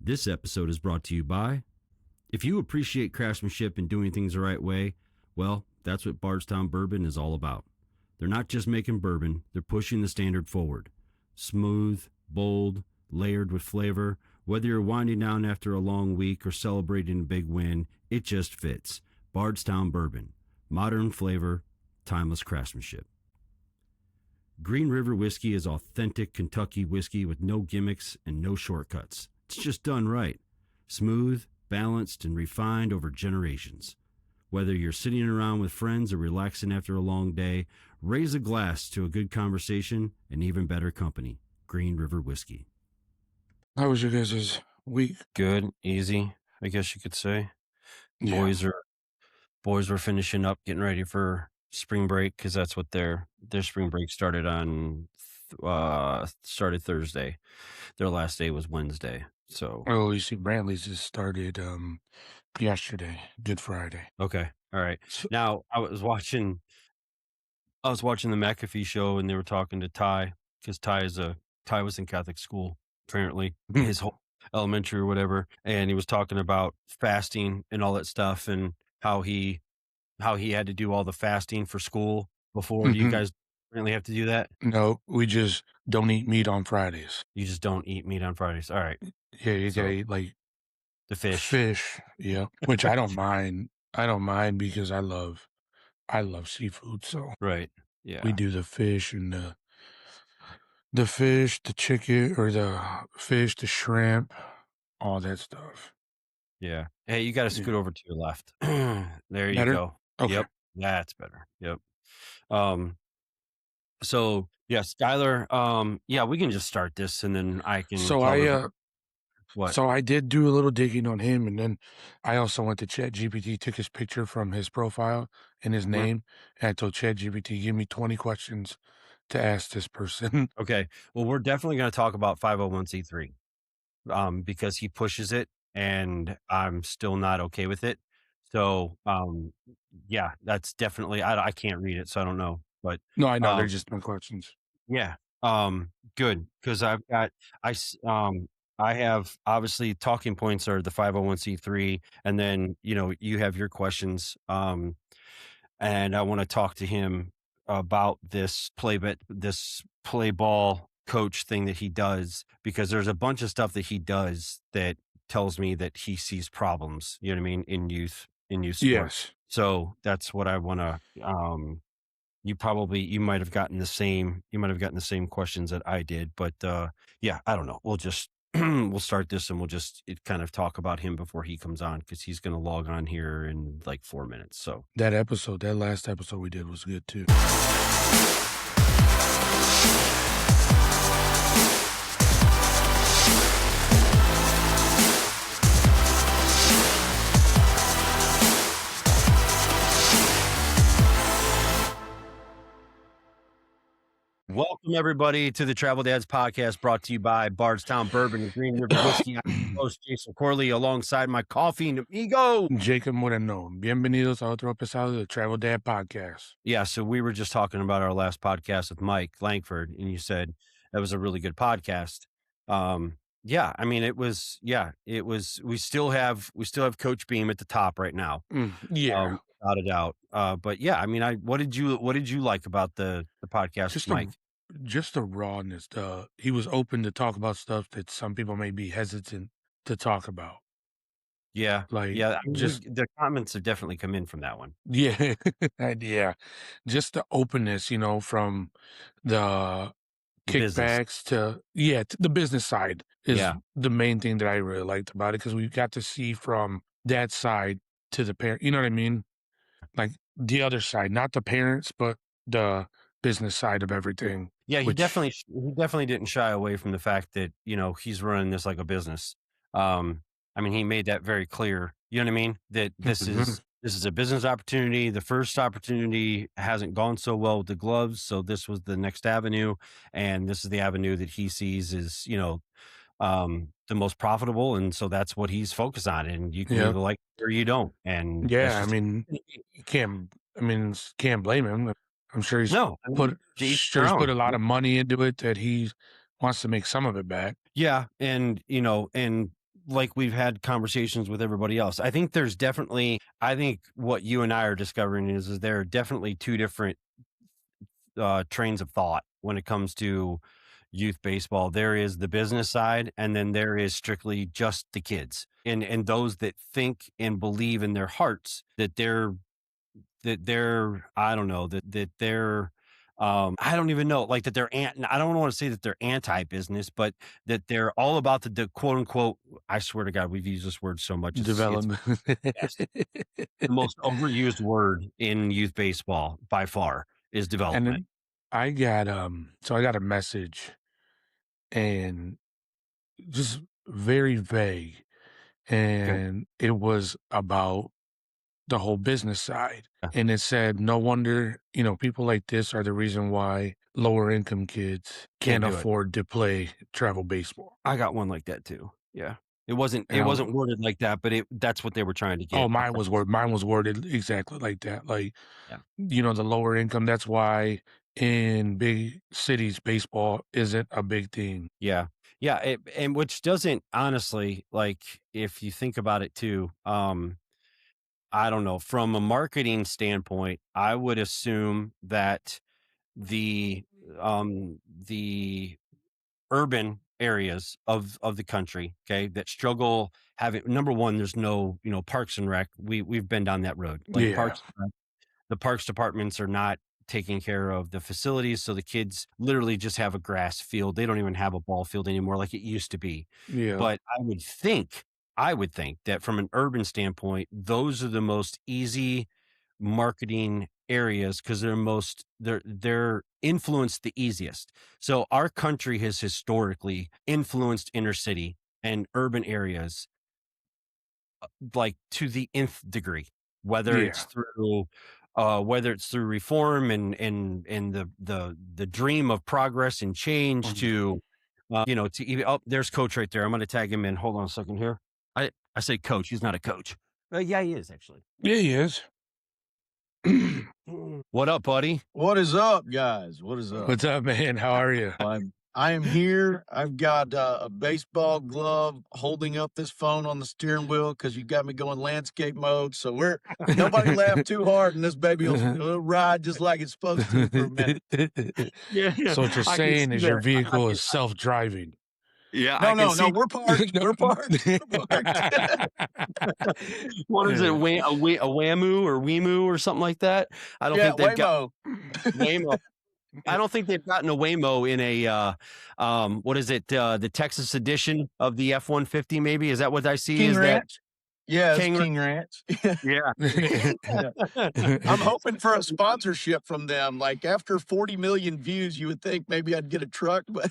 This episode is brought to you by, if you appreciate craftsmanship and doing things the right way, well, that's what Bardstown Bourbon is all about. They're not just making bourbon, they're pushing the standard forward. Smooth, bold, layered with flavor. Whether you're winding down after a long week or celebrating a big win, it just fits. Bardstown Bourbon. Modern flavor, timeless craftsmanship. Green River Whiskey is authentic Kentucky whiskey with no gimmicks and no shortcuts. It's just done right. Smooth, balanced, and refined over generations. Whether you're sitting around with friends or relaxing after a long day, raise a glass to a good conversation and even better company. Green River Whiskey. How was your guys' week? Good, easy, I guess you could say. Yeah. Boys were finishing up, getting ready for spring break because that's what their spring break started on. Started Thursday. Their last day was Wednesday. So Oh, you see, Brantley's just started yesterday, Good Friday. okay, all right. So, Now I was watching the McAfee show, and they were talking to Ty because Ty was in Catholic school apparently his whole elementary or whatever, and he was talking about fasting and all that stuff and how he had to do all the fasting for school before. Do you guys really have to do that? No, we just don't eat meat on Fridays. You just don't eat meat on Fridays. All right. Yeah, you gotta eat like The fish. fish. Yeah, which I don't mind. I don't mind because I love seafood. So Right. Yeah. we do the fish and the fish, the chicken, or the fish, the shrimp, all that stuff. Yeah. Hey, you got to scoot over to your left. There you Better? go. Okay. Yep. That's better. Yep. So yeah, Skyler. Yeah, we can just start this and then I can. So What? So I did do a little digging on him, and then I also went to ChatGPT, took his picture from his profile and his name, and I told ChatGPT, give me 20 questions to ask this person. Okay. Well, we're definitely going to talk about 501c3 because he pushes it and I'm still not okay with it. So yeah, that's definitely, I can't read it, so I don't know. But No, I know, they're just my questions. yeah, good, because I have obviously talking points are the 501c3, and then you have your questions, and I want to talk to him about this play ball coach thing that he does, because there's a bunch of stuff that he does that tells me that he sees problems. You know what I mean in youth sports. Yes. So that's what I want to. You might have gotten the same questions that I did, but yeah, I don't know. We'll just we'll start this and we'll just kind of talk about him before he comes on, because he's going to log on here in like 4 minutes. So That last episode we did was good too. welcome everybody to the Travel Dads podcast, brought to you by Bardstown Bourbon and Green River Whiskey. I'm your host Jason Corley, alongside my coffee amigo Jacob Moreno. Bienvenidos a otro episodio of the Travel Dad podcast. Yeah, so we were just talking about our last podcast with Mike Langford, and you said that was a really good podcast. Yeah, I mean, it was. We still have Coach Beam at the top right now. Yeah, without a doubt. But yeah, I mean, what did you like about the podcast with Mike? Just the rawness. He was open to talk about stuff that some people may be hesitant to talk about. Yeah, Like, yeah. I mean, the comments have definitely come in from that one. Yeah, yeah. Just the openness, from the kickbacks to the business side is the main thing that I really liked about it, because we got to see from that side to the parent. You know what I mean? Like the other side, not the parents, but the business side of everything. Yeah, he definitely didn't shy away from the fact that he's running this like a business. I mean, he made that very clear. You know what I mean? That this is a business opportunity. The first opportunity hasn't gone so well with the gloves, so this was the next avenue, and this is the avenue that he sees is the most profitable, and so that's what he's focused on. And you can either like it or you don't. And I mean, you can't blame him. I'm sure he's put a lot of money into it that he wants to make some of it back. Yeah, and like we've had conversations with everybody else. I think what you and I are discovering is there are definitely two different trains of thought when it comes to youth baseball. There is the business side, and then there is strictly just the kids and those that think and believe in their hearts that they're I don't know, that they're I don't even know, like that I don't want to say that they're anti-business, but that they're all about the quote unquote, I swear to God, we've used this word so much. Development. It's the most overused word in youth baseball by far is development. And then I got a message, and just very vague, and it was about the whole business side. And it said, no wonder, people like this are the reason why lower income kids can't afford to play travel baseball. I got one like that too. Yeah. It wasn't worded like that, but that's what they were trying to get. Oh, mine was worded exactly like that. Like, the lower income, that's why in big cities, baseball isn't a big thing. Yeah. Yeah. And which doesn't, honestly, like, if you think about it too, I don't know, from a marketing standpoint, I would assume that the urban areas of the country, okay, that struggle having, number one, there's no, parks and rec. We've been down that road. Like the parks departments are not taking care of the facilities, so the kids literally just have a grass field. They don't even have a ball field anymore like it used to be. Yeah. But I would think that from an urban standpoint, those are the most easy marketing areas because they're influenced the easiest. So our country has historically influenced inner city and urban areas like to the nth degree, whether it's through reform and the dream of progress and change to even, there's Coach right there. I'm going to tag him in. Hold on a second here. I say coach. He's not a coach. Yeah, he is actually. Yeah, he is. What up, buddy? What is up, guys? What is up? What's up, man? How are you? I am here. I've got a baseball glove holding up this phone on the steering wheel because you got me going landscape mode. So nobody laugh too hard, and this baby will ride just like it's supposed to for a minute. Yeah. So what you're saying is your vehicle is self-driving. Yeah. No, we're parked. We're parked. What is it? A Whammoo or Wemu or something like that? I don't think they've got Waymo. I don't think they've gotten a Waymo in a what is it? The Texas edition of the F-150. Maybe is that what I see? King Ranch. Yeah, King Ranch. Yeah. I'm hoping for a sponsorship from them. Like after 40 million views, you would think maybe I'd get a truck, but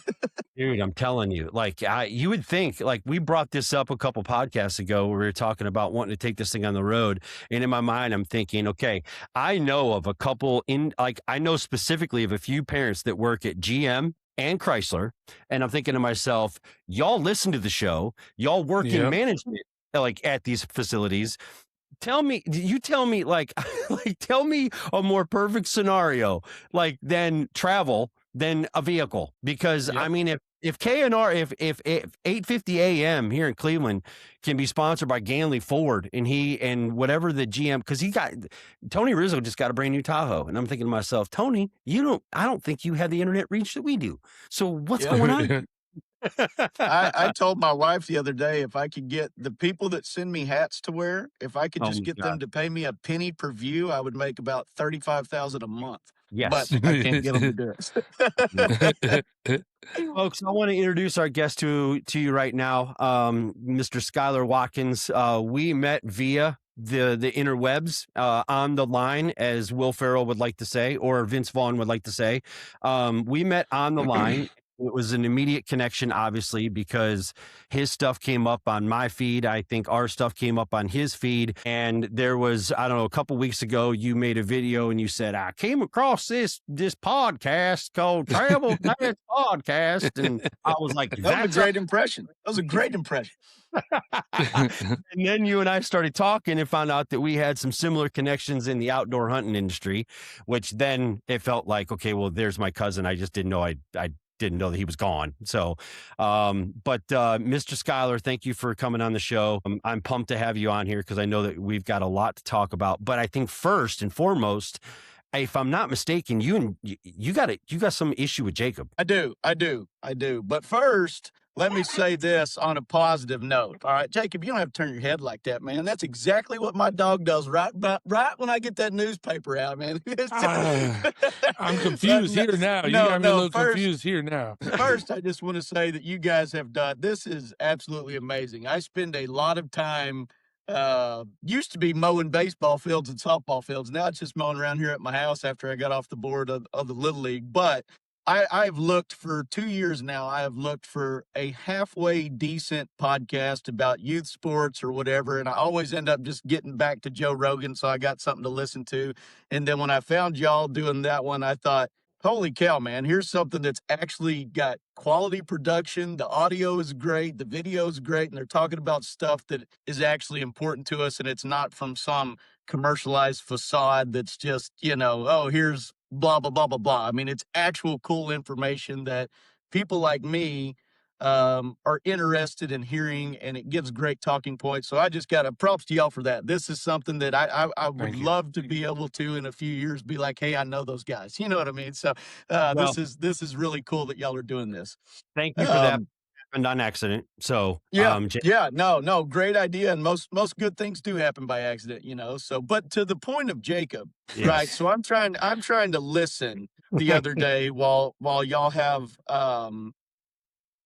dude, I'm telling you, like you would think, like we brought this up a couple podcasts ago where we were talking about wanting to take this thing on the road. And in my mind, I'm thinking, okay, I know of a couple I know specifically of a few parents that work at GM and Chrysler. And I'm thinking to myself, y'all listen to the show, y'all work in management, like at these facilities. Tell me like tell me a more perfect scenario like than travel than a vehicle, because I mean if KNR if 8:50 a.m. here in Cleveland can be sponsored by Ganley Ford and whatever the GM, because Tony Rizzo just got a brand new Tahoe, and I'm thinking to myself, Tony, I don't think you have the internet reach that we do. So what's going on? I told my wife the other day, if I could get the people that send me hats to wear, if I could just get them to pay me a penny per view, I would make about $35,000 a month. Yes. But I can't get them to do it. Folks, I want to introduce our guest to you right now, Mr. Skyler Watkins. We met via the interwebs on the line, as Will Ferrell would like to say, or Vince Vaughn would like to say. We met on the line. It was an immediate connection, obviously, because his stuff came up on my feed. I think our stuff came up on his feed. And there was, I don't know, a couple weeks ago, you made a video and you said, I came across this podcast called Travel Pass Podcast. And I was like, that was a great impression. That was a great impression. And then you and I started talking and found out that we had some similar connections in the outdoor hunting industry, which then it felt like, okay, well, there's my cousin. I just didn't know I didn't know that he was gone. So, but Mr. Skyler, thank you for coming on the show. I'm pumped to have you on here because I know that we've got a lot to talk about. But I think first and foremost, if I'm not mistaken, you got some issue with Jacob. I do. But first, let me say this on a positive note. All right, Jacob, you don't have to turn your head like that, man. That's exactly what my dog does right when I get that newspaper out, man. I'm confused here now. You got me a little confused here now. First, I just want to say that you guys have done, this is absolutely amazing. I spend a lot of time, used to be mowing baseball fields and softball fields. Now it's just mowing around here at my house after I got off the board of the Little League. But I've looked for 2 years now. I have looked for a halfway decent podcast about youth sports or whatever. And I always end up just getting back to Joe Rogan. So I got something to listen to. And then when I found y'all doing that one, I thought, holy cow, man, here's something that's actually got quality production. The audio is great. The video is great. And they're talking about stuff that is actually important to us. And it's not from some commercialized facade that's just, oh, here's blah, blah, blah, blah, blah. I mean, it's actual cool information that people like me are interested in hearing, and it gives great talking points. So I just got a props to y'all for that. This is something that I would love to be able to in a few years be like, hey, I know those guys. You know what I mean? So this is really cool that y'all are doing this. Thank you for that. Happened on accident. So no, great idea. And most good things do happen by accident, So, but to the point of Jacob, yes. Right? So I'm trying to listen the other day while y'all have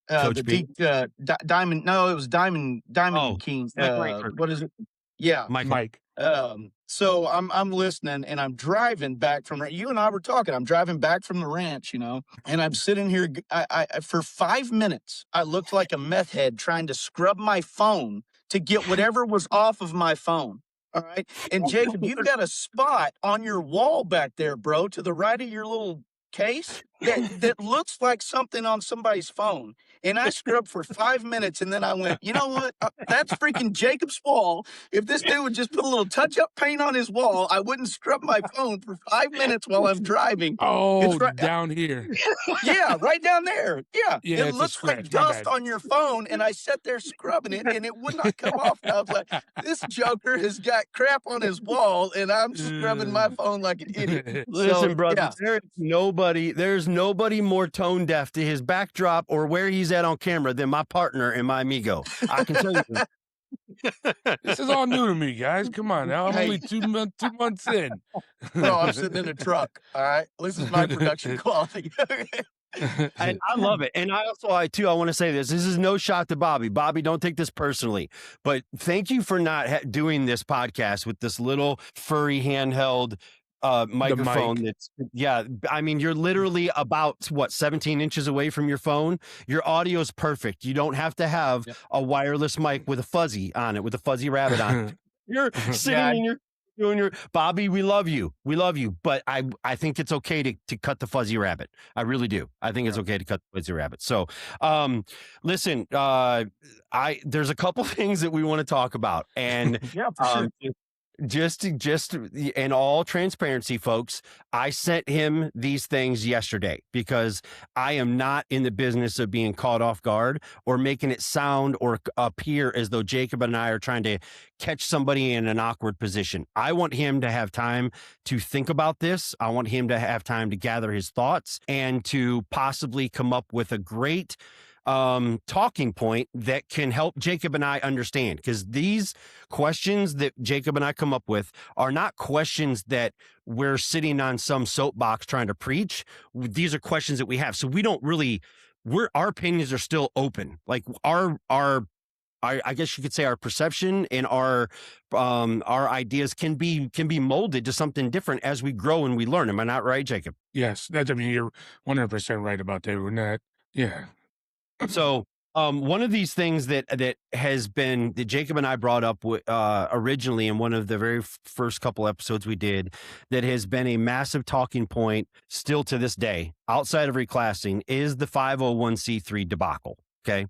Coach the Diamond. No, it was Diamond King. What is it? Yeah, Mike. So I'm listening, and I'm driving back from. You and I were talking. I'm driving back from the ranch, and I'm sitting here. I for 5 minutes, I looked like a meth head trying to scrub my phone to get whatever was off of my phone. All right, and Jacob, you've got a spot on your wall back there, bro, to the right of your little case that looks like something on somebody's phone. And I scrubbed for 5 minutes, and then I went, you know what? That's freaking Jacob's wall. If this dude would just put a little touch-up paint on his wall, I wouldn't scrub my phone for 5 minutes while I'm driving. Oh, it's down here. Yeah, right down there. Yeah, it looks like dust bad. on your phone, and I sat there scrubbing it, and it would not come off. And I was like, this joker has got crap on his wall, and I'm scrubbing my phone like an idiot. Listen, brother, there's nobody more tone deaf to his backdrop or where he's at on camera than my partner and my amigo. I can tell you. This is all new to me, guys. Come on now. I'm only 2 months in. No, I'm sitting in a truck. All right. This is my production quality. And I love it. And I want to say this. This is no shot to Bobby. Bobby, don't take this personally. But thank you for not doing this podcast with this little furry handheld microphone. I mean, you're literally about 17 inches away from your phone. Your audio is perfect. You don't have to have a wireless mic with a fuzzy on it, with a fuzzy rabbit on it. You're sitting in your doing your Bobby. We love you, but I think it's okay to cut the fuzzy rabbit. I really do. I think it's okay to cut the fuzzy rabbit. So listen, there's a couple things that we want to talk about, and for sure. Just in all transparency, folks, I sent him these things yesterday because I am not in the business of being caught off guard or making it sound or appear as though Jacob and I are trying to catch somebody in an awkward position. I want him to have time to think about this. I want him to have time to gather his thoughts and to possibly come up with a great talking point that can help Jacob and I understand, because these questions that Jacob and I come up with are not questions that we're sitting on some soapbox trying to preach. These are questions that we have. So we don't really, our opinions are still open. Like I guess you could say our perception and our ideas can be molded to something different as we grow and we learn. Am I not right, Jacob? Yes. You're 100% right about that. We're not. Yeah. So one of these things that Jacob and I brought up originally in one of the very first couple episodes we did, that has been a massive talking point still to this day outside of reclassing, is the 501c3 debacle. Okay.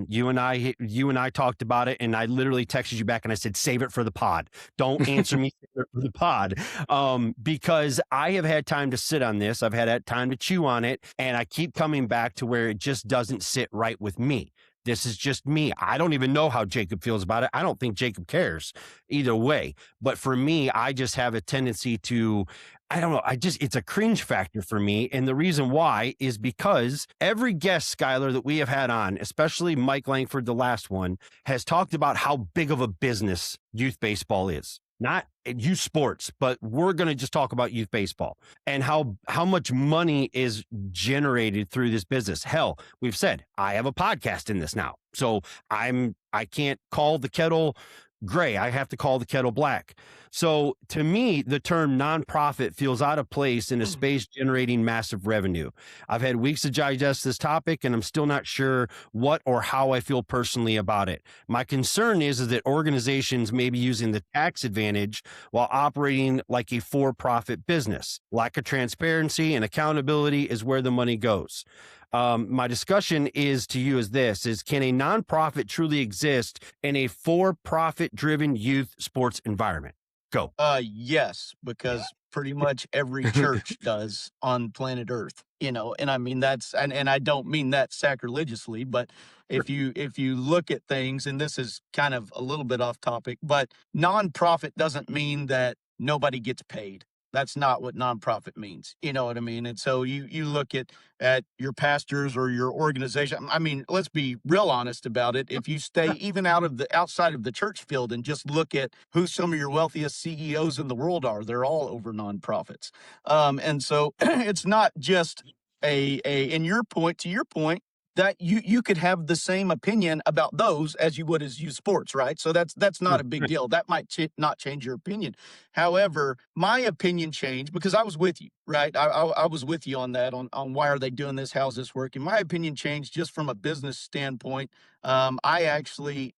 You and I talked about it, and I literally texted you back and I said, save it for the pod. Don't answer me, save it for the pod. Because I have had time to sit on this. I've had time to chew on it, and I keep coming back to where it just doesn't sit right with me. This is just me. I don't even know how Jacob feels about it. I don't think Jacob cares either way. But for me, I just have a tendency to, I don't know. It's a cringe factor for me. And the reason why is because every guest, Skyler, that we have had on, especially Mike Langford, the last one, has talked about how big of a business youth baseball is. Not youth sports, but we're going to just talk about youth baseball and how much money is generated through this business. Hell, we've said I have a podcast in this now. So I can't call the kettle gray. I have to call the kettle black. So to me, the term nonprofit feels out of place in a space generating massive revenue. I've had weeks to digest this topic, and I'm still not sure what or how I feel personally about it. My concern is that organizations may be using the tax advantage while operating like a for-profit business. Lack of transparency and accountability is where the money goes. My discussion is to you is can a nonprofit truly exist in a for-profit driven youth sports environment? Go. Yes, because pretty much every church does on planet Earth, and I mean, and I don't mean that sacrilegiously, but if you look at things, and this is kind of a little bit off topic, but nonprofit doesn't mean that nobody gets paid. That's not what nonprofit means. You know what I mean? And so you look at your pastors or your organization. I mean, let's be real honest about it. If you stay even outside of the church field and just look at who some of your wealthiest CEOs in the world are, they're all over nonprofits. And so it's not just and to your point, that you could have the same opinion about those as you would as youth sports, right? So that's not a big deal. That might not change your opinion. However, my opinion changed because I was with you, right? I was with you on that, on why are they doing this? How's this working? My opinion changed just from a business standpoint. I actually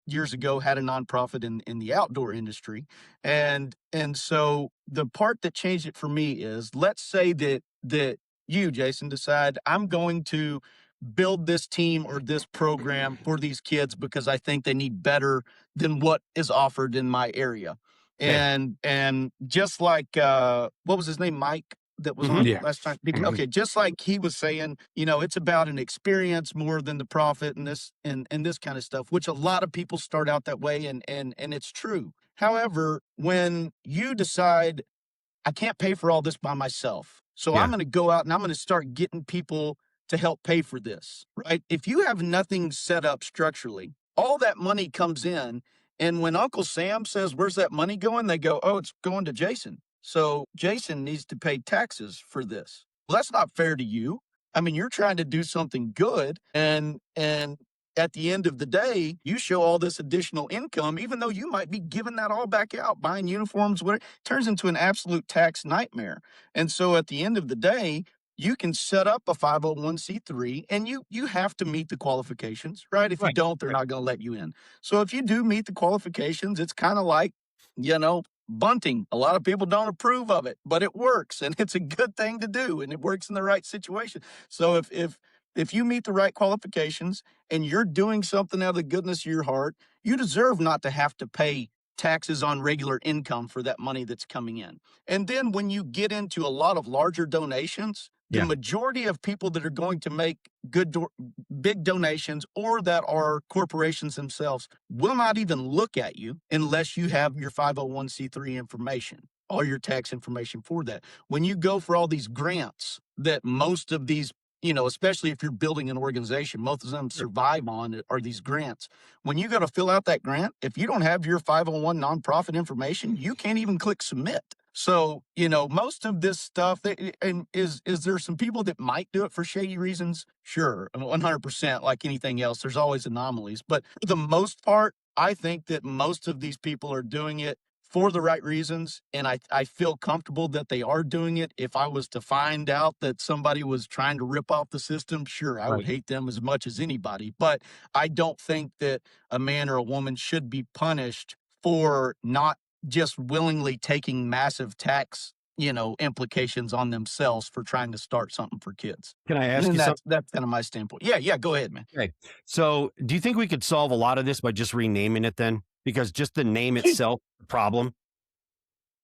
years ago had a nonprofit in the outdoor industry, and so the part that changed it for me is, let's say that you, Jason, decide I'm going to build this team or this program for these kids because I think they need better than what is offered in my area. And just like what was his name, Mike, that was on last time. Okay, just like he was saying, it's about an experience more than the profit and this kind of stuff, which a lot of people start out that way, and it's true. However, when you decide I can't pay for all this by myself, so I'm going to go out and I'm going to start getting people to help pay for this, right? If you have nothing set up structurally, all that money comes in. And when Uncle Sam says, where's that money going? They go, oh, it's going to Jason. So Jason needs to pay taxes for this. Well, that's not fair to you. I mean, you're trying to do something good. And at the end of the day, you show all this additional income, even though you might be giving that all back out, buying uniforms, whatever. It turns into an absolute tax nightmare. And so at the end of the day, you can set up a 501c3 and you have to meet the qualifications, right? If you don't, they're not going to let you in. So if you do meet the qualifications, it's kind of like, bunting. A lot of people don't approve of it, but it works, and it's a good thing to do, and it works in the right situation. So if you meet the right qualifications and you're doing something out of the goodness of your heart, you deserve not to have to pay taxes on regular income for that money that's coming in. And then when you get into a lot of larger donations, the majority of people that are going to make big donations or that are corporations themselves will not even look at you unless you have your 501c3 information, all your tax information for that. When you go for all these grants that most of these, especially if you're building an organization, most of them survive on are these grants. When you go to fill out that grant, if you don't have your 501 nonprofit information, you can't even click submit. So, most of this stuff, and is there some people that might do it for shady reasons? Sure, 100%, like anything else. There's always anomalies. But for the most part, I think that most of these people are doing it for the right reasons, and I feel comfortable that they are doing it. If I was to find out that somebody was trying to rip off the system, sure, I would hate them as much as anybody. But I don't think that a man or a woman should be punished for not just willingly taking massive tax implications on themselves for trying to start something for kids. Can I ask And you something? that's kind of my standpoint. Yeah, go ahead, man. Okay. So do you think we could solve a lot of this by just renaming it then? Because just the name itself, the problem.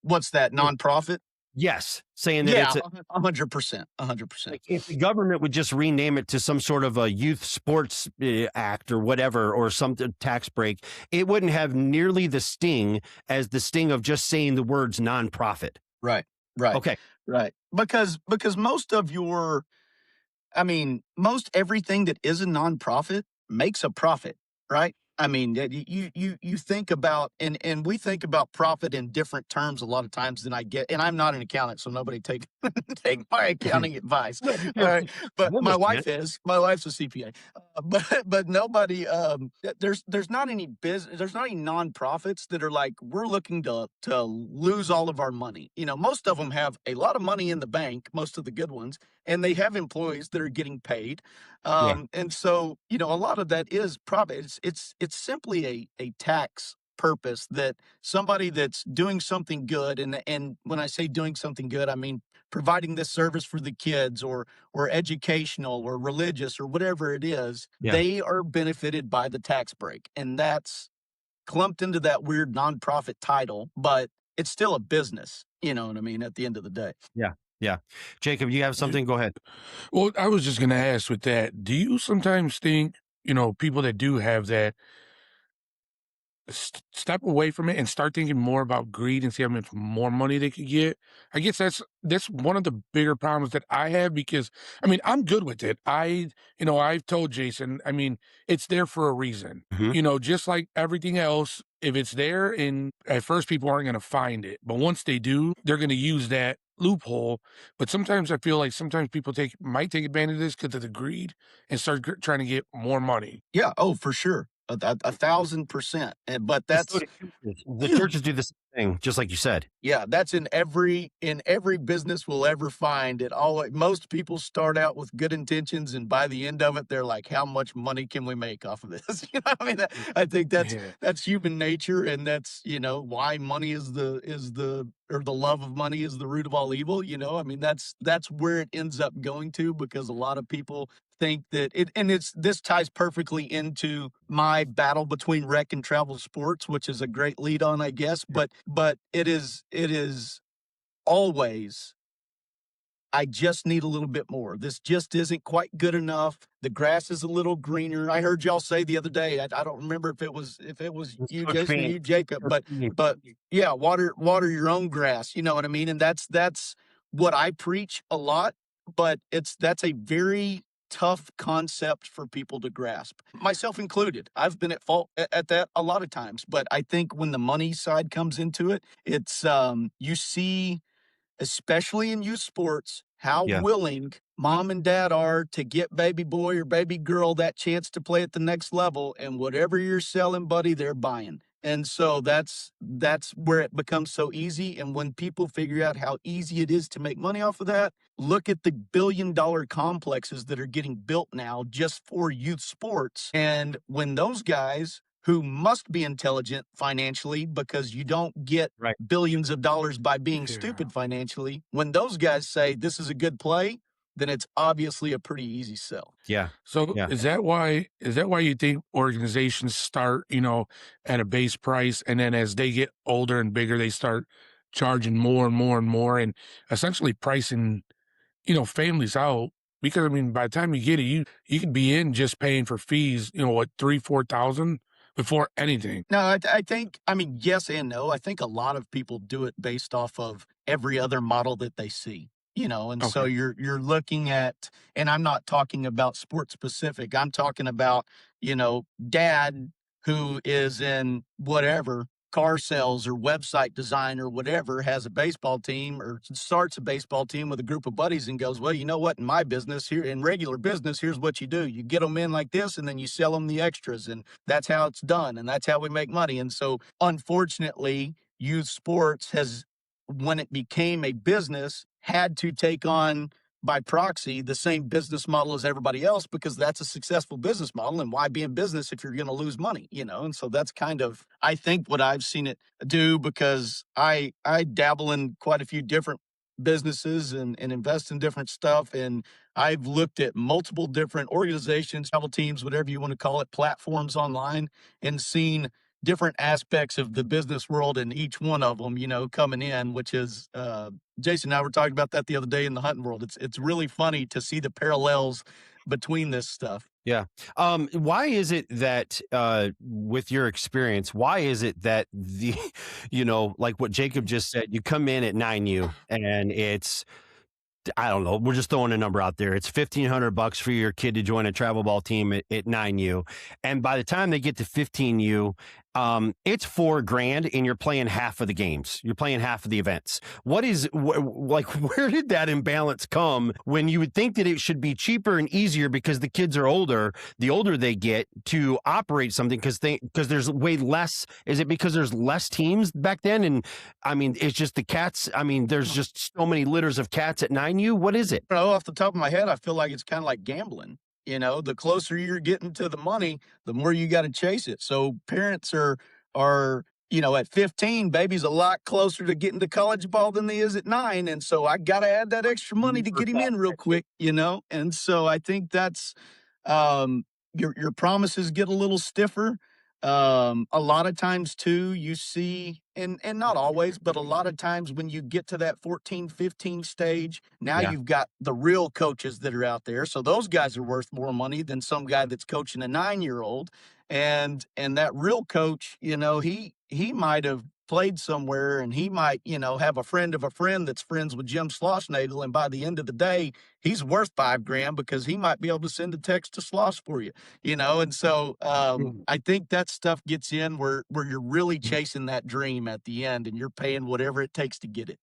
What's that, nonprofit? Yes. Saying that Yeah, it's 100%. 100%. like if the government would just rename it to some sort of a youth sports act or whatever, or some tax break, it wouldn't have nearly the sting as the sting of just saying the words nonprofit. Right. Okay. Right. Because most of most everything that is a nonprofit makes a profit, right? I mean, you think about, and we think about profit in different terms a lot of times than I get. And I'm not an accountant, so nobody take take my accounting advice. All right, but my wife's a CPA. But nobody, there's not any there's not any nonprofits that are like, we're looking to lose all of our money. Most of them have a lot of money in the bank, most of the good ones, and they have employees that are getting paid. And so, a lot of that is probably, it's simply a tax purpose, that somebody that's doing something good. And when I say doing something good, I mean providing this service for the kids, or educational or religious or whatever it is. Yeah. They are benefited by the tax break. And that's clumped into that weird nonprofit title, but it's still a business. You know what I mean? At the end of the day. Yeah. Yeah. Jacob, you have something? Go ahead. Well, I was just going to ask with that, do you sometimes think, people that do have that, step away from it and start thinking more about greed and see how much more money they could get? I guess that's one of the bigger problems that I have, because I'm good with it. I've told Jason, it's there for a reason. Just like everything else, if it's there, and at first people aren't going to find it, but once they do, they're going to use that loophole. But sometimes I feel like people might take advantage of this because of the greed and start trying to get more money. Yeah. Oh, for sure. 1,000%. But that's the churches do the same thing, just like you said. Yeah, that's in every business we'll ever find. Most people start out with good intentions, and by the end of it, they're like, "How much money can we make off of this?" I think that's human nature, and that's why money is the love of money is the root of all evil. That's where it ends up going to, because a lot of people think that this ties perfectly into my battle between rec and travel sports, which is a great lead on, I guess. But it is always, I just need a little bit more. This just isn't quite good enough. The grass is a little greener. I heard y'all say the other day, I don't remember if it was you, Jason, or you, Jacob, but yeah, water your own grass. You know what I mean? And that's what I preach a lot. But that's a very tough concept for people to grasp, myself included. I've been at fault at that a lot of times. But I think when the money side comes into it, it's you see, especially in youth sports, how willing mom and dad are to get baby boy or baby girl that chance to play at the next level, and whatever you're selling, buddy, they're buying. And so that's where it becomes so easy. And when people figure out how easy it is to make money off of that, look at the billion-dollar complexes that are getting built now just for youth sports. And when those guys, who must be intelligent financially, because you don't get billions of dollars by being stupid financially, when those guys say this is a good play, then it's obviously a pretty easy sell. Yeah. So is that why you think organizations start, at a base price, and then as they get older and bigger, they start charging more and more and more, and essentially pricing, families out? Because by the time you get it, you could be in just paying for fees, what, 3,000-4,000 before anything. No, I think, yes and no. I think a lot of people do it based off of every other model that they see. And so you're looking at, and I'm not talking about sports specific. I'm talking about, dad who is in whatever car sales or website design or whatever, has a baseball team or starts a baseball team with a group of buddies and goes, well, you know what, in my business here, in regular business, here's what you do. You get them in like this, and then you sell them the extras, and that's how it's done. And that's how we make money. And so unfortunately, youth sports has, when it became a business, had to take on by proxy the same business model as everybody else, because that's a successful business model. And why be in business if you're going to lose money, And so that's kind of, I think, what I've seen it do, because I dabble in quite a few different businesses and invest in different stuff. And I've looked at multiple different organizations, travel teams, whatever you want to call it, platforms online, and seen different aspects of the business world in each one of them, coming in, which is, Jason and I were talking about that the other day in the hunting world. It's really funny to see the parallels between this stuff. Yeah. Why is it that, with your experience, why is it that like what Jacob just said, you come in at 9U and it's, I don't know, we're just throwing a number out there. It's $1,500 for your kid to join a travel ball team at 9U. And by the time they get to 15U, it's $4,000 and you're playing half of the games. You're playing half of the events. Where did that imbalance come when you would think that it should be cheaper and easier because the kids are older, the older they get, to operate something because there's way less? Is it because there's less teams back then? And I mean, it's just the cats. I mean, there's just so many litters of cats at 9U. What is it? Off the top of my head, I feel like it's kind of like gambling. The closer you're getting to the money, the more you got to chase it. So parents are, at 15, baby's a lot closer to getting to college ball than he is at 9. And so I got to add that extra money to get him in real quick, And so I think that's, your promises get a little stiffer. A lot of times too, you see, and not always, but a lot of times when you get to that 14, 15 stage, now Yeah. you've got the real coaches that are out there. So those guys are worth more money than some guy that's coaching a 9-year-old. And that real coach, he might have played somewhere and he might, have a friend of a friend that's friends with Jim Schlossnagel. And by the end of the day, he's worth $5,000 because he might be able to send a text to Schloss for you, And so I think that stuff gets in where you're really chasing that dream at the end and you're paying whatever it takes to get it,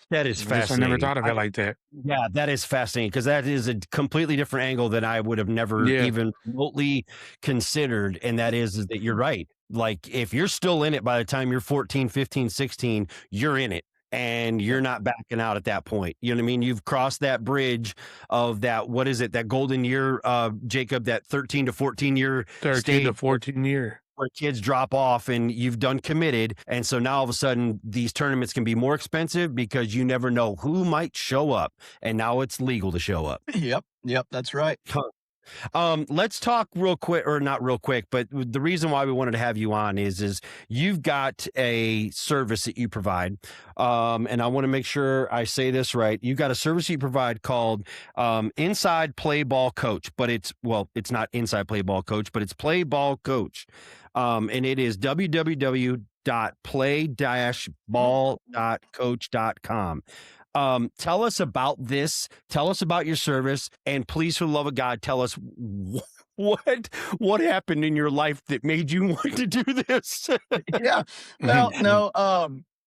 That is fascinating. I never thought of it like that. Yeah, that is fascinating because that is a completely different angle that I would have never even remotely considered. And that is that you're right. Like if you're still in it by the time you're 14, 15, 16, you're in it and you're not backing out at that point. You know what I mean? You've crossed that bridge of that. What is it? That golden year, Jacob, that 13 to 14 year, 13 to 14 year. Where kids drop off and you've done committed. And so now all of a sudden these tournaments can be more expensive because you never know who might show up. And now it's legal to show up. Yep. That's right. Let's talk real quick, or not real quick, but the reason why we wanted to have you on is you've got a service that you provide. And I want to make sure I say this right. You've got a service you provide called Inside Play Ball Coach, but it's not Inside Play Ball Coach, but it's Play Ball Coach. And it is www.play-ball.coach.com. Tell us about this. Tell us about your service, and please, for the love of God, tell us what happened in your life that made you want to do this. Yeah. Well, no.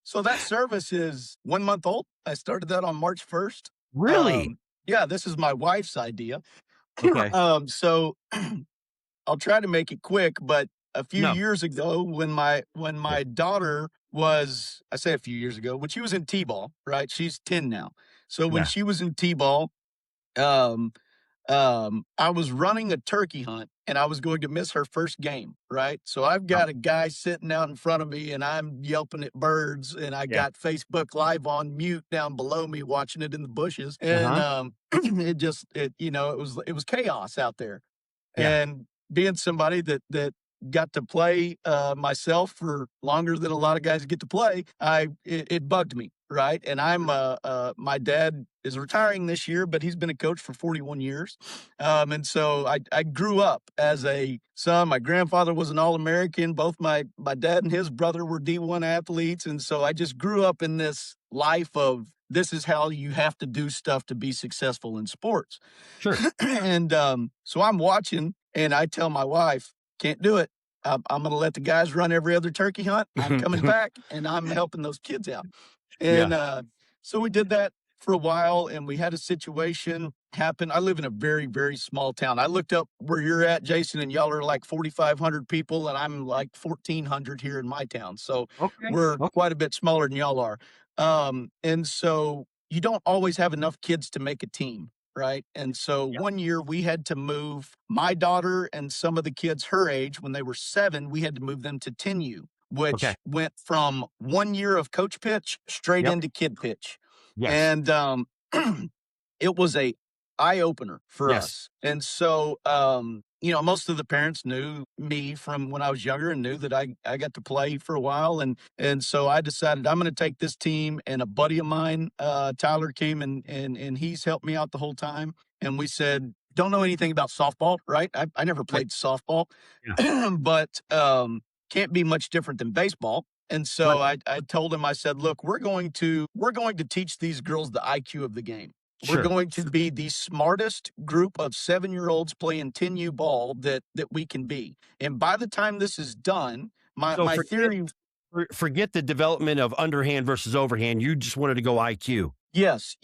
So that service is 1 month old. I started that on March 1st. Really? Yeah. This is my wife's idea. Okay. So I'll try to make it quick, but a few years ago when my daughter was, I say a few years ago, when she was in T-ball, right? She's 10 now. So when she was in T-ball, I was running a turkey hunt and I was going to miss her first game, right? So I've got a guy sitting out in front of me and I'm yelping at birds and I got Facebook Live on mute down below me watching it in the bushes. And it was chaos out there. Yeah. And being somebody that got to play myself for longer than a lot of guys get to play, it bugged me, right? And I'm my dad is retiring this year, but he's been a coach for 41 years. And so I grew up as a son. My grandfather was an All-American. Both my dad and his brother were D1 athletes. And so I just grew up in this life of this is how you have to do stuff to be successful in sports. Sure. And so I'm watching and I tell my wife, can't do it. I'm going to let the guys run every other turkey hunt. I'm coming back and I'm helping those kids out. And so we did that for a while and we had a situation happen. I live in a very, very small town. I looked up where you're at, Jason, and y'all are like 4,500 people and I'm like 1,400 here in my town. So we're quite a bit smaller than y'all are. And so you don't always have enough kids to make a team. Right. And so 1 year we had to move my daughter and some of the kids her age when they were 7, we had to move them to 10U, which went from 1 year of coach pitch straight into kid pitch. Yes. And it was a eye opener for Yes. us. And so, most of the parents knew me from when I was younger and knew that I got to play for a while. And so I decided I'm going to take this team, and a buddy of mine, Tyler, came and he's helped me out the whole time. And we said, don't know anything about softball, right? I never played softball, but can't be much different than baseball. And so I told him, I said, look, we're going to teach these girls the IQ of the game. We're going to be the smartest group of 7-year-olds playing 10U ball that we can be. And by the time this is done, my theory. Forget the development of underhand versus overhand. You just wanted to go IQ. Yes.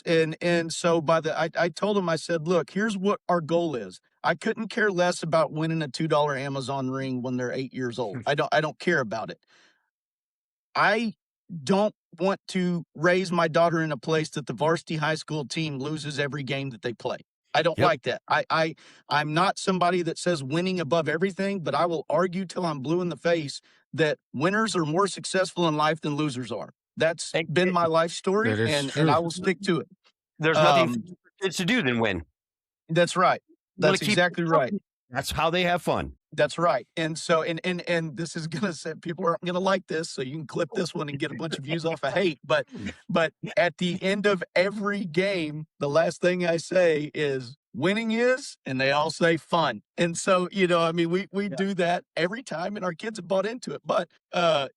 And so I told him, I said, look, here's what our goal is. I couldn't care less about winning a $2 Amazon ring when they're 8 years old. I don't care about it. I don't want to raise my daughter in a place that the varsity high school team loses every game that they play. I don't like that. I'm not somebody that says winning above everything, but I will argue till I'm blue in the face that winners are more successful in life than losers are. That's been my life story, and I will stick to it. There's nothing for kids to do than win. That's right. That's exactly right. That's how they have fun. That's right. And so, and this is going to say people aren't going to like this, so you can clip this one and get a bunch of views off of hate. But at the end of every game, the last thing I say is winning is, and they all say fun. And so, we do that every time, and our kids have bought into it. But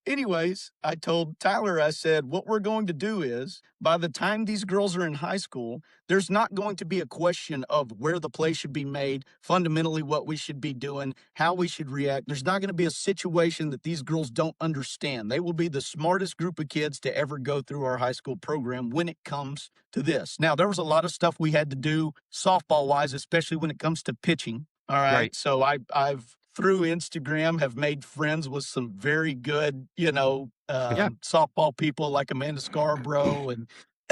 anyways, I told Tyler, I said, what we're going to do is by the time these girls are in high school, there's not going to be a question of where the play should be made, fundamentally what we should be doing, how we should react. There's not going to be a situation that these girls don't understand. They will be the smartest group of kids to ever go through our high school program when it comes to this. Now, there was a lot of stuff we had to do softball-wise, especially when it comes to pitching. All right. So I've through Instagram have made friends with some very good, softball people like Amanda Scarborough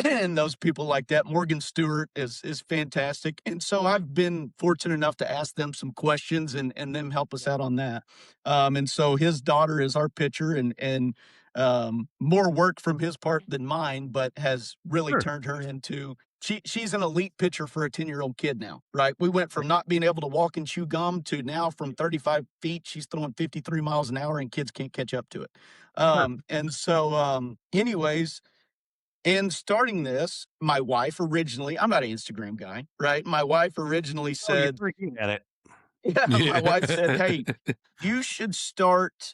and those people like that. Morgan Stewart is fantastic. And so I've been fortunate enough to ask them some questions and them help us out on that. And so his daughter is our pitcher and more work from his part than mine, but has really turned her into she's an elite pitcher for a 10-year-old kid now, right? We went from not being able to walk and chew gum to now from 35 feet, she's throwing 53 miles an hour and kids can't catch up to it. And so anyways, in starting this, my wife originally, I'm not an Instagram guy, right? My wife originally said, you're freaking at it. Yeah, my wife said, hey, you should start.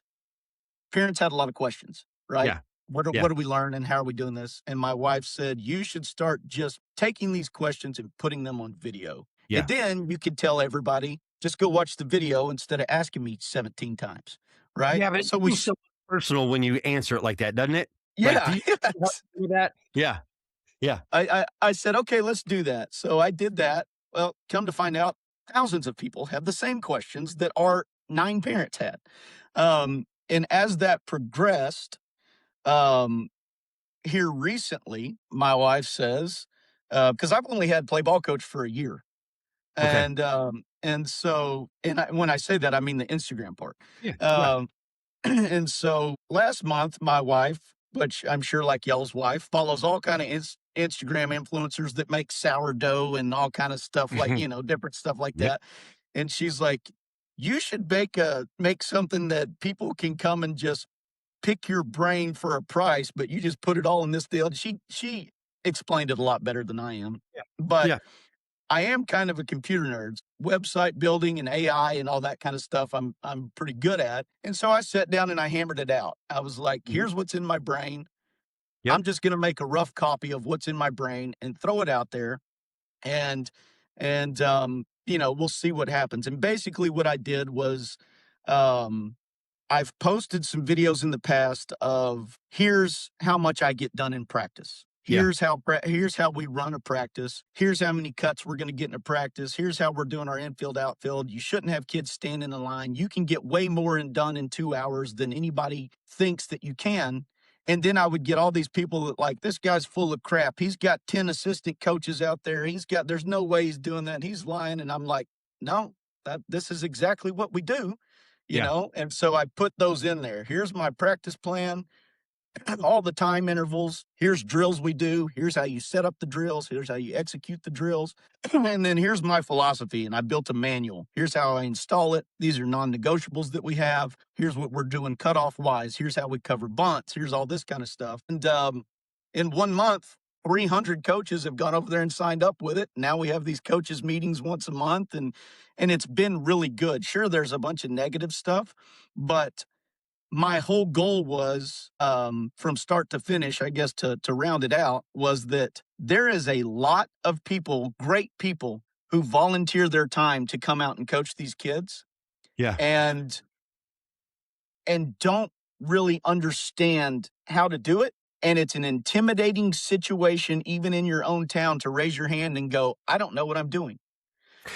Parents had a lot of questions, right? Yeah. What do we learn and how are we doing this? And my wife said, you should start just taking these questions and putting them on video. Yeah. And then you could tell everybody, just go watch the video instead of asking me 17 times, right? Yeah, but so it's so personal when you answer it like that, doesn't it? Yeah. Do that? Yeah. Yeah. I said, okay, let's do that. So I did that. Well, come to find out, thousands of people have the same questions that our 9 parents had. And as that progressed, here recently, my wife says, because I've only had play ball coach for a year. And so when I say that, I mean the Instagram part. And so last month, my wife, which I'm sure like y'all's wife, follows all kind of Instagram influencers that make sourdough and all kind of stuff like, different stuff like that. And she's like, you should make something that people can come and just pick your brain for a price, but you just put it all in this deal. She explained it a lot better than I am. But I am kind of a computer nerd. Website building and AI and all that kind of stuff I'm pretty good at. And so I sat down and I hammered it out. I was like, here's what's in my brain. I'm just going to make a rough copy of what's in my brain and throw it out there. And we'll see what happens. And basically what I did was, I've posted some videos in the past of here's how much I get done in practice. Here's how we run a practice. Here's how many cuts we're going to get in a practice. Here's how we're doing our infield, outfield. You shouldn't have kids standing in line. You can get way more done in 2 hours than anybody thinks that you can. And then I would get all these people that like, this guy's full of crap. He's got 10 assistant coaches out there. There's no way he's doing that. He's lying. And I'm like, no, this is exactly what we do, you know? And so I put those in there. Here's my practice plan. all the time intervals. Here's drills we do. Here's how you set up the drills. Here's how you execute the drills. And then here's my philosophy. And I built a manual. Here's how I install it. These are non-negotiables that we have. Here's what we're doing cutoff wise. Here's how we cover bunts. Here's all this kind of stuff. And in 1 month, 300 coaches have gone over there and signed up with it. Now we have these coaches meetings once a month, and it's been really good. Sure, there's a bunch of negative stuff, but my whole goal was, from start to finish, I guess to round it out, was that there is a lot of people, great people, who volunteer their time to come out and coach these kids. Yeah. And don't really understand how to do it. And it's an intimidating situation, even in your own town, to raise your hand and go, I don't know what I'm doing.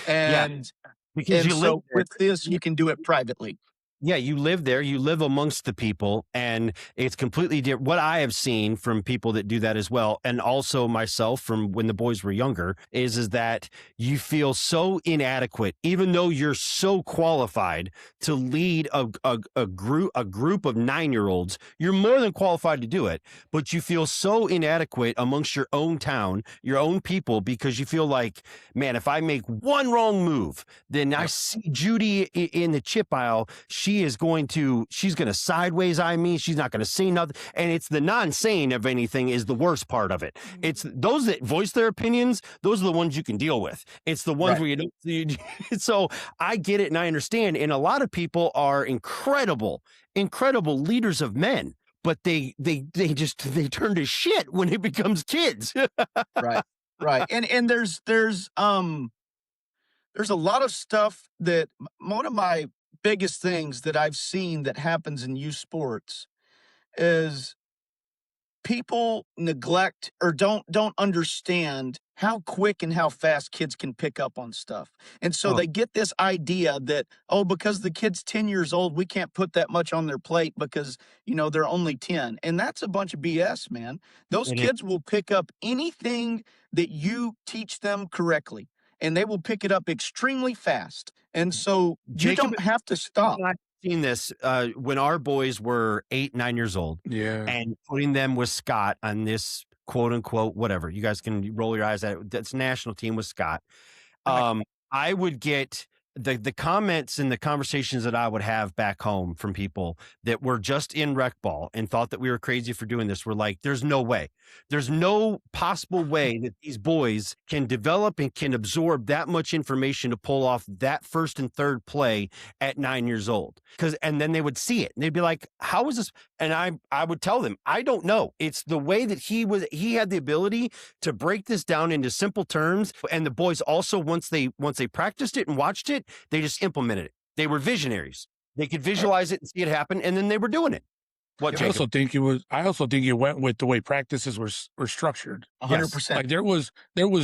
And, because and you so live with this, you can do it privately. Yeah, you live there, you live amongst the people, and it's completely different. What I have seen from people that do that as well, and also myself from when the boys were younger, is that you feel so inadequate, even though you're so qualified to lead a group of 9-year-olds. You're more than qualified to do it, but you feel so inadequate amongst your own town, your own people, because you feel like, man, if I make one wrong move, then I see Judy in the chip aisle. She's going to sideways eye me. She's not going to say nothing. And it's the non-saying of anything is the worst part of it. It's those that voice their opinions. Those are the ones you can deal with. It's the ones where you don't. So I get it and I understand. And a lot of people are incredible leaders of men, but they turn to shit when it becomes kids. Right. And there's a lot of stuff that one of my biggest things that I've seen that happens in youth sports is people neglect or don't understand how quick and how fast kids can pick up on stuff. And so they get this idea that, because the kid's 10 years old, we can't put that much on their plate because, they're only 10. And that's a bunch of BS, man. Those kids will pick up anything that you teach them correctly, and they will pick it up extremely fast. And so you don't have to stop. I've seen this when our boys were 8, 9 years old. Yeah. And putting them with Scott on this quote unquote, whatever. You guys can roll your eyes at it. That's national team with Scott. I would get the comments and the conversations that I would have back home from people that were just in rec ball and thought that we were crazy for doing this. Were like, there's no way. There's no possible way that these boys can develop and can absorb that much information to pull off that first and third play at 9 years old. And then they would see it and they'd be like, how is this? And I would tell them, I don't know. It's the way that he had the ability to break this down into simple terms. And the boys also, once they practiced it and watched it, they just implemented it. They were visionaries. They could visualize it and see it happen, and then they were doing it. I also think it went with the way practices were structured. 100%. Like there was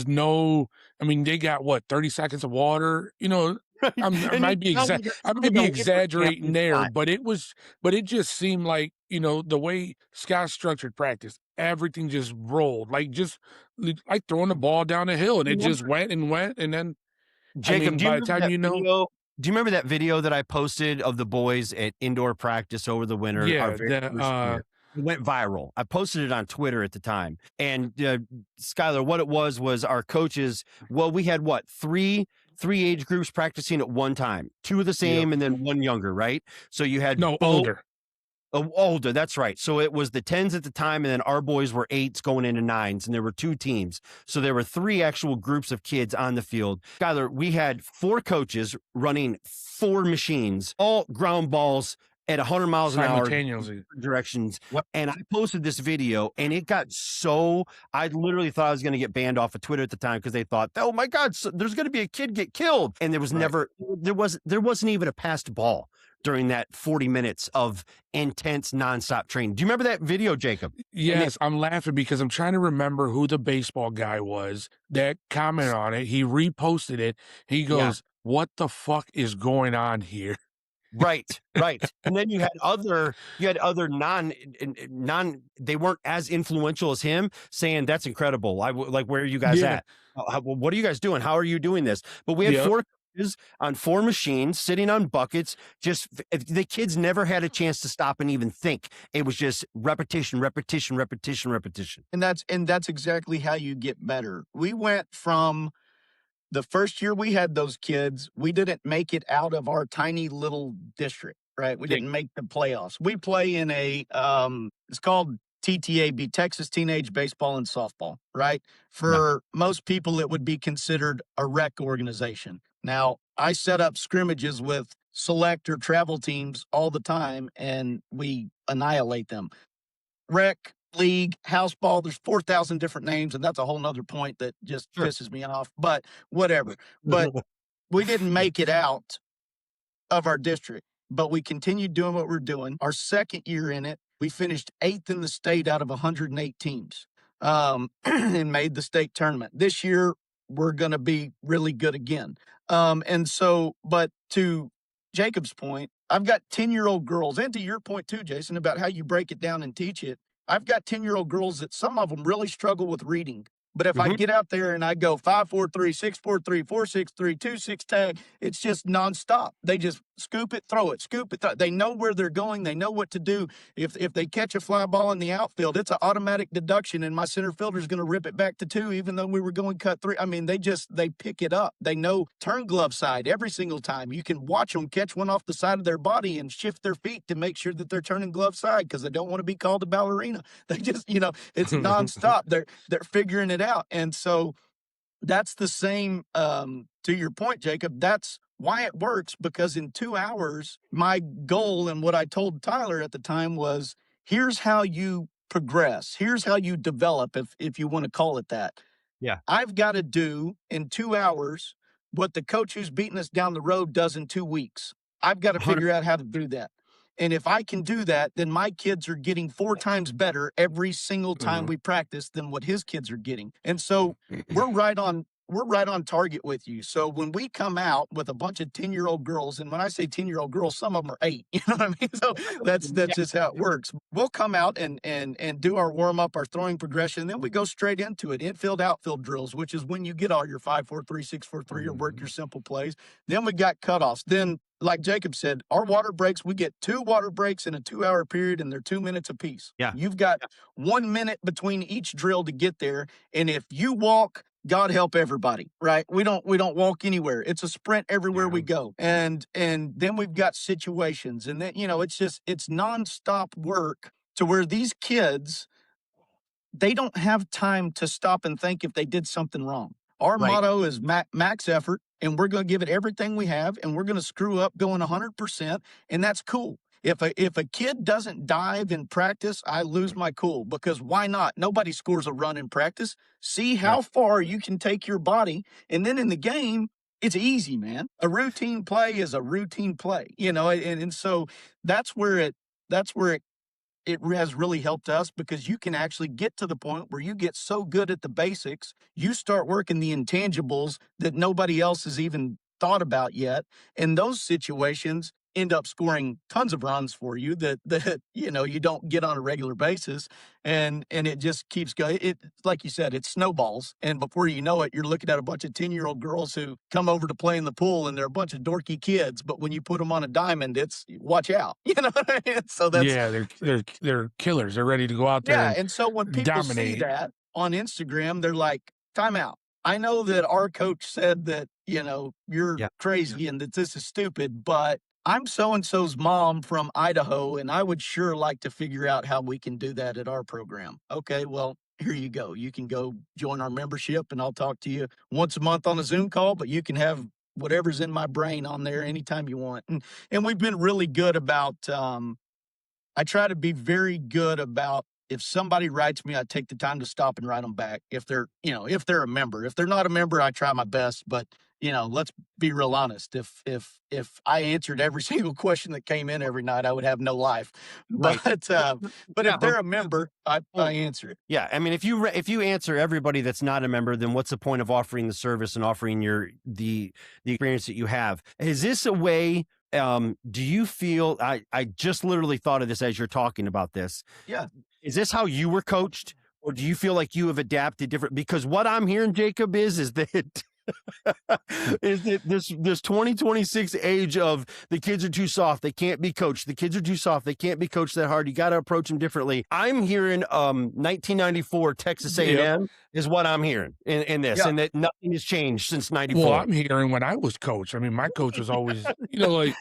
no. I mean, they got 30 seconds of water. I might be exaggerating there, but it just seemed like the way Scott structured practice, everything just rolled like throwing the ball down a hill, and it just went, and then. Jacob, by the time do you remember that video that I posted of the boys at indoor practice over the winter? Yeah, it went viral. I posted it on Twitter at the time. And Skyler, what it was our coaches. Well, we had three age groups practicing at one time, 2 of the same, and then 1 younger, right? So you had older. Older, that's right. So it was the 10s at the time, and then our boys were 8s going into 9s, and there were 2 teams. So there were 3 actual groups of kids on the field. Skyler, we had 4 coaches running 4 machines, all ground balls at 100 miles an hour directions. And I posted this video, and it got I literally thought I was going to get banned off of Twitter at the time because they thought, oh my God, there's going to be a kid get killed. And there was there wasn't even a passed ball during that 40 minutes of intense nonstop training. Do you remember that video, Jacob? Yes, I'm laughing because I'm trying to remember who the baseball guy was that commented on it. He reposted it. He goes, what the fuck is going on here? Right. And then you had other non, they weren't as influential as him saying, that's incredible. Where are you guys at? What are you guys doing? How are you doing this? But we had 4 on 4 machines, sitting on buckets. Just the kids never had a chance to stop and even think. It was just repetition. And that's exactly how you get better. We went from the first year we had those kids, we didn't make it out of our tiny little district, right? We didn't make the playoffs. We play in a it's called TTAB, Texas Teenage Baseball and Softball, right? For most people, it would be considered a rec organization. Now, I set up scrimmages with select or travel teams all the time, and we annihilate them. Rec, league, house ball, there's 4,000 different names, and that's a whole nother point that just pisses me off, but whatever. But we didn't make it out of our district, but we continued doing what we're doing. Our second year in it, we finished 8th in the state out of 108 teams and made the state tournament. This year, we're going to be really good again. And so, but to Jacob's point, I've got 10-year-old girls, and to your point too, Jason, about how you break it down and teach it. I've got 10-year-old girls that some of them really struggle with reading. But if I get out there and I go 5, 4, 3, 6, 4, 3, 4, 6, 3, 2, 6 tag, it's just nonstop. They just scoop it, throw it, scoop it. They know where they're going. They know what to do. If they catch a fly ball in the outfield, it's an automatic deduction, and my center fielder is going to rip it back to 2, even though we were going cut 3. I mean, they pick it up. They know turn glove side every single time. You can watch them catch one off the side of their body and shift their feet to make sure that they're turning glove side because they don't want to be called a ballerina. They just, it's nonstop. They're figuring it out. And so that's the same, to your point, Jacob, that's why it works, because in 2 hours, my goal and what I told Tyler at the time was, here's how you progress. Here's how you develop, if you want to call it that. Yeah. I've got to do in 2 hours what the coach who's beating us down the road does in 2 weeks. I've got to figure out how to do that. And if I can do that, then my kids are getting 4 times better every single time we practice than what his kids are getting. And so we're right on target with you. So when we come out with a bunch of 10-year-old girls, and when I say 10-year-old girls, some of them are 8, you know what I mean? So that's just how it works. We'll come out and do our warm up, our throwing progression. Then we go straight into it. Infield, outfield drills, which is when you get all your 5, 4, 3, 6, 4, 3 or work your simple plays. Then we got cutoffs. Then, like Jacob said, our water breaks, we get 2 water breaks in a 2-hour period, and they're 2 minutes apiece. Yeah. You've got 1 minute between each drill to get there. And if you walk, God help everybody, right? We don't walk anywhere. It's a sprint everywhere we go. And then we've got situations, and then, it's nonstop work to where these kids, they don't have time to stop and think if they did something wrong. Our motto is max effort, and we're going to give it everything we have, and we're going to screw up going 100%, and that's cool. If a kid doesn't dive in practice, I lose my cool, because why not? Nobody scores a run in practice. See how far you can take your body, and then in the game, it's easy, man. A routine play is a routine play, and so that's where it has really helped us, because you can actually get to the point where you get so good at the basics, you start working the intangibles that nobody else has even thought about yet. And those situations end up scoring tons of runs for you that you don't get on a regular basis. And it just keeps going. It, like you said, it snowballs. And before you know it, you're looking at a bunch of 10-year-old girls who come over to play in the pool, and they're a bunch of dorky kids. But when you put them on a diamond, it's watch out. You know what I mean? So that's they're killers. They're ready to go out there. Yeah. And so when people see that on Instagram, they're like, time out. I know that our coach said that, you're crazy and that this is stupid, but I'm so-and-so's mom from Idaho, and I would sure like to figure out how we can do that at our program. Okay, well, here you go. You can go join our membership, and I'll talk to you once a month on a Zoom call, but you can have whatever's in my brain on there anytime you want. And we've been really good about, I try to be very good about, if somebody writes me, I take the time to stop and write them back. If they're a member. If they're not a member, I try my best, but let's be real honest. If I answered every single question that came in every night, I would have no life. Right. But if they're a member, I answer it. Yeah, I mean, if you answer everybody that's not a member, then what's the point of offering the service and offering the experience that you have? Is this a way? Do you feel? I just literally thought of this as you're talking about this. Yeah. Is this how you were coached, or do you feel like you have adapted different? Because what I'm hearing, Jacob, is that Is it this 2026 age of the kids are too soft, they can't be coached. The kids are too soft, they can't be coached that hard. You got to approach them differently. I'm hearing 1994 Texas A&M is what I'm hearing in this, and that nothing has changed since 94. Well, I'm hearing when I was coach. I mean, my coach was always, like,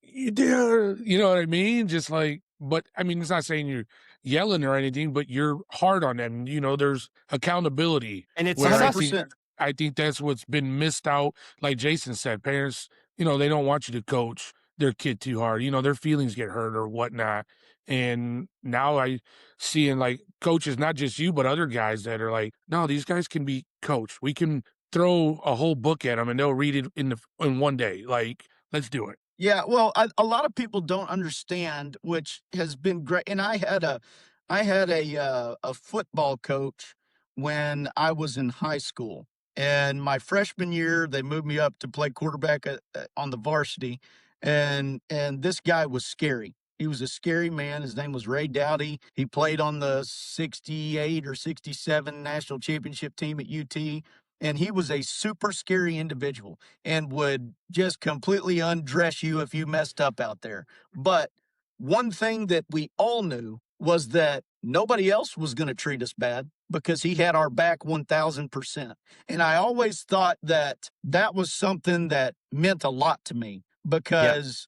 you know what I mean? Just like, but I mean, it's not saying you're yelling or anything, but you're hard on them. There's accountability. And it's where 100%. I think that's what's been missed out. Like Jason said, parents, they don't want you to coach their kid too hard. Their feelings get hurt or whatnot. And now I see in like coaches, not just you, but other guys that are like, no, these guys can be coached. We can throw a whole book at them and they'll read it in one day. Like, let's do it. Yeah, well, a lot of people don't understand, which has been great. And I had a football coach when I was in high school, and my freshman year they moved me up to play quarterback on the varsity, and this guy was scary. He was a scary man. His name was Ray Dowdy. He played on the 68 or 67 national championship team at UT. And he was a super scary individual and would just completely undress you if you messed up out there. But one thing that we all knew was that nobody else was going to treat us bad because he had our back 1000%. And I always thought that was something that meant a lot to me because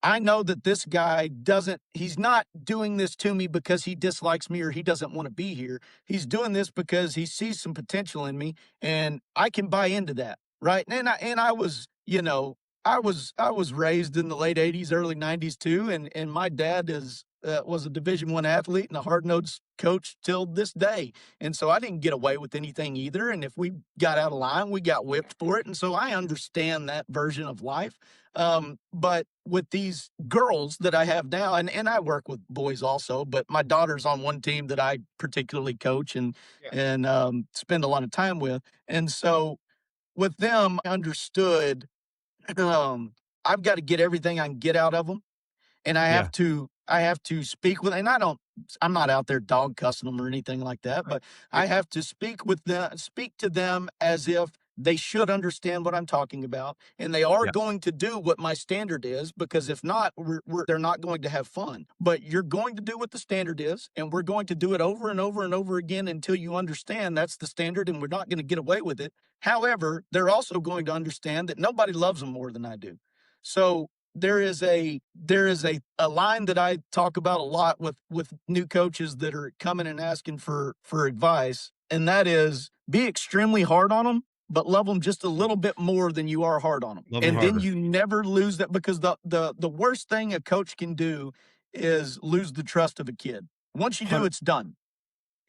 I know that this guy he's not doing this to me because he dislikes me or he doesn't want to be here. He's doing this because he sees some potential in me and I can buy into that. Right. And I was, I was raised in the late 80s, early 90s too. And my dad was a Division I athlete and a hard-nosed coach till this day. And so I didn't get away with anything either. And if we got out of line, we got whipped for it. And so I understand that version of life. But with these girls that I have now, and I work with boys also, but my daughter's on one team that I particularly coach and spend a lot of time with. And so with them, I understood I've got to get everything I can get out of them. And I have to speak with, and I'm not out there dog cussing them or anything like that, but I have to speak to them as if they should understand what I'm talking about. And they are going to do what my standard is, because if not, they're not going to have fun. But you're going to do what the standard is, and we're going to do it over and over and over again until you understand that's the standard and we're not going to get away with it. However, they're also going to understand that nobody loves them more than I do. So there is a line that I talk about a lot with new coaches that are coming and asking for advice, and that is be extremely hard on them, but love them just a little bit more than you are hard on them. And then you never lose that, because the worst thing a coach can do is lose the trust of a kid. Once you do, it's done.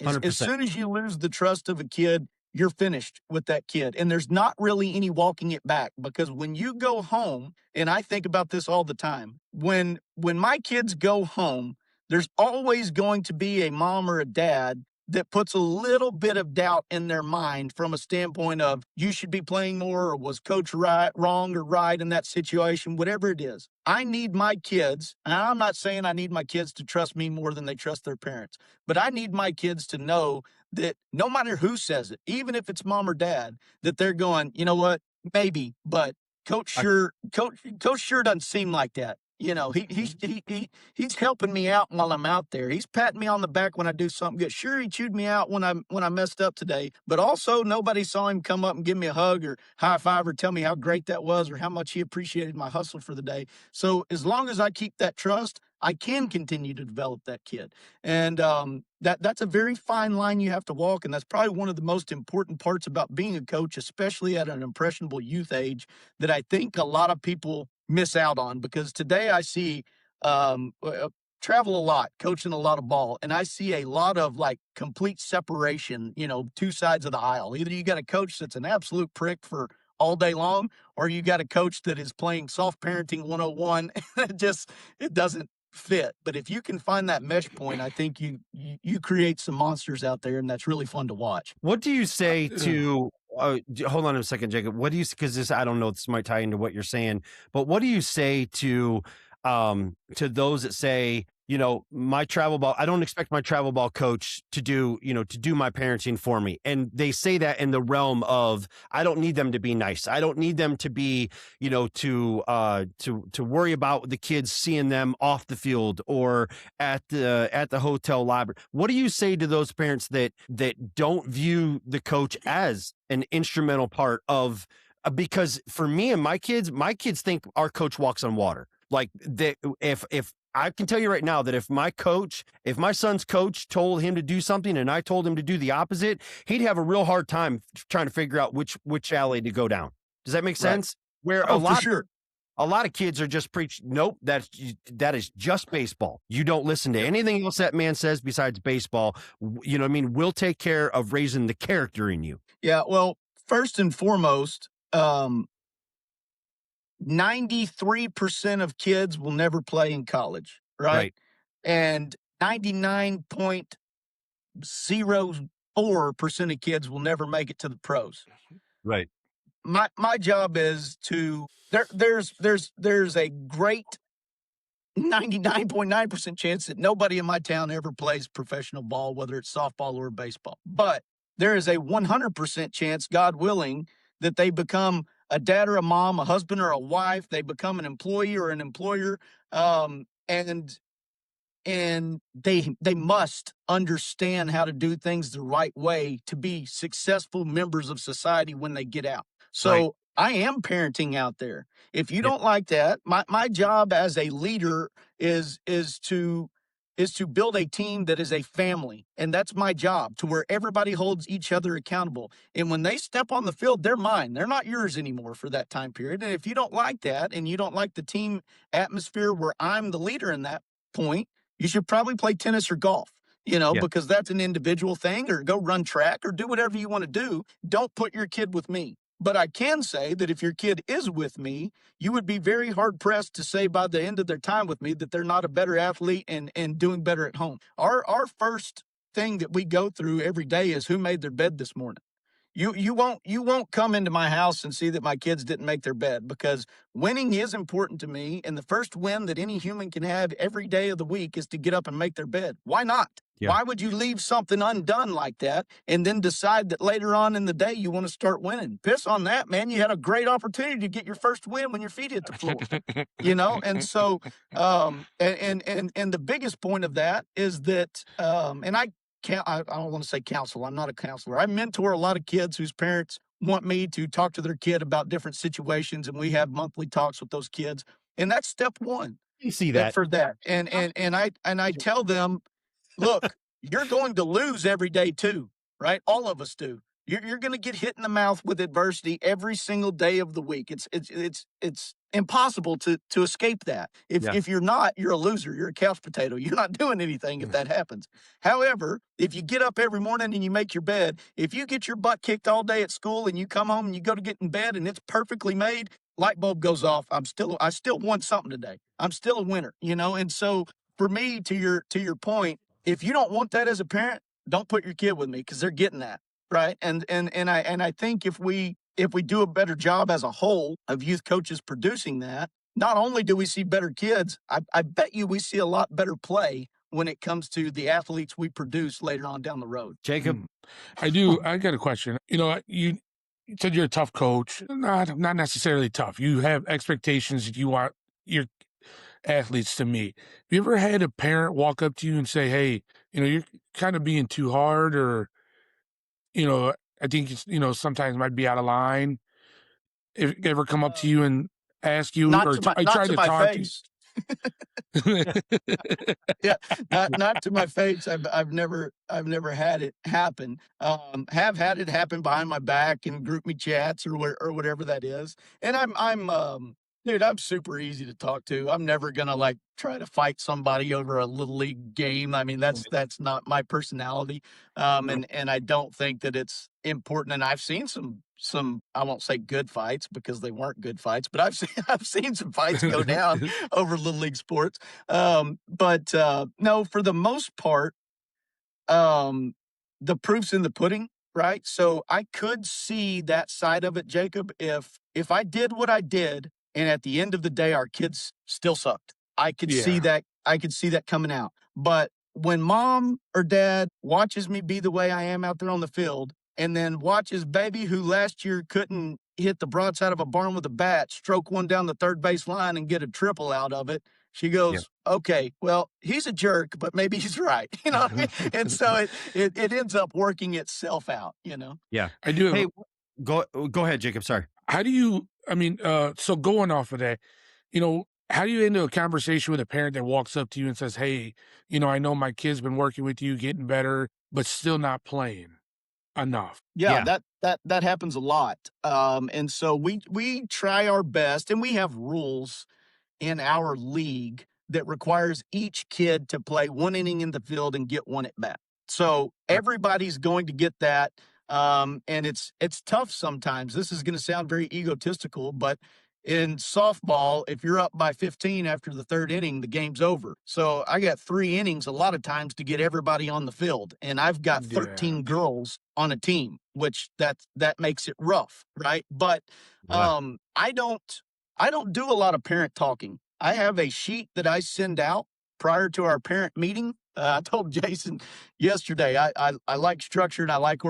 As soon as you lose the trust of a kid, you're finished with that kid. And there's not really any walking it back, because when you go home, and I think about this all the time, when my kids go home, there's always going to be a mom or a dad that puts a little bit of doubt in their mind from a standpoint of you should be playing more, or was coach wrong or right in that situation, whatever it is. I need my kids, and I'm not saying I need my kids to trust me more than they trust their parents, but I need my kids to know that no matter who says it, even if it's mom or dad, that they're going, you know what, maybe, but coach sure doesn't seem like that. He's helping me out while I'm out there. He's patting me on the back when I do something good. Sure, he chewed me out when I messed up today, but also nobody saw him come up and give me a hug or high five or tell me how great that was or how much he appreciated my hustle for the day. So as long as I keep that trust, I can continue to develop that kid. And that's a very fine line you have to walk. And that's probably one of the most important parts about being a coach, especially at an impressionable youth age, that I think a lot of people miss out on. Because today I see travel a lot, coaching a lot of ball, and I see a lot of like complete separation, two sides of the aisle. Either you got a coach that's an absolute prick for all day long, or you got a coach that is playing soft parenting 101. It doesn't fit. But if you can find that mesh point, I think you create some monsters out there, and that's really fun to watch. What do you say to hold on a second, Jacob? What do you, because this, I don't know, this might tie into what you're saying, but what do you say to those that say, my travel ball, I don't expect my travel ball coach to do my parenting for me. And they say that in the realm of, I don't need them to be nice. I don't need them to be, to worry about the kids seeing them off the field or at the hotel lobby. What do you say to those parents that don't view the coach as an instrumental part of, because for me and my kids think our coach walks on water. Like if I can tell you right now that if my son's coach told him to do something and I told him to do the opposite, he'd have a real hard time trying to figure out which alley to go down. Does that make sense? Where a lot of kids are just preach, nope, that is just baseball. You don't listen to anything else that man says besides baseball. You know what I mean? We'll take care of raising the character in you. Yeah, well, first and foremost, 93% of kids will never play in college, right? And 99.04% of kids will never make it to the pros. Right. My job is to there's a great 99.9% chance that nobody in my town ever plays professional ball, whether it's softball or baseball. But there is a 100% chance, God willing, that they become a dad or a mom, a husband or a wife. They become an employee or an employer, and they must understand how to do things the right way to be successful members of society when they get out. So I am parenting out there. If you don't like that, my job as a leader is to build a team that is a family. And that's my job, to where everybody holds each other accountable. And when they step on the field, they're mine. They're not yours anymore for that time period. And if you don't like that and you don't like the team atmosphere where I'm the leader in that point, you should probably play tennis or golf, because that's an individual thing, or go run track or do whatever you want to do. Don't put your kid with me. But I can say that if your kid is with me, you would be very hard pressed to say by the end of their time with me that they're not a better athlete and doing better at home. Our first thing that we go through every day is who made their bed this morning. You won't come into my house and see that my kids didn't make their bed, because winning is important to me. And the first win that any human can have every day of the week is to get up and make their bed. Why not? Yeah. Why would you leave something undone like that and then decide that later on in the day you want to start winning? Piss on that, man. You had a great opportunity to get your first win when your feet hit the floor, And so, and the biggest point of that is that, and I don't want to say counsel. I'm not a counselor. I mentor a lot of kids whose parents want me to talk to their kid about different situations, and we have monthly talks with those kids. And that's step one. You see that for that. And I tell them, look, you're going to lose every day too, right? All of us do. You're going to get hit in the mouth with adversity every single day of the week. It's impossible to escape that. If you're not, you're a loser. You're a couch potato. You're not doing anything if that happens. However, if you get up every morning and you make your bed, if you get your butt kicked all day at school and you come home and you go to get in bed and it's perfectly made, light bulb goes off. I still won something today. I'm still a winner, And so for me, to your point, if you don't want that as a parent, don't put your kid with me, because they're getting that. Right. And I think if we do a better job as a whole of youth coaches producing that, not only do we see better kids, I bet you we see a lot better play when it comes to the athletes we produce later on down the road. Jacob? I do. I got a question. You said you're a tough coach. Not necessarily tough. You have expectations that you want your athletes to meet. Have you ever had a parent walk up to you and say, hey, you're kind of being too hard, or I think it's, sometimes might be out of line? If it ever come up to you and ask you, not or to my, I try not to to my talk face. Yeah, not to my face. I've never had it happen. Have had it happen behind my back in group me chats or whatever that is. And dude, I'm super easy to talk to. I'm never gonna try to fight somebody over a little league game. I mean, that's not my personality. And I don't think that it's important. And I've seen some, I won't say good fights because they weren't good fights, but I've seen some fights go down over little league sports. But no, for the most part, the proof's in the pudding, right? So I could see that side of it, Jacob, if I did what I did, and at the end of the day, our kids still sucked. I could see that. I could see that coming out. But when mom or dad watches me be the way I am out there on the field, and then watches baby who last year couldn't hit the broadside of a barn with a bat, stroke one down the third base line and get a triple out of it, she goes, okay, well, he's a jerk, but maybe he's right. You know what I mean? And so it ends up working itself out, you know? Yeah. I do. Hey, go ahead, Jacob. Sorry. How do you, so going off of that, how do you end a conversation with a parent that walks up to you and says, hey, I know my kid's been working with you, getting better, but still not playing enough? Yeah. That happens a lot. And so we try our best, and we have rules in our league that requires each kid to play one inning in the field and get one at bat. So everybody's going to get that. And it's tough sometimes. This is going to sound very egotistical, but in softball, if you're up by 15 after the third inning, the game's over. So I got 3 innings a lot of times to get everybody on the field. And I've got 13 girls on a team, which that makes it rough, right? But I don't do a lot of parent talking. I have a sheet that I send out prior to our parent meeting. I told Jason yesterday, I like structure and I like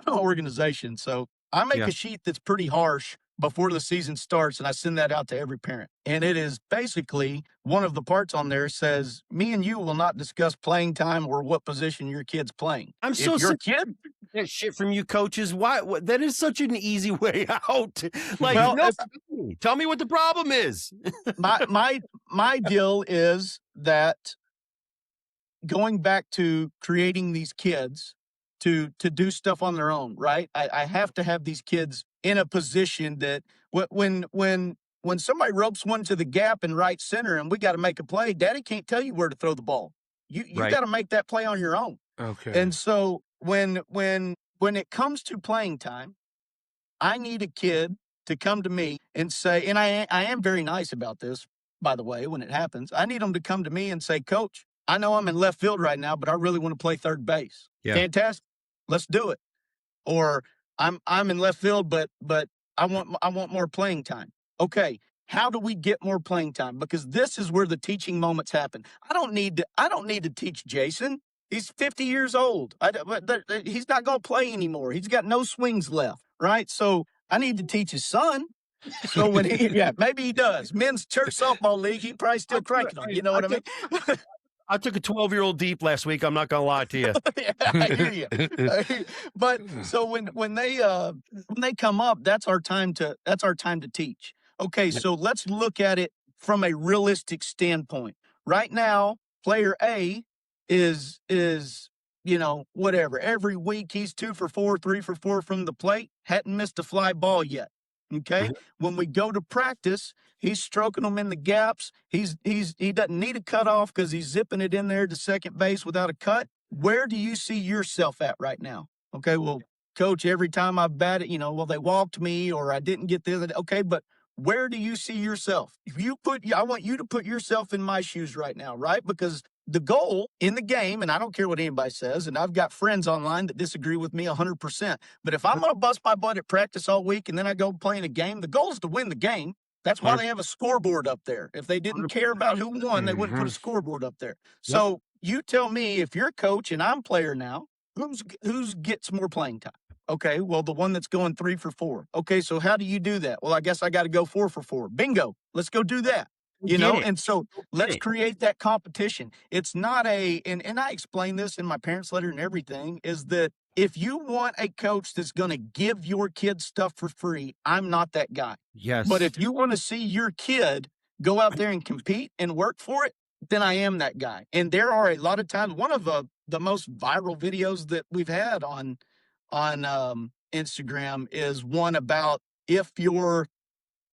organization. So I make a sheet that's pretty harsh before the season starts, and I send that out to every parent. And it is basically, one of the parts on there says, me and you will not discuss playing time or what position your kid's playing. I'm so sick of that shit from you coaches. Why? That is such an easy way out. Like, tell me what the problem is. my deal is that going back to creating these kids to do stuff on their own, right? I have to have these kids in a position that when somebody ropes one to the gap in right center and we got to make a play, daddy can't tell you where to throw the ball. You got to make that play on your own. Okay. And so when it comes to playing time, I need a kid to come to me and say, and I am very nice about this, by the way, when it happens, I need them to come to me and say, Coach, I know I'm in left field right now, but I really want to play third base. Yeah. Fantastic. Let's do it. Or I'm in left field, but I want more playing time. Okay. How do we get more playing time? Because this is where the teaching moments happen. I don't need to teach Jason. He's 50 years old. He's not going to play anymore. He's got no swings left, right? So I need to teach his son. So when maybe he does. Men's church softball league, he probably still cranking on. You know what I mean? I took a 12-year-old deep last week. I'm not gonna lie to you. I hear you. But so when they come up, that's our time to teach. Okay, so let's look at it from a realistic standpoint. Right now, player A is whatever. Every week he's 2 for 4, 3 for 4 from the plate. Hadn't missed a fly ball yet. Okay. When we go to practice, he's stroking them in the gaps. He doesn't need a cutoff because he's zipping it in there to second base without a cut. Where do you see yourself at right now? Okay. Well, Coach, every time I batted, they walked me or I didn't get this. Okay. But where do you see yourself? I want you to put yourself in my shoes right now, right? Because the goal in the game, and I don't care what anybody says, and I've got friends online that disagree with me 100%, but if I'm going to bust my butt at practice all week and then I go play in a game, the goal is to win the game. That's why they have a scoreboard up there. If they didn't care about who won, they wouldn't put a scoreboard up there. So you tell me, if you're coach and I'm player now, who's gets more playing time? Okay, well, the one that's going 3 for 4. Okay, so how do you do that? Well, I guess I got to go 4 for 4. Bingo. Let's go do that. And so let's create that competition. It's not and I explain this in my parents' letter and everything, is that if you want a coach that's going to give your kid stuff for free, I'm not that guy. Yes. But if you want to see your kid go out there and compete and work for it, then I am that guy. And there are a lot of times, one of the most viral videos that we've had on Instagram is one about if you're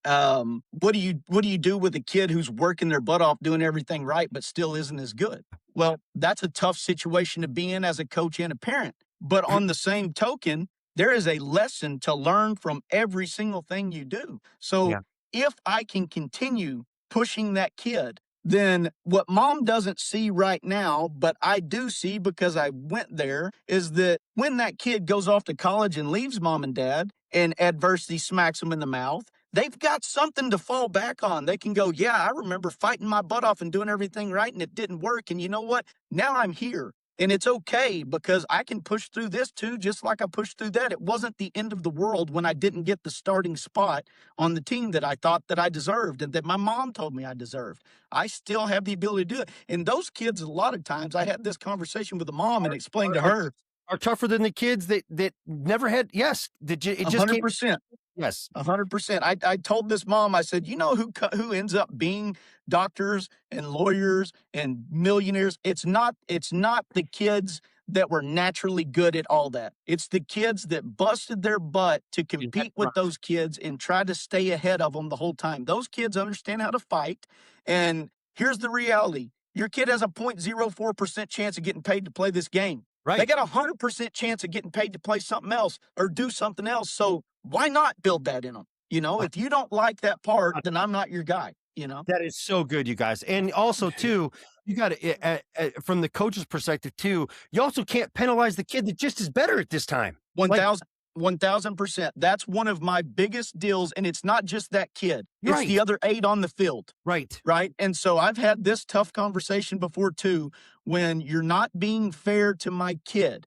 what do you do with a kid who's working their butt off doing everything right but still isn't as good? Well, that's a tough situation to be in as a coach and a parent. But on the same token, there is a lesson to learn from every single thing you do. So if I can continue pushing that kid, then what mom doesn't see right now, but I do see because I went there, is that when that kid goes off to college and leaves mom and dad and adversity smacks them in the mouth, they've got something to fall back on. They can go, yeah, I remember fighting my butt off and doing everything right, and it didn't work. And you know what? Now I'm here. And it's okay because I can push through this too, just like I pushed through that. It wasn't the end of the world when I didn't get the starting spot on the team that I thought that I deserved and that my mom told me I deserved. I still have the ability to do it. And those kids, a lot of times, I had this conversation with the mom and explained to her, are tougher than the kids that never had. Yes, it just 100%. Yes, 100%. I told this mom, I said, you know who ends up being doctors and lawyers and millionaires? It's not the kids that were naturally good at all that. It's the kids that busted their butt to compete with those kids and try to stay ahead of them the whole time. Those kids understand how to fight. And here's the reality. Your kid has a 0.04% chance of getting paid to play this game. right. They got a 100% chance of getting paid to play something else or do something else. So why not build that in them? You know, if you don't like that part, then I'm not your guy, you know? That is so good, you guys. And also, too, you got to, from the coach's perspective, too, you also can't penalize the kid that just is better at this time. 1,000%. That's one of my biggest deals. And it's not just that kid. It's Right. the other 8 on the field. Right. Right. And so I've had this tough conversation before, too, when you're not being fair to my kid.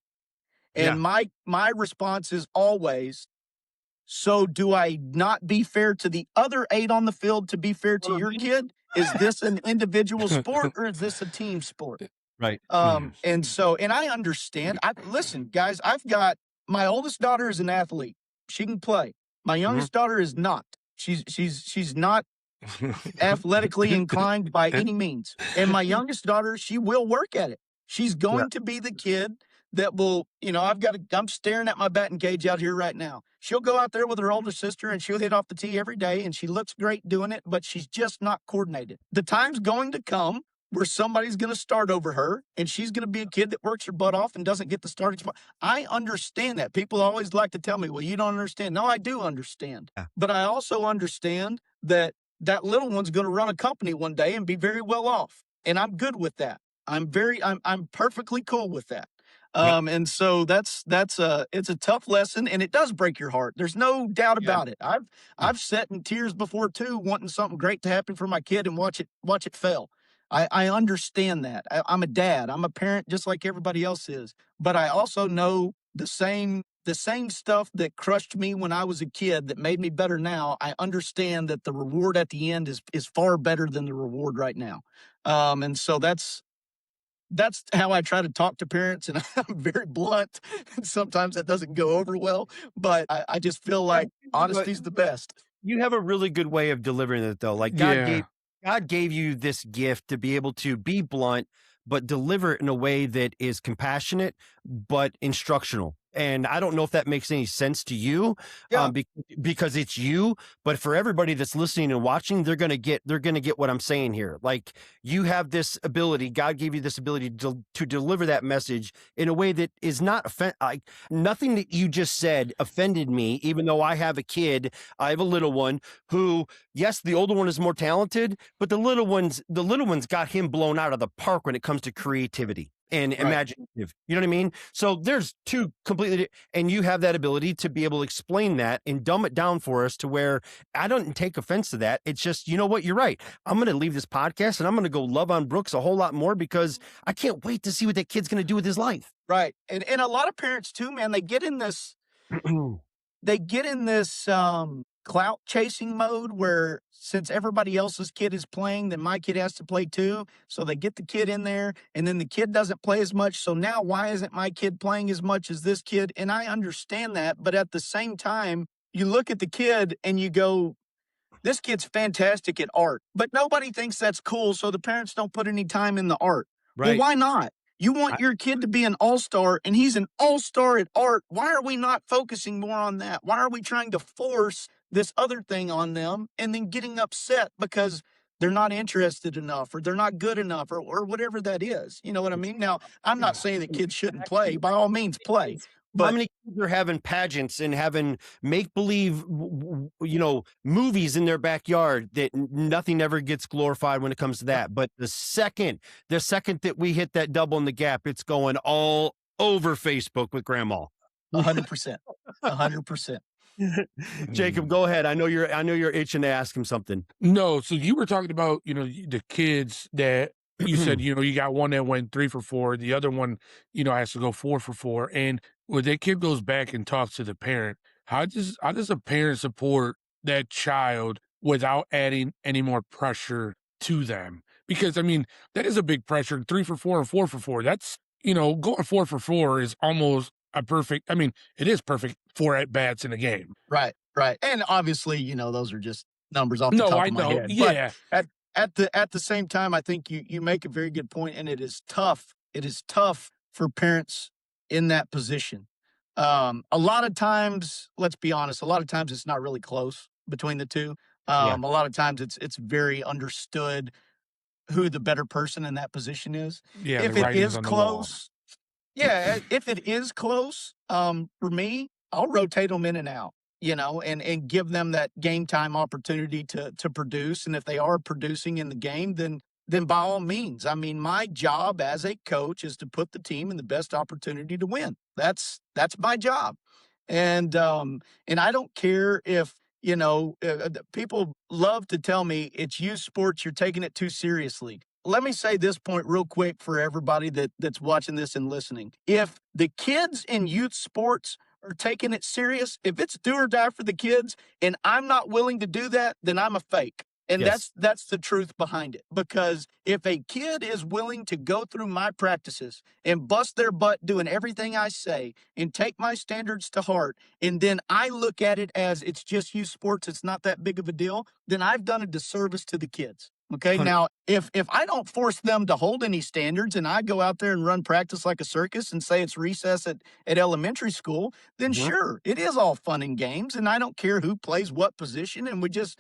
And my response is always, so do I not be fair to the other 8 on the field to be fair to your kid? Is this an individual sport or is this a team sport? Right. And so, and I understand. Listen, guys, I've got my oldest daughter is an athlete. She can play. My youngest daughter is not. She's not athletically inclined by any means. And my youngest daughter, she will work at it. She's going to be the kid that will, you know, I'm staring at my batting cage out here right now. She'll go out there with her older sister and she'll hit off the tee every day and she looks great doing it, but she's just not coordinated. The time's going to come where somebody's going to start over her and she's going to be a kid that works her butt off and doesn't get the starting spot. I understand that. People always like to tell me, well, you don't understand. No, I do understand. But I also understand that that little one's going to run a company one day and be very well off. And I'm good with that. I'm perfectly cool with that. And so it's a tough lesson and it does break your heart. There's no doubt about it. I've sat in tears before too, wanting something great to happen for my kid and watch it fail. I understand that. I'm a dad. I'm a parent just like everybody else is. But I also know the same stuff that crushed me when I was a kid that made me better now. I understand that the reward at the end is far better than the reward right now. And so that's how I try to talk to parents, and I'm very blunt. Sometimes that doesn't go over well, but I just feel like honesty's the best. You have a really good way of delivering it, though. Like God gave you this gift to be able to be blunt, but deliver it in a way that is compassionate, but instructional. And I don't know if that makes any sense to you, because it's you. But for everybody that's listening and watching, they're gonna get what I'm saying here. Like, you have this ability. God gave you this ability to deliver that message in a way that is not nothing that you just said offended me. Even though I have a kid, I have a little one who, yes, the older one is more talented, but the little one's got him blown out of the park when it comes to creativity and imaginative. You know what I mean? So there's two completely, and you have that ability to be able to explain that and dumb it down for us to where I don't take offense to that. It's just, you know what? You're right. I'm going to leave this podcast and I'm going to go love on Brooks a whole lot more because I can't wait to see what that kid's going to do with his life. Right. And a lot of parents too, man, they get in this, clout chasing mode where since everybody else's kid is playing, then my kid has to play too. So they get the kid in there and then the kid doesn't play as much. So now why isn't my kid playing as much as this kid? And I understand that. But at the same time, you look at the kid and you go, this kid's fantastic at art, but nobody thinks that's cool. So the parents don't put any time in the art. Right. Well, why not? You want your kid to be an all-star and he's an all-star at art. Why are we not focusing more on that? Why are we trying to force this other thing on them and then getting upset because they're not interested enough or they're not good enough or whatever that is? You know what I mean? Now, I'm not saying that kids shouldn't play. By all means, play. But how many kids are having pageants and having make-believe, movies in their backyard that nothing ever gets glorified when it comes to that. But the second that we hit that double in the gap, it's going all over Facebook with grandma. 100%. 100%. Jacob, go ahead. I know you're itching to ask him something. No, so you were talking about, the kids that you said, you got one that went 3 for 4, the other one, has to go 4 for 4. And when that kid goes back and talks to the parent, how does a parent support that child without adding any more pressure to them? Because that is a big pressure. 3 for 4 and 4 for 4. That's going 4 for 4 is almost a perfect. It is perfect 4 at bats in a game. Right. And obviously, those are just numbers off the No, top I of my know. head. Yeah. But at the same time, I think you make a very good point, and it is tough. It is tough for parents in that position. A lot of times, let's be honest, a lot of times it's not really close between the two. Yeah. A lot of times it's very understood who the better person in that position is. Yeah. If the it writing's is on the wall. close, yeah, if it is close, for me, I'll rotate them in and out, and give them that game time opportunity to produce. And if they are producing in the game, then by all means. My job as a coach is to put the team in the best opportunity to win. That's my job. And I don't care if people love to tell me it's youth sports, you're taking it too seriously. Let me say this point real quick for everybody that's watching this and listening. If the kids in youth sports are taking it serious, if it's do or die for the kids, and I'm not willing to do that, then I'm a fake. And Yes. that's the truth behind it. Because if a kid is willing to go through my practices and bust their butt doing everything I say and take my standards to heart, and then I look at it as it's just youth sports, it's not that big of a deal, then I've done a disservice to the kids. Okay. Now, if I don't force them to hold any standards and I go out there and run practice like a circus and say it's recess at elementary school, then sure, it is all fun and games, and I don't care who plays what position, and we just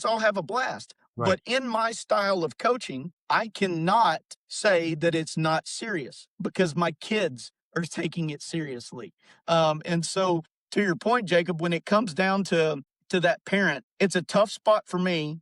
all have a blast. Right. But in my style of coaching, I cannot say that it's not serious because my kids are taking it seriously. And so, to your point, Jacob, when it comes down to that parent, it's a tough spot for me.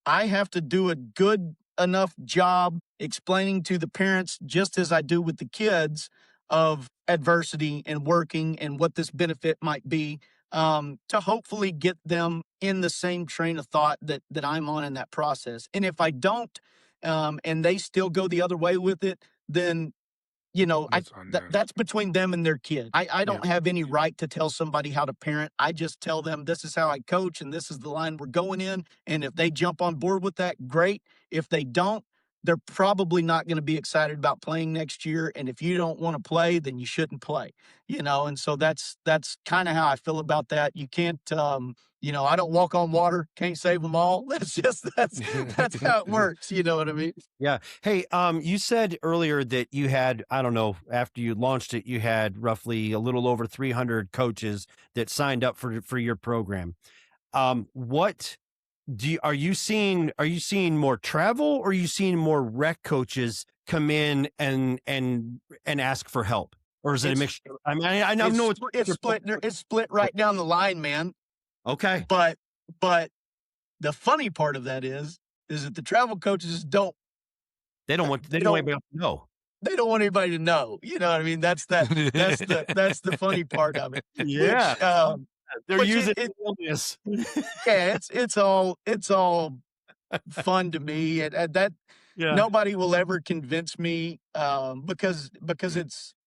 I have to do a good enough job explaining to the parents, just as I do with the kids, of adversity and working and what this benefit might be, to hopefully get them in the same train of thought that I'm on in that process. And if I don't, and they still go the other way with it, then that's between them and their kid. I don't have any right to tell somebody how to parent. I just tell them this is how I coach and this is the line we're going in. And if they jump on board with that, great. If they don't, they're probably not going to be excited about playing next year. And if you don't want to play, then you shouldn't play, and so that's kind of how I feel about that. You can't, I don't walk on water, can't save them all. That's how it works. You know what I mean? Yeah. Hey, you said earlier that you had, I don't know, after you launched it, you had roughly a little over 300 coaches that signed up for your program. What are you seeing more travel, or are you seeing more rec coaches come in and ask for help? Or is it a mixture? I know it's split. It's split right down the line, man. Okay. But the funny part of that is that the travel coaches don't want anybody to know. They don't want anybody to know. You know what I mean? That's the funny part of it. Yeah. They're using this. Yeah, it's all fun to me. And that nobody will ever convince me because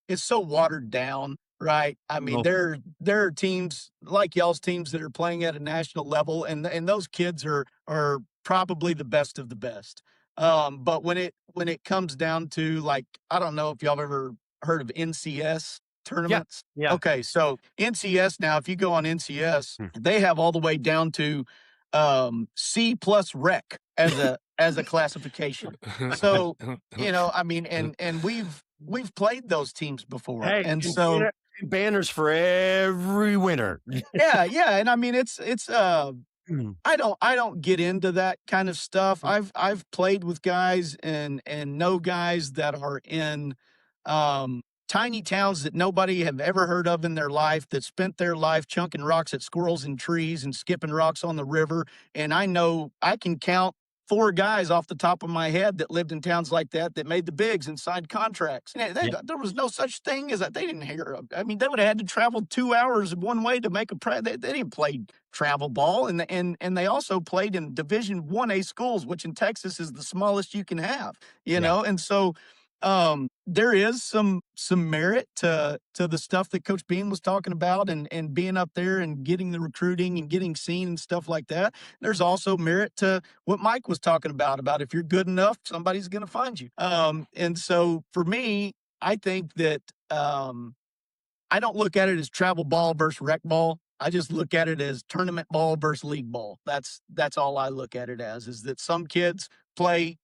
it's so watered down, right? There are teams like y'all's teams that are playing at a national level, and those kids are probably the best of the best. But when it comes down to, like, I don't know if y'all have ever heard of NCS tournaments. Yeah. Okay, so NCS now, if you go on NCS, they have all the way down to C plus rec as a classification. So and we've played those teams before, and so banners for every winner. yeah, and it's I don't get into that kind of stuff. I've played with guys and know guys that are in tiny towns that nobody have ever heard of in their life, that spent their life chunking rocks at squirrels in trees and skipping rocks on the river. And I know I can count 4 guys off the top of my head that lived in towns like that made the bigs and signed contracts. There was no such thing as that. They didn't hear. I mean, they would have had to travel 2 hours one way to make they didn't play travel ball, and they also played in Division 1A schools, which in Texas is the smallest you can have. And so there is some merit to the stuff that Coach Bean was talking about, and being up there and getting the recruiting and getting seen and stuff like that. There's also merit to what Mike was talking about if you're good enough, somebody's going to find you. And so for me, I think that I don't look at it as travel ball versus rec ball. I just look at it as tournament ball versus league ball. That's all I look at it as, is that some kids play,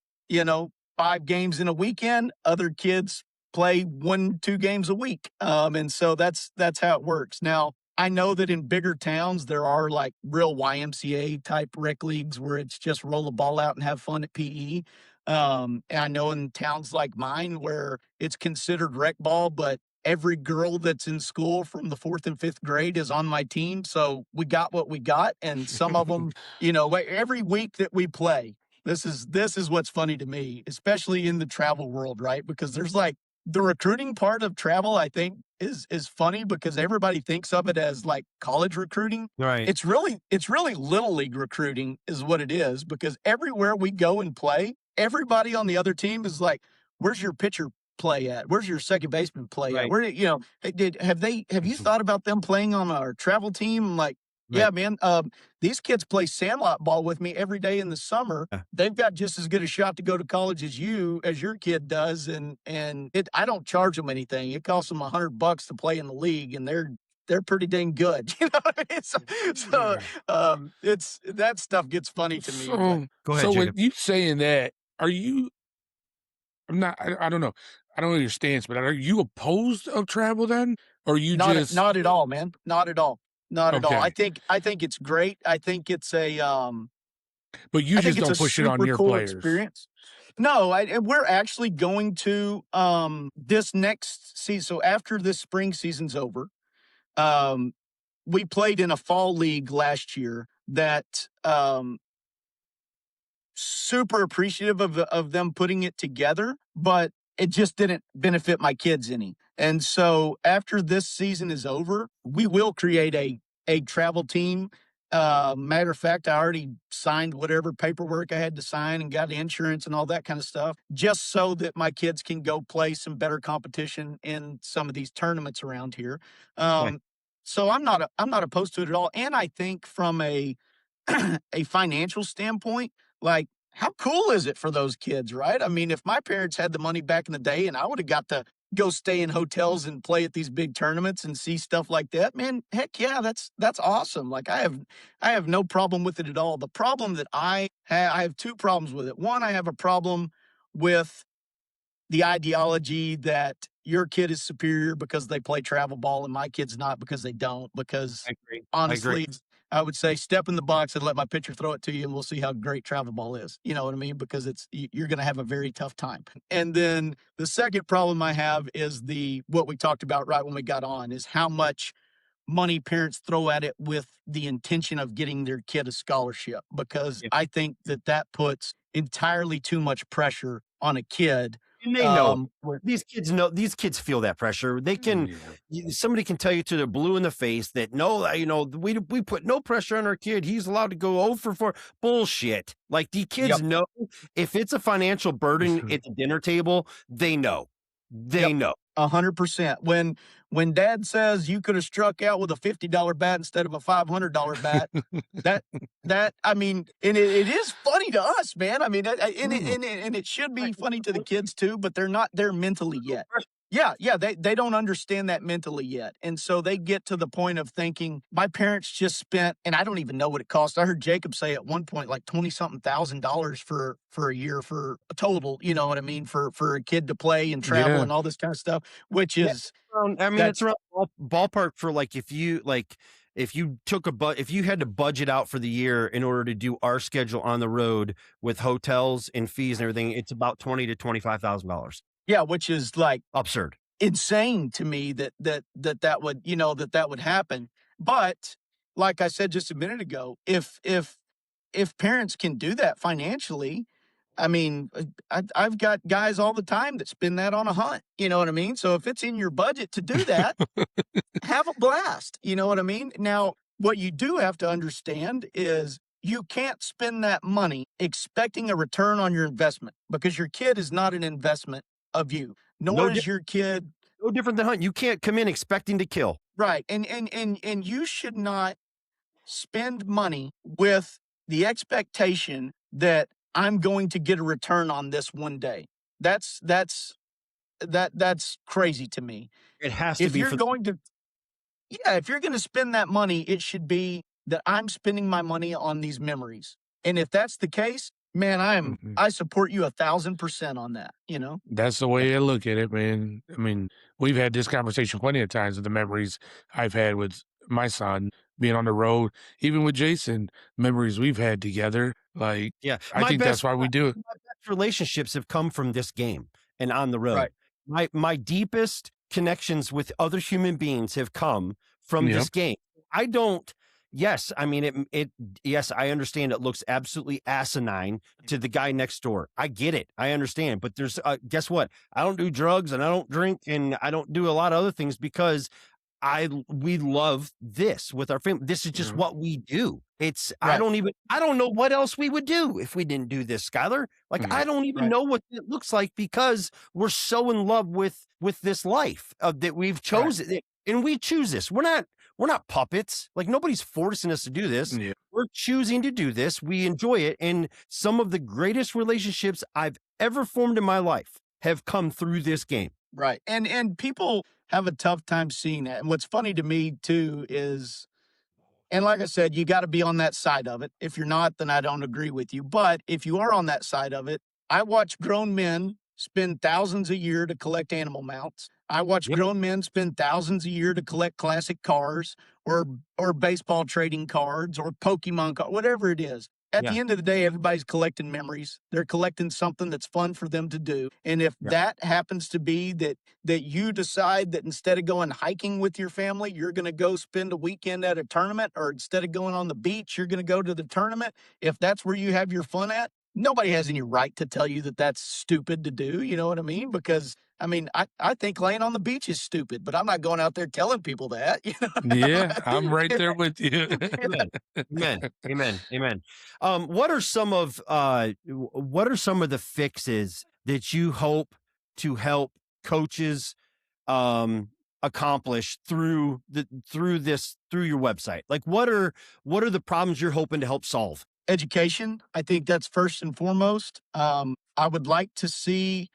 5 games in a weekend. Other kids play 1-2 games a week. And so that's how it works. Now, I know that in bigger towns, there are like real YMCA type rec leagues where it's just roll the ball out and have fun at PE. And I know in towns like mine where it's considered rec ball, but every girl that's in school from the 4th and 5th grade is on my team. So we got what we got. And some of them, every week that we play, this is what's funny to me, especially in the travel world, right? Because there's like the recruiting part of travel, I think is funny because everybody thinks of it as like college recruiting. Right. It's really little league recruiting is what it is, because everywhere we go and play, everybody on the other team is like, where's your pitcher play at? Where's your second baseman play at? Where have you thought about them playing on our travel team? Like, yeah, man. These kids play sandlot ball with me every day in the summer. They've got just as good a shot to go to college as your kid does, and I don't charge them anything. It costs them $100 to play in the league, and they're pretty dang good. You know what I mean? So it's that stuff gets funny to me. Go ahead, so Jacob. with you saying that, are you? I'm not. I don't know. I don't know your stance, but are you opposed of travel then, or you not at all, man? Not at all. Not at all. I think it's great. I think it's a but you just don't push it on your cool players. Experience. No, we're actually going to this next season. So after this spring season's over, we played in a fall league last year that super appreciative of them putting it together, but it just didn't benefit my kids any. And so after this season is over, we will create a travel team. Matter of fact, I already signed whatever paperwork I had to sign and got insurance and all that kind of stuff, just so that my kids can go play some better competition in some of these tournaments around here. So I'm not opposed to it at all. And I think from a financial standpoint, like, how cool is it for those kids, right? I mean, if my parents had the money back in the day and I would have got to go stay in hotels and play at these big tournaments and see stuff like that, man, heck yeah, that's awesome. Like, I have no problem with it at all. The problem that I have 2 problems with it. One, I have a problem with the ideology that your kid is superior because they play travel ball and my kid's not because they don't. Because honestly, I would say step in the box and let my pitcher throw it to you, and we'll see how great travel ball is. You know what I mean? Because you're going to have a very tough time. And then the second problem I have is what we talked about right when we got on, is how much money parents throw at it with the intention of getting their kid a scholarship. Because I think that puts entirely too much pressure on a kid. And they know. These kids feel that pressure. They can, somebody can tell you to the blue in the face that we put no pressure on our kid. He's allowed to go 0 for 4. Bullshit. Like, the kids know if it's a financial burden at the dinner table, they know. They know. 100%. When Dad says you could have struck out with a $50 bat instead of a $500 bat, that I mean, and it is funny to us, man. I mean, and it should be funny to the kids too, but they're not there mentally yet. Yeah, they don't understand that mentally yet. And so they get to the point of thinking, my parents just spent, and I don't even know what it cost. I heard Jacob say at one point, like $20-something thousand for a year for a total, you know what I mean? For a kid to play and travel and all this kind of stuff, which is, it's around ballpark for, like, if you had to budget out for the year in order to do our schedule on the road with hotels and fees and everything, it's about $20,000 to $25,000. Yeah, which is like absurd, insane to me that would happen. But like I said just a minute ago, if if parents can do that financially, I mean, I've got guys all the time that spend that on a hunt. You know what I mean? So if it's in your budget to do that, have a blast. You know what I mean? Now, what you do have to understand is you can't spend that money expecting a return on your investment, because your kid is not an investment of you, nor is your kid no different than hunting. You can't come in expecting to kill. right. And you should not spend money with the expectation that I'm going to get a return on this one day. That's crazy to me. It has to If be you're for going to if you're going to spend that money, it should be that I'm spending my money on these memories. And if that's the case, man, I support you 1,000% on that, you know? That's the way I look at it, man. I mean, we've had this conversation plenty of times with the memories I've had with my son being on the road, even with Jason, memories we've had together. Like, yeah. I think that's why we do it. My best relationships have come from this game and on the road. Right. My deepest connections with other human beings have come from this game. I don't. Yes, I mean it. Yes, I understand. It looks absolutely asinine to the guy next door. I get it. I understand. But there's guess what? I don't do drugs and I don't drink and I don't do a lot of other things because we love this with our family. This is just what we do. It's I don't know what else we would do if we didn't do this, Skyler. Like I don't even know what it looks like because we're so in love with this life that we've chosen and we choose this. We're not puppets. Like nobody's forcing us to do this. Yeah. We're choosing to do this. We enjoy it. And some of the greatest relationships I've ever formed in my life have come through this game. Right. And people have a tough time seeing that. And what's funny to me too is, and like I said, you got to be on that side of it. If you're not, then I don't agree with you. But if you are on that side of it, I watch grown men spend thousands a year to collect animal mounts. I watch grown men spend thousands a year to collect classic cars or baseball trading cards or Pokemon cards, whatever it is. At the end of the day, everybody's collecting memories. They're collecting something that's fun for them to do. And if that happens to be that you decide that instead of going hiking with your family, you're going to go spend a weekend at a tournament, or instead of going on the beach, you're going to go to the tournament. If that's where you have your fun at, nobody has any right to tell you that that's stupid to do. You know what I mean? Because I mean, I think laying on the beach is stupid, but I'm not going out there telling people that. You know? Yeah, I'm right there with you. Amen. What are some of the fixes that you hope to help coaches accomplish through your website? Like what are the problems you're hoping to help solve? Education. I think that's first and foremost. I would like to see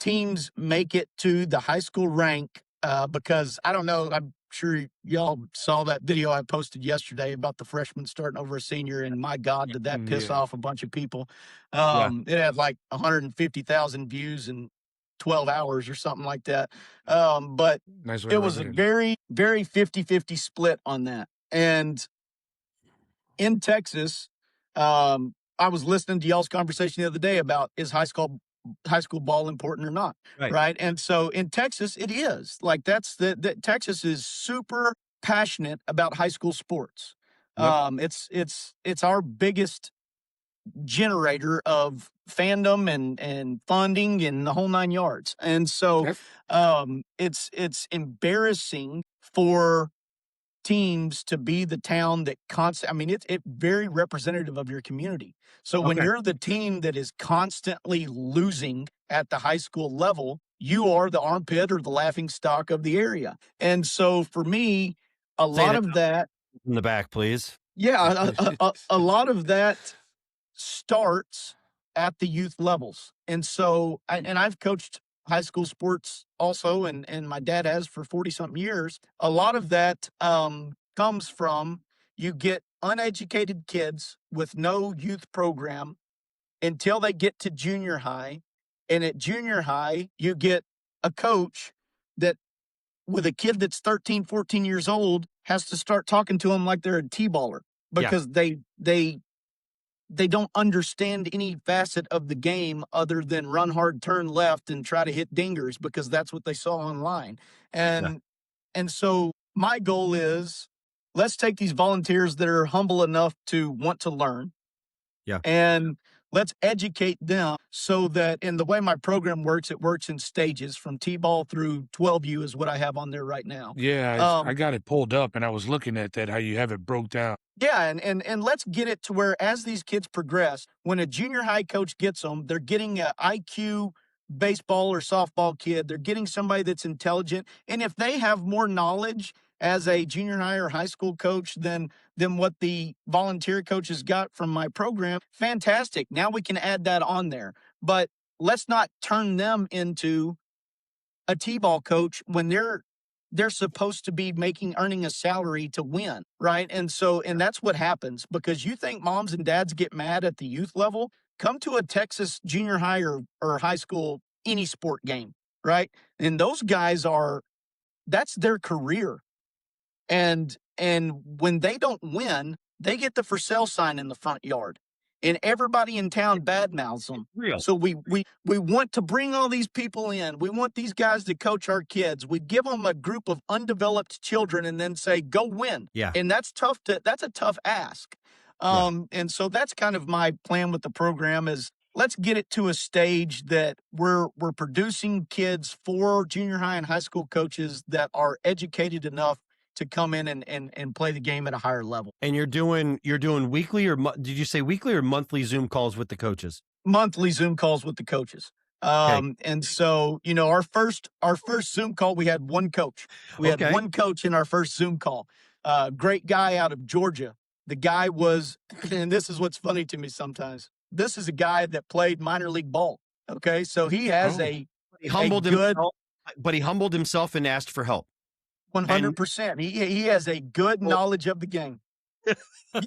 teams make it to the high school rank because I don't know, I'm sure y'all saw that video I posted yesterday about the freshman starting over a senior, and my God, did that piss off a bunch of people. It had like 150,000 views in 12 hours or something like that. But it was a very, very 50-50 split on that. And in Texas, I was listening to y'all's conversation the other day about is high school ball important or not, right? And so in Texas, it is. Like that's Texas is super passionate about high school sports. It's our biggest generator of fandom and funding and the whole 9 yards. And so it's embarrassing for teams to be the town that it's very representative of your community. So when you're the team that is constantly losing at the high school level, you are the armpit or the laughing stock of the area. And so for me, a lot of that in the back, please. Yeah, a lot of that starts at the youth levels. And so I've coached high school sports also, and my dad has for 40-something years. A lot of that comes from you get uneducated kids with no youth program until they get to junior high. And at junior high, you get a coach that with a kid that's 13, 14 years old has to start talking to them like they're a T-baller because they don't understand any facet of the game other than run hard, turn left, and try to hit dingers because that's what they saw online. And so my goal is let's take these volunteers that are humble enough to want to learn. Yeah. And let's educate them so that, in the way my program works, it works in stages from T-ball through 12U is what I have on there right now. Yeah, I got it pulled up and I was looking at that, how you have it broke down. Yeah, and let's get it to where as these kids progress, when a junior high coach gets them, they're getting an IQ baseball or softball kid. They're getting somebody that's intelligent. And if they have more knowledge as a junior high or high school coach than what the volunteer coaches got from my program, fantastic. Now we can add that on there. But let's not turn them into a T-ball coach when they're supposed to be earning a salary to win, right? And that's what happens, because you think moms and dads get mad at the youth level. Come to a Texas junior high or high school, any sport game, right? And those guys that's their career. And when they don't win, they get the for sale sign in the front yard. And everybody in town badmouths them. Real. So we want to bring all these people in. We want these guys to coach our kids. We give them a group of undeveloped children and then say, go win. Yeah. And that's a tough ask. And so that's kind of my plan with the program is let's get it to a stage that we're producing kids for junior high and high school coaches that are educated enough to come in and play the game at a higher level. And you're doing weekly did you say weekly or monthly Zoom calls with the coaches? Monthly Zoom calls with the coaches. And so, our first Zoom call, we had one coach. We had one coach in our first Zoom call. Great guy out of Georgia. The guy was, and this is what's funny to me sometimes. This is a guy that played minor league ball. Okay. So he has he humbled himself and asked for help. 100%. He has a good knowledge of the game.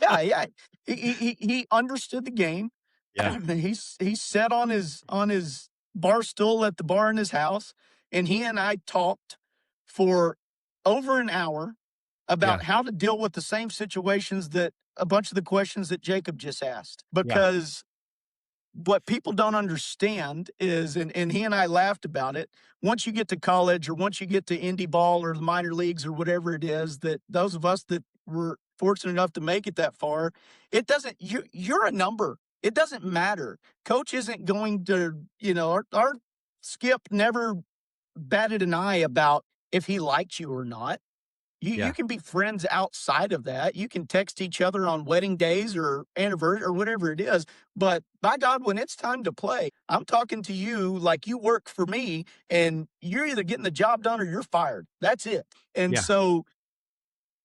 Yeah. He understood the game. Yeah. He sat on his bar stool at the bar in his house, and he and I talked for over an hour about how to deal with the same situations that a bunch of the questions that Jacob just asked. Because what people don't understand is, and he and I laughed about it, once you get to college or once you get to indie ball or the minor leagues or whatever it is, that those of us that were fortunate enough to make it that far, it doesn't, you're a number. It doesn't matter. Coach isn't going to, our Skip never batted an eye about if he liked you or not. You can be friends outside of that. You can text each other on wedding days or anniversary or whatever it is. But by God, when it's time to play, I'm talking to you like you work for me, and you're either getting the job done or you're fired. That's it. And so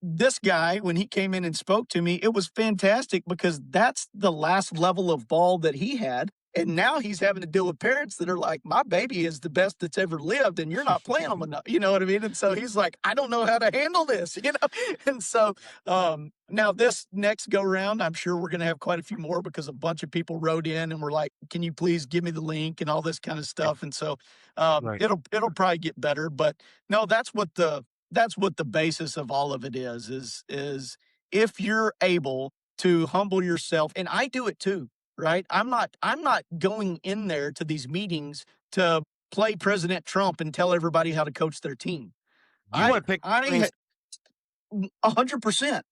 this guy, when he came in and spoke to me, it was fantastic because that's the last level of ball that he had. And now he's having to deal with parents that are like, my baby is the best that's ever lived, and you're not playing them enough. You know what I mean? And so he's like, I don't know how to handle this, And so now this next go round, I'm sure we're going to have quite a few more because a bunch of people wrote in and were like, can you please give me the link and all this kind of stuff. And so it'll probably get better. But no, that's what the basis of all of it is if you're able to humble yourself, and I do it too. Right. I'm not going in there to these meetings to play President Trump and tell everybody how to coach their team. You want to pick 100%.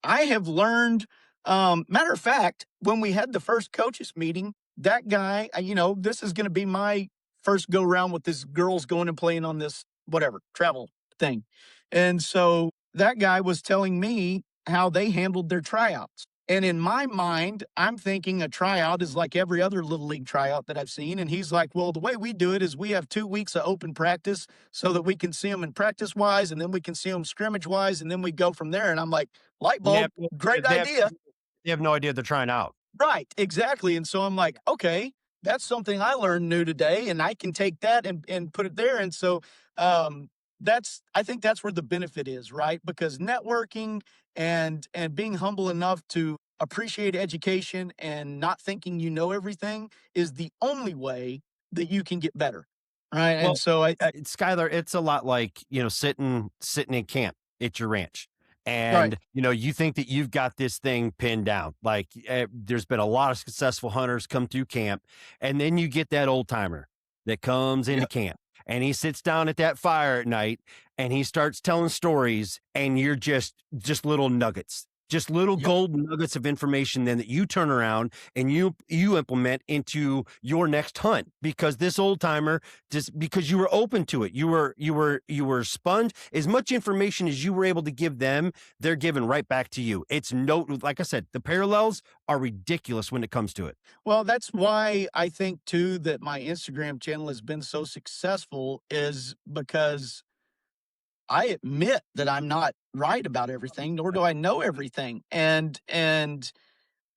I have learned, matter of fact, when we had the first coaches meeting, that guy, this is going to be my first go round with this girls going and playing on this, whatever, travel thing. And so that guy was telling me how they handled their tryouts. And in my mind, I'm thinking a tryout is like every other little league tryout that I've seen. And he's like, well, the way we do it is we have 2 weeks of open practice so that we can see them in practice wise, and then we can see them scrimmage wise, and then we go from there. And I'm like, light bulb, great idea. They have no idea they're trying out. Right, exactly. And so I'm like, okay, that's something I learned new today, and I can take that and put it there. And so I think that's where the benefit is, right? Because networking and being humble enough to appreciate education and not thinking you know everything is the only way that you can get better, right? Well, and so Skyler, it's a lot like, sitting in camp at your ranch. And, you think that you've got this thing pinned down. Like there's been a lot of successful hunters come through camp, and then you get that old timer that comes into camp. and he sits down at that fire at night and he starts telling stories, and you're just little nuggets. Just little gold nuggets of information then that you turn around and you implement into your next hunt, because this old timer, just because you were open to it, you were sponge. As much information as you were able to give them, they're giving right back to you. It's like I said, the parallels are ridiculous when it comes to it. Well, that's why I think too that my Instagram channel has been so successful, is because I admit that I'm not right about everything, nor do I know everything. And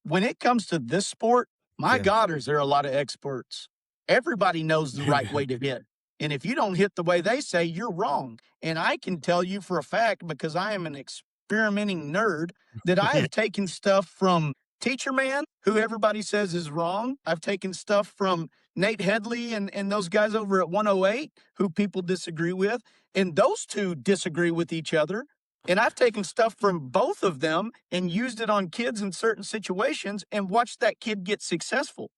when it comes to this sport, my God, is there a lot of experts. Everybody knows the right way to hit. And if you don't hit the way they say, you're wrong. And I can tell you for a fact, because I am an experimenting nerd, that I have taken stuff from Teacher Man, who everybody says is wrong. I've taken stuff from Nate Headley and those guys over at 108, who people disagree with. And those two disagree with each other. And I've taken stuff from both of them and used it on kids in certain situations and watched that kid get successful.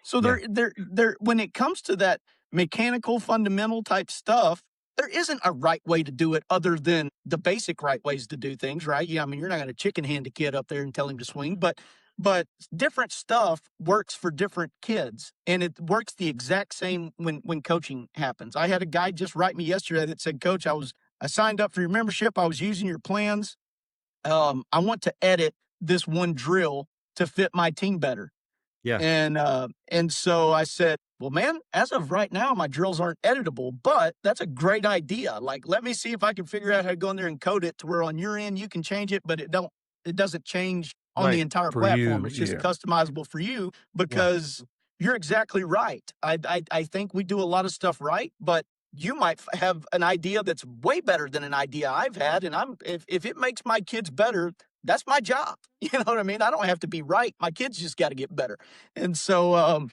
So when it comes to that mechanical, fundamental type stuff, there isn't a right way to do it other than the basic right ways to do things, right? Yeah, I mean, you're not going to chicken hand a kid up there and tell him to swing, but different stuff works for different kids, and it works the exact same when coaching happens. I had a guy just write me yesterday that said, Coach, I signed up for your membership. I was using your plans. I want to edit this one drill to fit my team better. Yeah. And so I said, well, man, as of right now, my drills aren't editable, but that's a great idea. Like, let me see if I can figure out how to go in there and code it to where on your end you can change it, but it doesn't change on the entire platform. It's just customizable for you, because you're exactly right. I think we do a lot of stuff right, but you might have an idea that's way better than an idea I've had. And if it makes my kids better, that's my job. You know what I mean? I don't have to be right. My kids just got to get better. And so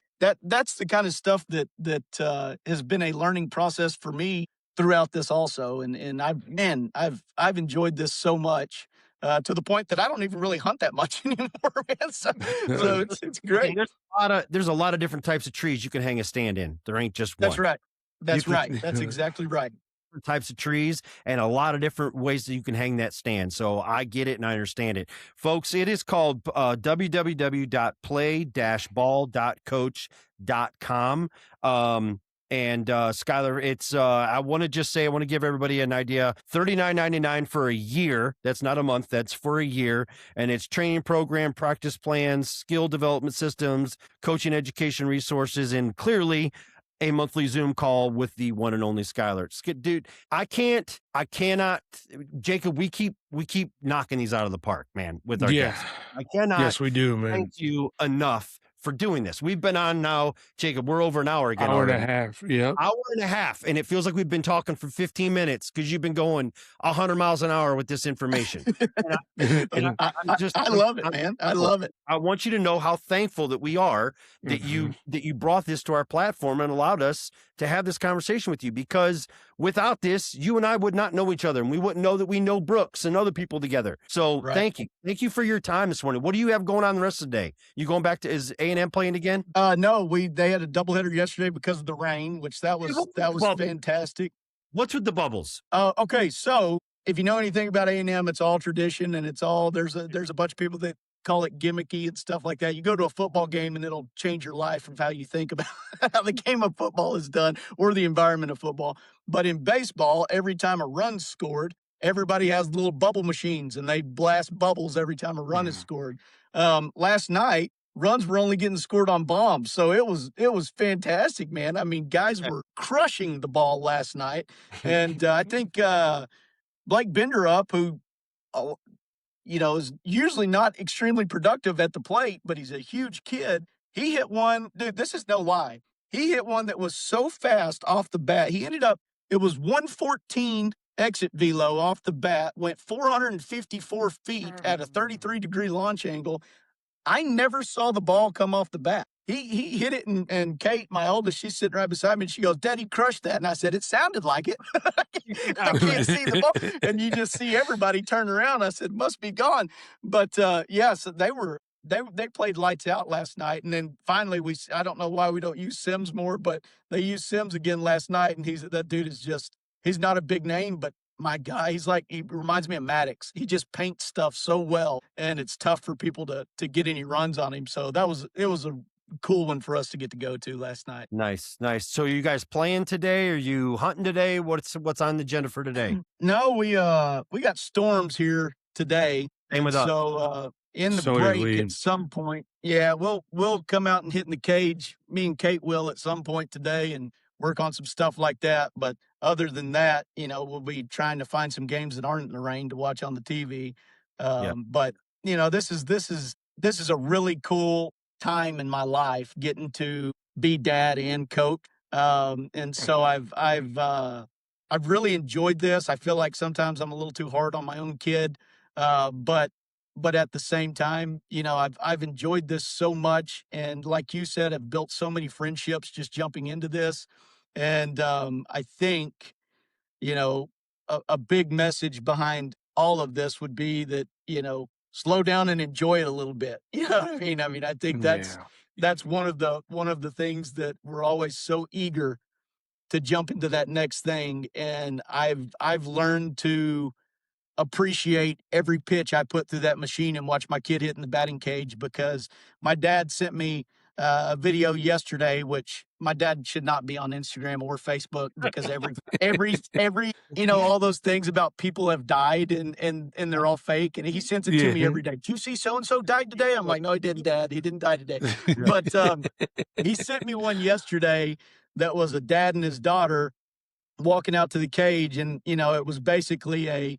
that's the kind of stuff that has been a learning process for me throughout this also. And I've enjoyed this so much. To the point that I don't even really hunt that much anymore, man. So it's great. There's a lot of different types of trees you can hang a stand in. There ain't just one. That's right. That's right. That's exactly right. Types of trees and a lot of different ways that you can hang that stand. So I get it and I understand it. Folks, it is called www.play-ball.coach.com. And Skyler, it's I want to give everybody an idea. $39.99 for a year. That's not a month. That's for a year. And it's training program, practice plans, skill development systems, coaching education resources, and clearly a monthly Zoom call with the one and only Skyler. Dude, I cannot, Jacob, we keep knocking these out of the park, man, with our guests. I cannot. Yes, we do, man. Thank you enough for doing this. We've been on now, Jacob, we're over an hour again. Hour and a half. Yeah. Hour and a half. And it feels like we've been talking for 15 minutes because you've been going 100 miles an hour with this information. I love it, man. I love it. I want you to know how thankful that we are that you brought this to our platform and allowed us to have this conversation with you, because without this, you and I would not know each other, and we wouldn't know that we know Brooks and other people together. So Thank you. Thank you for your time this morning. What do you have going on the rest of the day? You going back to, is A&M playing again? No, they had a doubleheader yesterday because of the rain, which that was fantastic. What's with the bubbles? Okay, so if you know anything about A&M, it's all tradition, and it's all there's a bunch of people that call it gimmicky and stuff like that. You go to a football game and it'll change your life from how you think about how the game of football is done or the environment of football. But in baseball, every time a run's scored, everybody has little bubble machines and they blast bubbles every time a run is scored. Last night, runs were only getting scored on bombs. So it was fantastic, man. I mean, guys were crushing the ball last night. And I think Blake Benderup, who is usually not extremely productive at the plate, but he's a huge kid. He hit one, dude, this is no lie. He hit one that was so fast off the bat. It was 114 exit velo off the bat, went 454 feet at a 33-degree launch angle. I never saw the ball come off the bat. He hit it, and Kate, my oldest, she's sitting right beside me, and she goes, Daddy crushed that. And I said, it sounded like it. I can't see the ball. And you just see everybody turn around. I said, must be gone. But, so they were they played lights out last night, and then finally I don't know why we don't use Sims more, but they used Sims again last night, and that dude is just, he's not a big name, but my guy, he reminds me of Maddox. He just paints stuff so well, and it's tough for people to get any runs on him. So it was a cool one for us to get to go to last night. Nice. So are you guys playing today? Are you hunting today? What's on the agenda for today? No, we got storms here today. Same with us. So in the break at some point, we'll come out and hit in the cage. Me and Kate will at some point today and work on some stuff like that. But other than that, we'll be trying to find some games that aren't in the rain to watch on the TV. But this is a really cool time in my life, getting to be dad and coach. And so I've really enjoyed this. I feel like sometimes I'm a little too hard on my own kid. But at the same time, I've enjoyed this so much. And like you said, I've built so many friendships just jumping into this. And I think, a big message behind all of this would be that, slow down and enjoy it a little bit. You know what I mean? I mean, I think that's one of the things that we're always so eager to jump into that next thing. And I've learned to appreciate every pitch I put through that machine and watch my kid hit in the batting cage, because my dad sent me a video yesterday, which my dad should not be on Instagram or Facebook, because every all those things about people have died and they're all fake, and he sends it to me every day. Did you see so-and-so died today? I'm like, no, he didn't, Dad. He didn't die today. But he sent me one yesterday that was a dad and his daughter walking out to the cage, and it was basically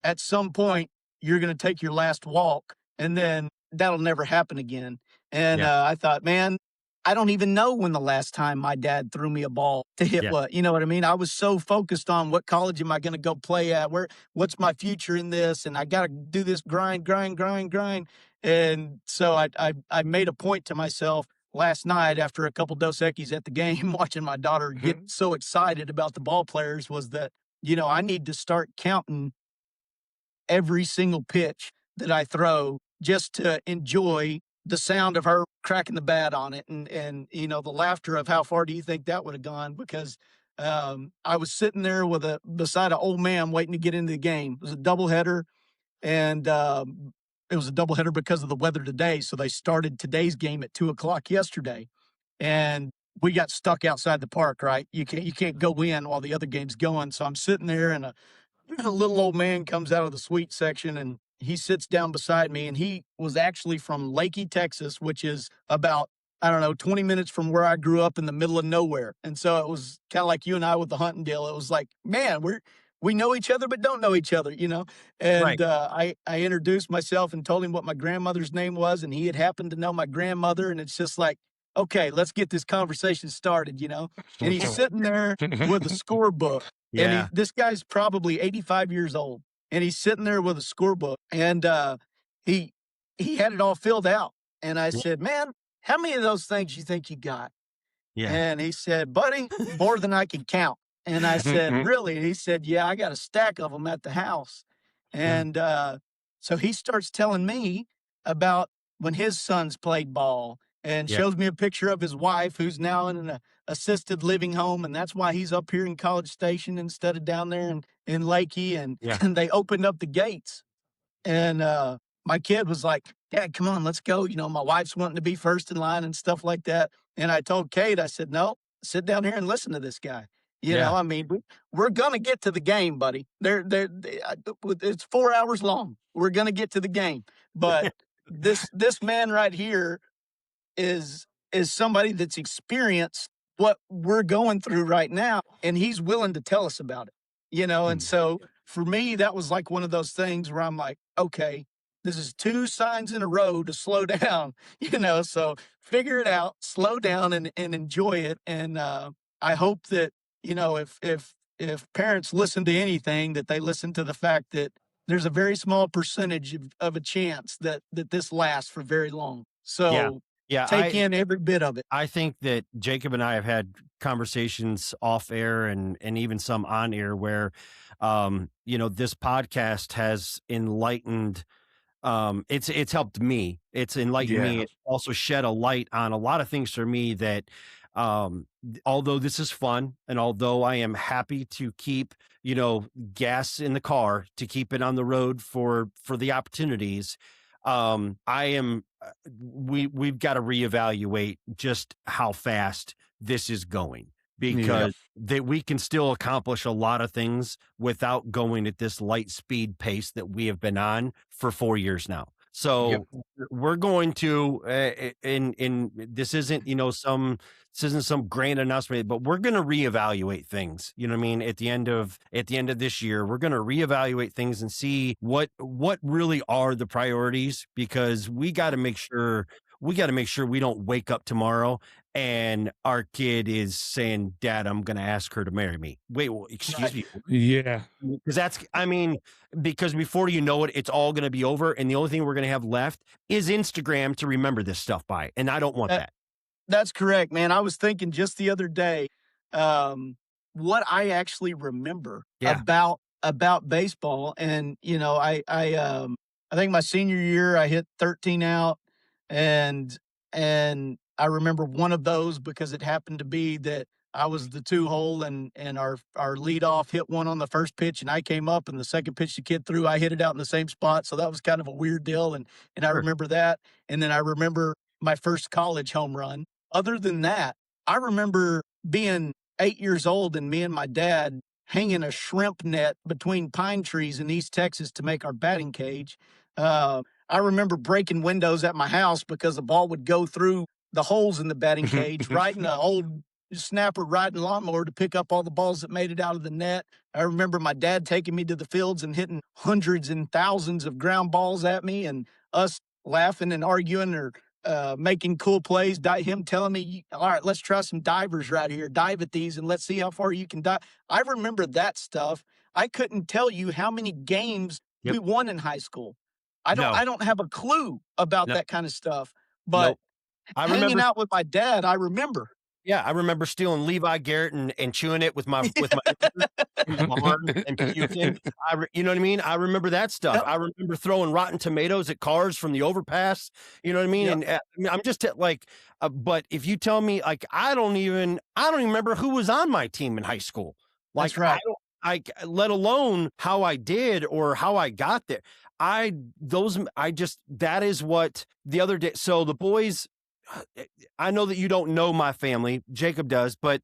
at some point you're going to take your last walk, and then that'll never happen again. And I thought, man, I don't even know when the last time my dad threw me a ball to hit what, you know what I mean? I was so focused on what college am I going to go play at? What's my future in this? And I got to do this grind. And so I made a point to myself last night after a couple Dos Equis at the game, watching my daughter get so excited about the ball players, was that, I need to start counting every single pitch that I throw just to enjoy the sound of her cracking the bat on it, and the laughter of how far do you think that would have gone? Because I was sitting there beside an old man waiting to get into the game. It was a doubleheader, and it was a doubleheader because of the weather today. So they started today's game at 2:00 yesterday, and we got stuck outside the park. Right, you can't go in while the other game's going. So I'm sitting there, and a little old man comes out of the suite section, and he sits down beside me, and he was actually from Lakey, Texas, which is about, 20 minutes from where I grew up in the middle of nowhere. And so it was kind of like you and I with the hunting deal. It was like, man, we know each other, but don't know each other, And I introduced myself and told him what my grandmother's name was, and he had happened to know my grandmother. And it's just like, okay, let's get this conversation started, And he's sitting there with a scorebook. Yeah. And this guy's probably 85 years old, and he's sitting there with a scorebook, and he had it all filled out. And I said, man, how many of those things you think you got? Yeah. And he said, buddy, more than I can count. And I said, really? And he said, yeah, I got a stack of them at the house. And so he starts telling me about when his sons played ball, and shows me a picture of his wife, who's now in an assisted living home. And that's why he's up here in College Station instead of down there in Lakey. And they opened up the gates. And my kid was like, Dad, come on, let's go. My wife's wanting to be first in line and stuff like that. And I told Kate, I said, no, sit down here and listen to this guy. I mean, we're going to get to the game, buddy. It's 4 hours long. We're going to get to the game. But this man right here is somebody that's experienced what we're going through right now, and he's willing to tell us about it, And so for me, that was like one of those things where I'm like, okay, this is 2 signs in a row to slow down, so figure it out, slow down and enjoy it. And I hope that, if parents listen to anything, that they listen to the fact that there's a very small percentage of a chance that this lasts for very long. So take in every bit of it. I think that Jacob and I have had conversations off air and even some on air where, this podcast has enlightened it's helped me. It's enlightened me. Yeah. It also shed a light on a lot of things for me that, although this is fun and although I am happy to keep, gas in the car to keep it on the road for the opportunities, I am, we've got to reevaluate just how fast this is going, because that we can still accomplish a lot of things without going at this light speed pace that we have been on for 4 years now. So we're going to, in this isn't, this isn't some grand announcement, but we're going to reevaluate things. You know what I mean? At the end of this year, we're going to reevaluate things and see what really are the priorities, because we got to make sure we don't wake up tomorrow and our kid is saying, "Dad, I'm going to ask her to marry me." Wait, well, excuse me. Yeah. Because because before you know it, it's all going to be over. And the only thing we're going to have left is Instagram to remember this stuff by. And I don't want that. That's correct, man. I was thinking just the other day, what I actually remember about baseball. And, I think my senior year, I hit 13 out, and I remember one of those because it happened to be that I was the 2-hole, and our leadoff hit one on the first pitch, and I came up, and the second pitch the kid threw, I hit it out in the same spot. So that was kind of a weird deal. And I remember that. And then I remember my first college home run. Other than that, I remember being 8 years old and me and my dad hanging a shrimp net between pine trees in East Texas to make our batting cage. I remember breaking windows at my house because the ball would go through the holes in the batting cage, riding an old snapper riding lawnmower to pick up all the balls that made it out of the net. I remember my dad taking me to the fields and hitting hundreds and thousands of ground balls at me, and us laughing and arguing or making cool plays, him telling me, "All right, let's try some divers right here. Dive at these and let's see how far you can dive." I remember that stuff. I couldn't tell you how many games we won in high school. I don't have a clue about that kind of stuff, but hanging out with my dad, I remember. Yeah, I remember stealing Levi Garrett and chewing it with my in the barn and puking. You know what I mean? I remember that stuff. I remember throwing rotten tomatoes at cars from the overpass. You know what I mean? And I mean, I'm just but if you tell me, like, I don't even remember who was on my team in high school. Like, that's right. I let alone how I did or how I got there. That is what the other day. So the boys, I know that you don't know my family, Jacob does, but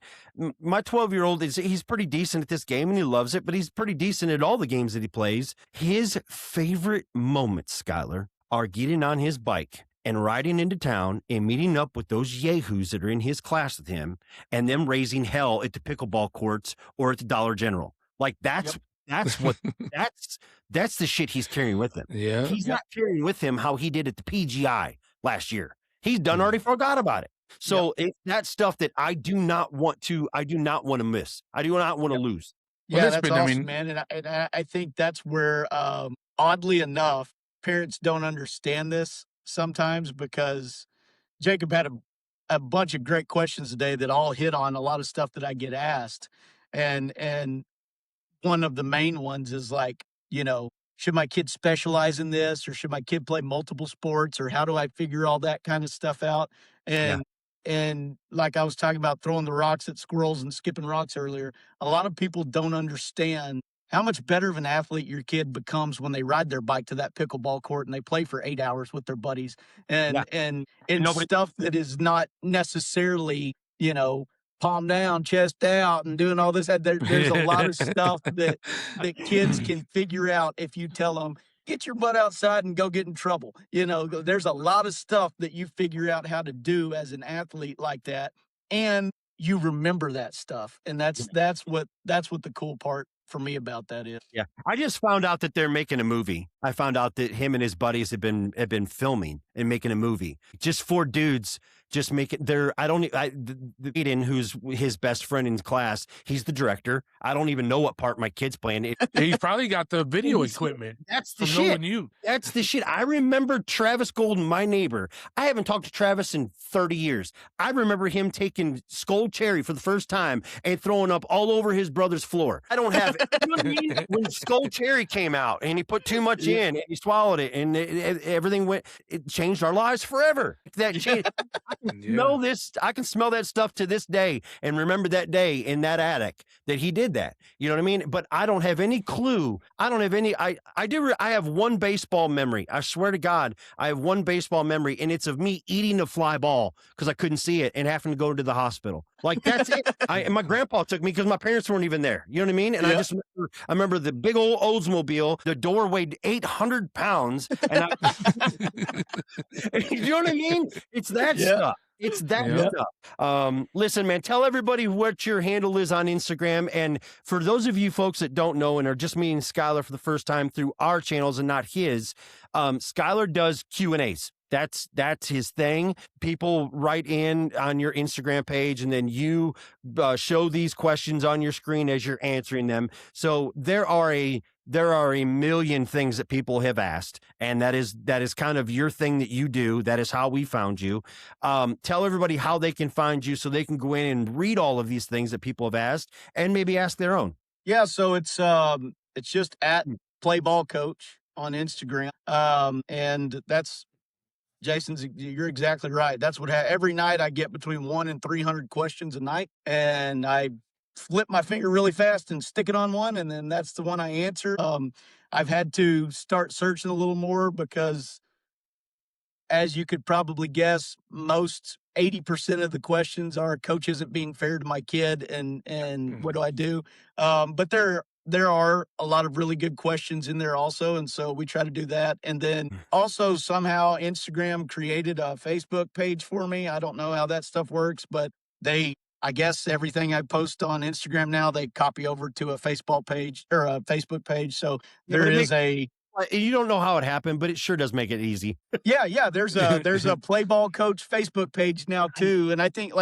my 12-year-old he's pretty decent at this game and he loves it, but he's pretty decent at all the games that he plays. His favorite moments, Skyler, are getting on his bike and riding into town and meeting up with those yahoos that are in his class with him and them raising hell at the pickleball courts or at the Dollar General. Like that's what that's the shit he's carrying with him. Yeah. He's not carrying with him how he did at the PGI last year. He's already forgot about it. So it's that stuff that I do not want to miss. I do not want to lose. Yeah, that's awesome, man. And I think that's where, oddly enough, parents don't understand this sometimes, because Jacob had a bunch of great questions today that all hit on a lot of stuff that I get asked. And one of the main ones is like, should my kid specialize in this, or should my kid play multiple sports, or how do I figure all that kind of stuff out? And like I was talking about throwing the rocks at squirrels and skipping rocks earlier, a lot of people don't understand how much better of an athlete your kid becomes when they ride their bike to that pickleball court and they play for 8 hours with their buddies and stuff that is not necessarily, palm down, chest out, and doing all this. There's a lot of stuff that kids can figure out if you tell them, get your butt outside and go get in trouble. There's a lot of stuff that you figure out how to do as an athlete like that, and you remember that stuff. And that's what the cool part for me about that is. Yeah. I just found out that they're making a movie. I found out that him and his buddies have been filming and making a movie. Just four dudes just make it there. The Aiden, who's his best friend in class, he's the director. I don't even know what part my kid's playing. He's probably got the video equipment. That's the from shit. knowing you. That's the shit. I remember Travis Golden, my neighbor. I haven't talked to Travis in 30 years. I remember him taking Skull Cherry for the first time and throwing up all over his brother's floor. I don't have it. You know what I mean? When Skull Cherry came out and he put too much in and he swallowed it and everything went, it changed our lives forever. That changed. I can smell this. I can smell that stuff to this day and remember that day in that attic that he did that. You know what I mean? But I don't have any clue. I don't have any. I have one baseball memory. I swear to God, I have one baseball memory, and it's of me eating a fly ball because I couldn't see it and having to go to the hospital. Like, that's it. And my grandpa took me because my parents weren't even there. You know what I mean? And I remember the big old Oldsmobile. The door weighed 800 pounds. And you know what I mean? It's that stuff. It's that stuff. Listen, man, tell everybody what your handle is on Instagram. And for those of you folks that don't know and are just meeting Skyler for the first time through our channels and not his, Skyler does Q&As. That's his thing. People write in on your Instagram page, and then you show these questions on your screen as you're answering them. So there are a million things that people have asked, and that is kind of your thing that you do. That is how we found you. Tell everybody how they can find you so they can go in and read all of these things that people have asked and maybe ask their own. Yeah, so it's just at Play Ball Coach on Instagram, and that's. You're exactly right. That's what every night I get between 100 and 300 questions a night, and I flip my finger really fast and stick it on one, and then that's the one I answer. I've had to start searching a little more because, as you could probably guess, most 80% of the questions are, "Coach isn't being fair to my kid," and what do I do? But there are a lot of really good questions in there also, and so we try to do that. And then also somehow Instagram created a Facebook page for me. I don't know how that stuff works, but I guess everything I post on Instagram now, they copy over to a Facebook page. So there is you don't know how it happened, but it sure does make it easy. Yeah. There's a Play Ball Coach Facebook page now too, and I think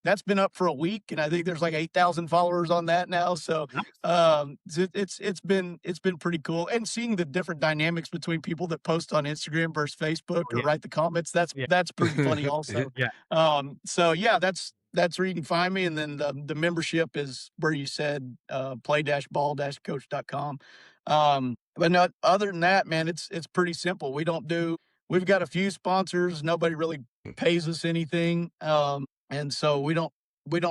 that's been up for a week, and I think there's 8,000 followers on that now. So it's been pretty cool, and seeing the different dynamics between people that post on Instagram versus Facebook or write the comments. That's pretty funny also. So that's where you can find me, and then the membership is where you said play-ball-coach.com. But no, other than that, man, it's pretty simple. We've got a few sponsors. Nobody really pays us anything. And so we don't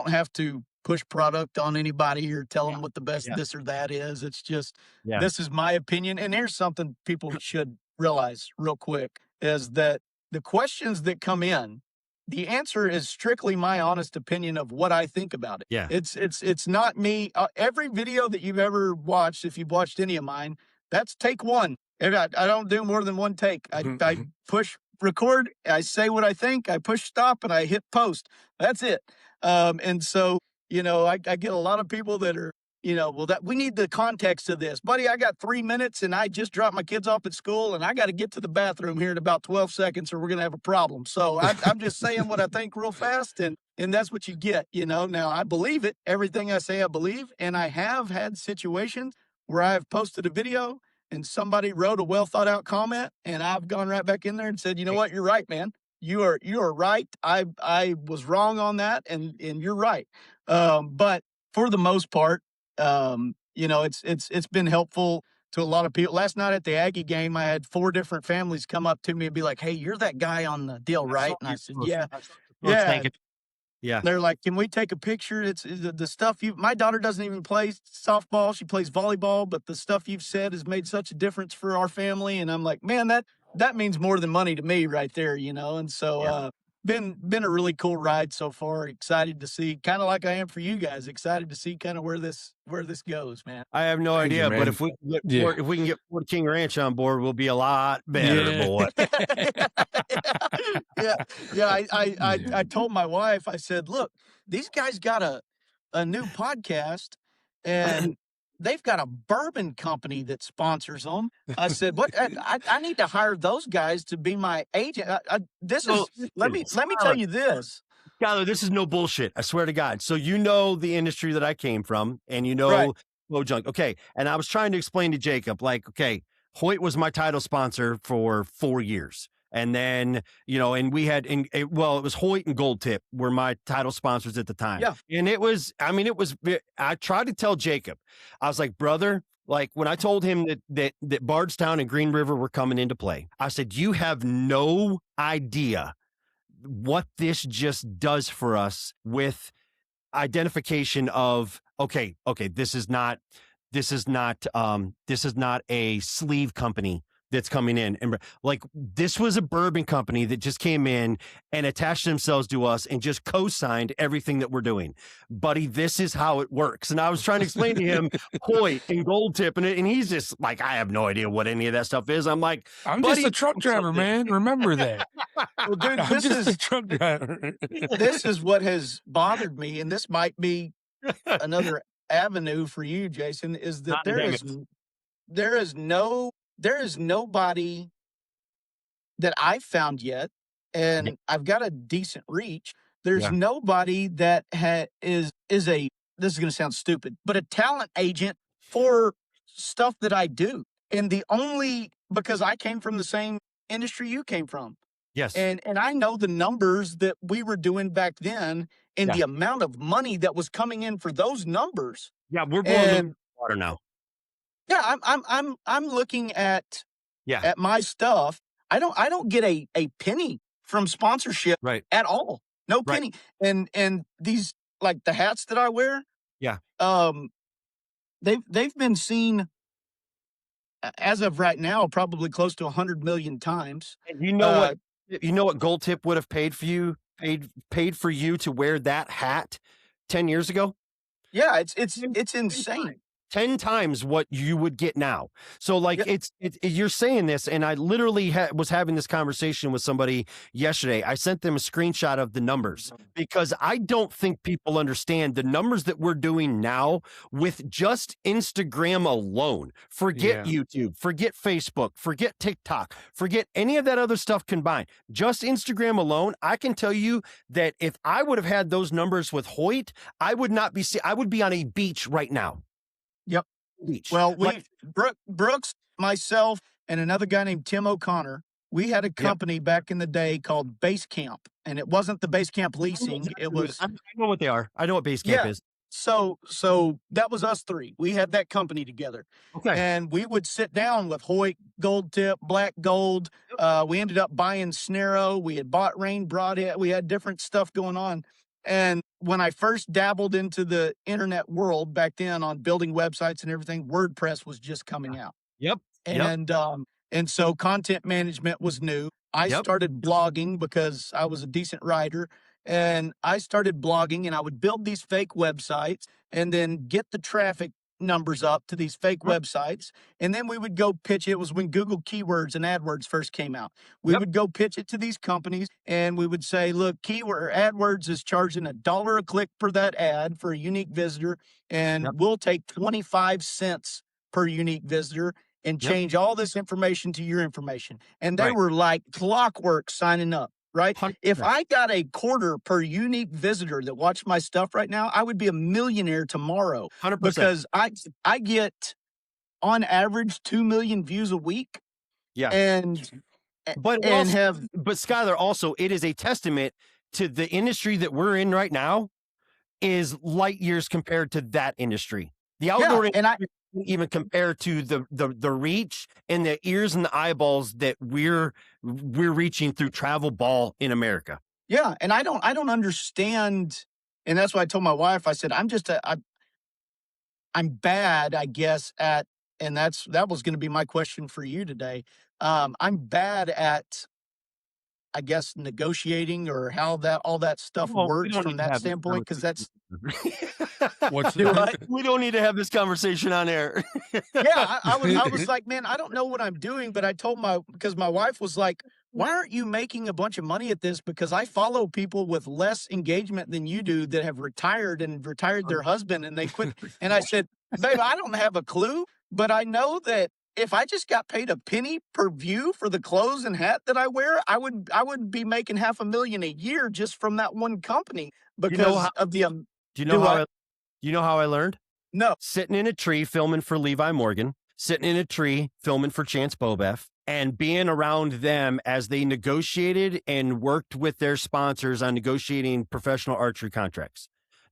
have to push product on anybody or tell them what the best this or that is. It's just, this is my opinion. And here's something people should realize real quick, is that the questions that come in, the answer is strictly my honest opinion of what I think about it. Yeah. It's not me. Every video that you've ever watched, if you've watched any of mine, that's take one. I don't do more than one take. I push record, I say what I think, I push stop, and I hit post. That's it. And so, I get a lot of people that are, that we need the context of this. Buddy, I got 3 minutes and I just dropped my kids off at school and I got to get to the bathroom here in about 12 seconds or we're going to have a problem. So I'm just saying what I think real fast, and that's what you get, Now, I believe it. Everything I say, I believe. And I have had situations where I've posted a video and somebody wrote a well thought out comment, and I've gone right back in there and said, you know what, you're right, man. You are right. I was wrong on that, and you're right. But for the most part, it's been helpful to a lot of people. Last night at the Aggie game, I had 4 different families come up to me and be like, "Hey, you're that guy on the deal, right?" And I said, "Yeah." Yeah. They're like, "Can we take a picture?" It's the stuff my daughter doesn't even play softball. She plays volleyball, but the stuff you've said has made such a difference for our family. And I'm like, man, that means more than money to me right there, And so, been a really cool ride so far. Excited to see, kind of like I am for you guys, excited to see kind of where this goes, man. I have no idea, but if we can get Fort King Ranch on board, we'll be a lot better, boy. I told my wife, I said, look, these guys got a new podcast, and they've got a bourbon company that sponsors them. I said, what? I need to hire those guys to be my agent. Let me tell you this. Skyler, this is no bullshit. I swear to God. So you know the industry that I came from, and you know Right. low junk. Okay. And I was trying to explain to Jacob, like, okay, Hoyt was my title sponsor for 4 years. And then, and we had, it was Hoyt and Gold Tip were my title sponsors at the time. Yeah. And I tried to tell Jacob, I was like, brother, like when I told him that Bardstown and Green River were coming into play, I said, you have no idea what this just does for us with identification of, okay, this is not a sleeve company that's coming in. And like, this was a bourbon company that just came in and attached themselves to us and just co-signed everything that we're doing. Buddy, this is how it works. And I was trying to explain to him Hoyt and Gold Tip, and he's just like, I have no idea what any of that stuff is. I'm like, I'm just a truck driver, man. Remember that. Well, dude, I'm just a truck driver. This is what has bothered me, and this might be another avenue for you, Jason, is that there is nobody that I've found yet, and I've got a decent reach. There's nobody that is a, this is going to sound stupid, but a talent agent for stuff that I do. And because I came from the same industry you came from. yes. And I know the numbers that we were doing back then and the amount of money that was coming in for those numbers. Yeah, we're blowing the water now. Yeah, I'm looking at Yeah. my stuff. I don't get a penny from sponsorship Right. at all. No Right. penny. And these, like the hats that I wear, Yeah. they've been seen as of right now probably close to 100 million times. And you know what Gold Tip would have paid for you for you to wear that hat 10 years ago? Yeah, it's insane. 10 times what you would get now. So like you're saying this, and I literally was having this conversation with somebody yesterday. I sent them a screenshot of the numbers because I don't think people understand the numbers that we're doing now with just Instagram alone. Forget YouTube, forget Facebook, forget TikTok, forget any of that other stuff combined. Just Instagram alone. I can tell you that if I would have had those numbers with Hoyt, I would be on a beach right now. Yep. Beach. Well, Brooks, myself, and another guy named Tim O'Connor, we had a company back in the day called Base Camp, and it wasn't the Base Camp leasing. It was. I know what they are. I know what Base Camp is. So that was us three. We had that company together. Okay. And we would sit down with Hoyt, Gold Tip, Black Gold. We ended up buying Snarrow. We had bought Rain Broadhead. We had different stuff going on. And when I first dabbled into the internet world back then on building websites and everything, WordPress was just coming out. Yep. And so content management was new. I started blogging because I was a decent writer, and I started blogging, and I would build these fake websites and then get the traffic numbers up to these fake websites. And then we would go pitch it. It was when Google Keywords and AdWords first came out. We would go pitch it to these companies, and we would say, look, AdWords is charging $1 a click per that ad for a unique visitor. And we'll take 25 cents per unique visitor and change all this information to your information. And they were like clockwork signing up. Right? 100%. If I got a quarter per unique visitor that watched my stuff right now, I would be a millionaire tomorrow. 100%. Because I get on average 2 million views a week. Yeah. But Skyler, also, it is a testament to the industry that we're in right now is light years compared to that industry. The outdoor industry even compared to the reach and the ears and the eyeballs that we're reaching through travel ball in America. Yeah, and I don't understand, and that's why I told my wife. I said I'm bad, I guess, at, and that was going to be my question for you today. I'm bad at, I guess, negotiating or how all that stuff works from that standpoint, because that's we don't need to have this conversation on air. I was like, man, I don't know what I'm doing, but I told because my wife was like, why aren't you making a bunch of money at this? Because I follow people with less engagement than you do that have retired their husband and they quit. And I said, Babe, I don't have a clue, but I know that if I just got paid a penny per view for the clothes and hat that I wear, I would be making $500,000 a year just from that one company because of the Do you know how I learned? No. Sitting in a tree filming for Levi Morgan, sitting in a tree filming for Chance Bobeth, and being around them as they negotiated and worked with their sponsors on negotiating professional archery contracts.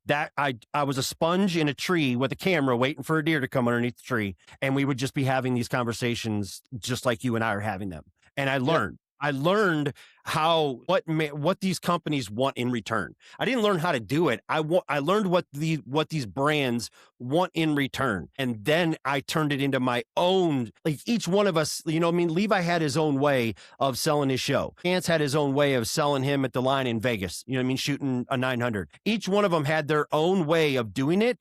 That I was a sponge in a tree with a camera waiting for a deer to come underneath the tree. And we would just be having these conversations just like you and I are having them. And I learned. I learned what these companies want in return. I didn't learn how to do it. I learned what these brands want in return. And then I turned it into my own, like each one of us, you know what I mean? Levi had his own way of selling his show. Chance had his own way of selling him at the line in Vegas, you know what I mean? Shooting a 900. Each one of them had their own way of doing it.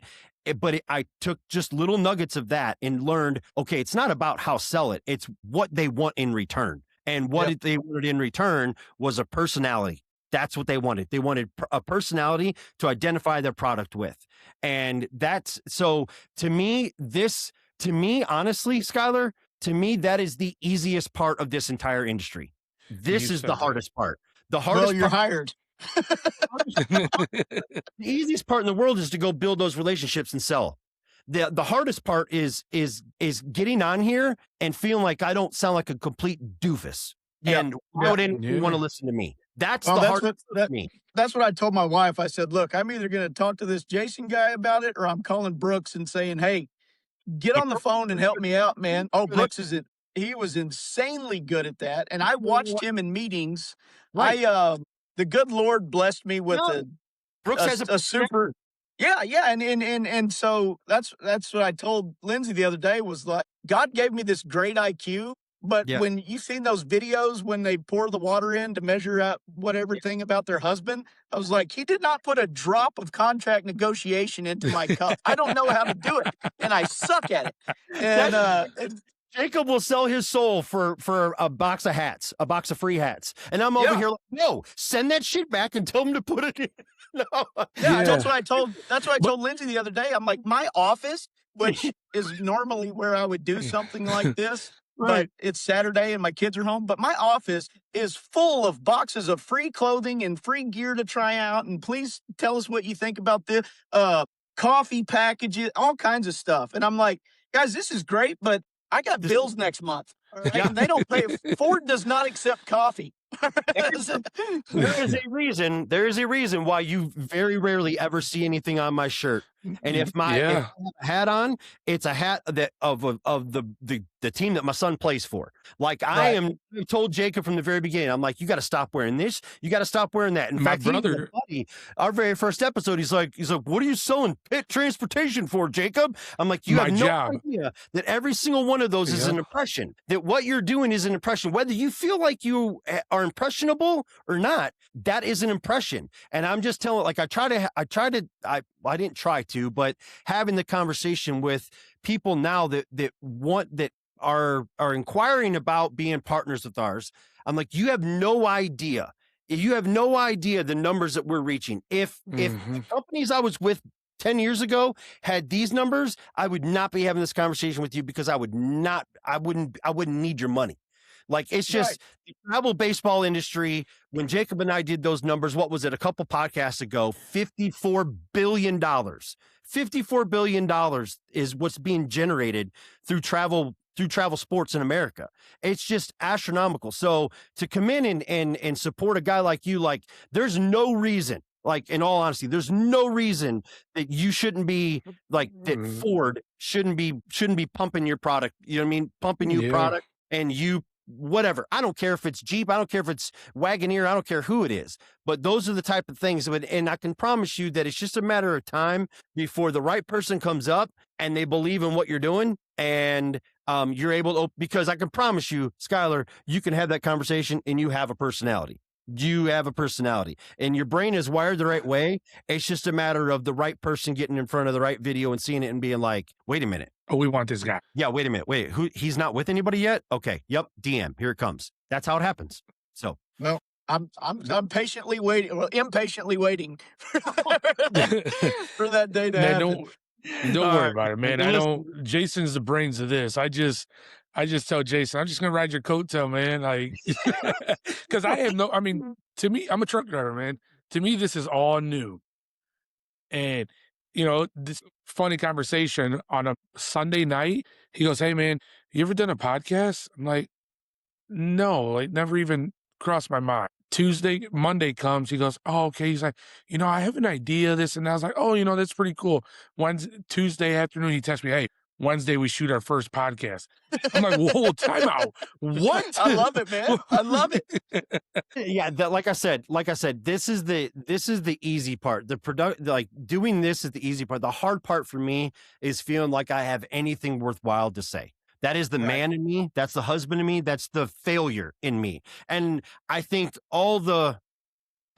I took just little nuggets of that and learned, okay, it's not about how sell it. It's what they want in return. And what they wanted in return was a personality. That's what they wanted. They wanted a personality to identify their product with. And that's so to me, honestly, Skyler, to me, that is the easiest part of this entire industry. This is the hardest part. The hardest Well, you're hired. The easiest part in the world is to go build those relationships and sell. The hardest part is getting on here and feeling like I don't sound like a complete doofus. And why would anyone want to listen to me? That's the hardest part for me. That's what I told my wife. I said, look, I'm either going to talk to this Jason guy about it or I'm calling Brooks and saying, hey, get on the phone and help me out, man. Oh, Brooks he was insanely good at that. And I watched him in meetings. Right. The good Lord blessed me with Brooks has a super. Yeah. And so that's what I told Lindsay the other day was like, God gave me this great IQ, but when you've seen those videos when they pour the water in to measure out everything about their husband, I was like, he did not put a drop of contract negotiation into my cup. I don't know how to do it, and I suck at it. And Jacob will sell his soul for a box of hats, a box of free hats. And I'm over here like, no, send that shit back and tell him to put it in. No. That's what I told Lindsay the other day. I'm like, my office, which is normally where I would do something like this, but it's Saturday and my kids are home. But my office is full of boxes of free clothing and free gear to try out. And please tell us what you think about this. Coffee packages, all kinds of stuff. And I'm like, guys, this is great, but I got bills next month. Right? Yeah. They don't pay. Ford does not accept coffee. There is a reason why you very rarely ever see anything on my shirt. And if I have a hat on, it's a hat that of the team that my son plays for. Like I told Jacob from the very beginning, I'm like, you got to stop wearing this. You got to stop wearing that. In fact, brother, our very first episode, he's like, what are you selling pit transportation for, Jacob? I'm like, you have no idea that every single one of those is an impression. That what you're doing is an impression. Whether you feel like you are impressionable or not, that is an impression. And I'm just telling, like, I didn't try to, but having the conversation with people now that are inquiring about being partners with ours. I'm like, you have no idea. You have no idea the numbers that we're reaching. If the companies I was with 10 years ago had these numbers, I would not be having this conversation with you because I wouldn't need your money. Like, it's just the travel baseball industry. When Jacob and I did those numbers, what was it? A couple podcasts ago, $54 billion. $54 billion is what's being generated through travel sports in America. It's just astronomical. So to come in and support a guy like you, like, there's no reason, like, in all honesty, there's no reason that you shouldn't be like, that Ford shouldn't be pumping your product. You know what I mean? Pumping your product and you, whatever. I don't care if it's Jeep. I don't care if it's Wagoneer. I don't care who it is. But those are the type of things. And I can promise you that it's just a matter of time before the right person comes up and they believe in what you're doing. And you're able to, because I can promise you, Skyler, you can have that conversation and you have a personality. You have a personality and your brain is wired the right way. It's just a matter of the right person getting in front of the right video and seeing it and being like, wait a minute. Oh, we want this guy. Yeah, wait a minute. Wait, he's not with anybody yet? Okay. Yep. DM. Here it comes. That's how it happens. So, well, I'm impatiently waiting for that day to happen. Don't worry about it, man. I listen, don't. Jason's the brains of this. I just tell Jason, I'm just gonna ride your coattail, man. Like, because I have no. I mean, to me, I'm a truck driver, man. To me, this is all new. And this funny conversation on a Sunday night. He goes, "Hey, man, you ever done a podcast?" I'm like, "No, like never even crossed my mind." Monday comes, he goes, "Oh, okay." He's like, "I have an idea, this," and I was like, "Oh, that's pretty cool." Tuesday afternoon, he texts me, "Hey, Wednesday we shoot our first podcast." I'm like, "Whoa, time out. What?" I love it, man. I love it. Yeah, like I said, this is the easy part. Like doing this is the easy part. The hard part for me is feeling like I have anything worthwhile to say. That is the man in me. That's the husband in me. That's the failure in me. And I think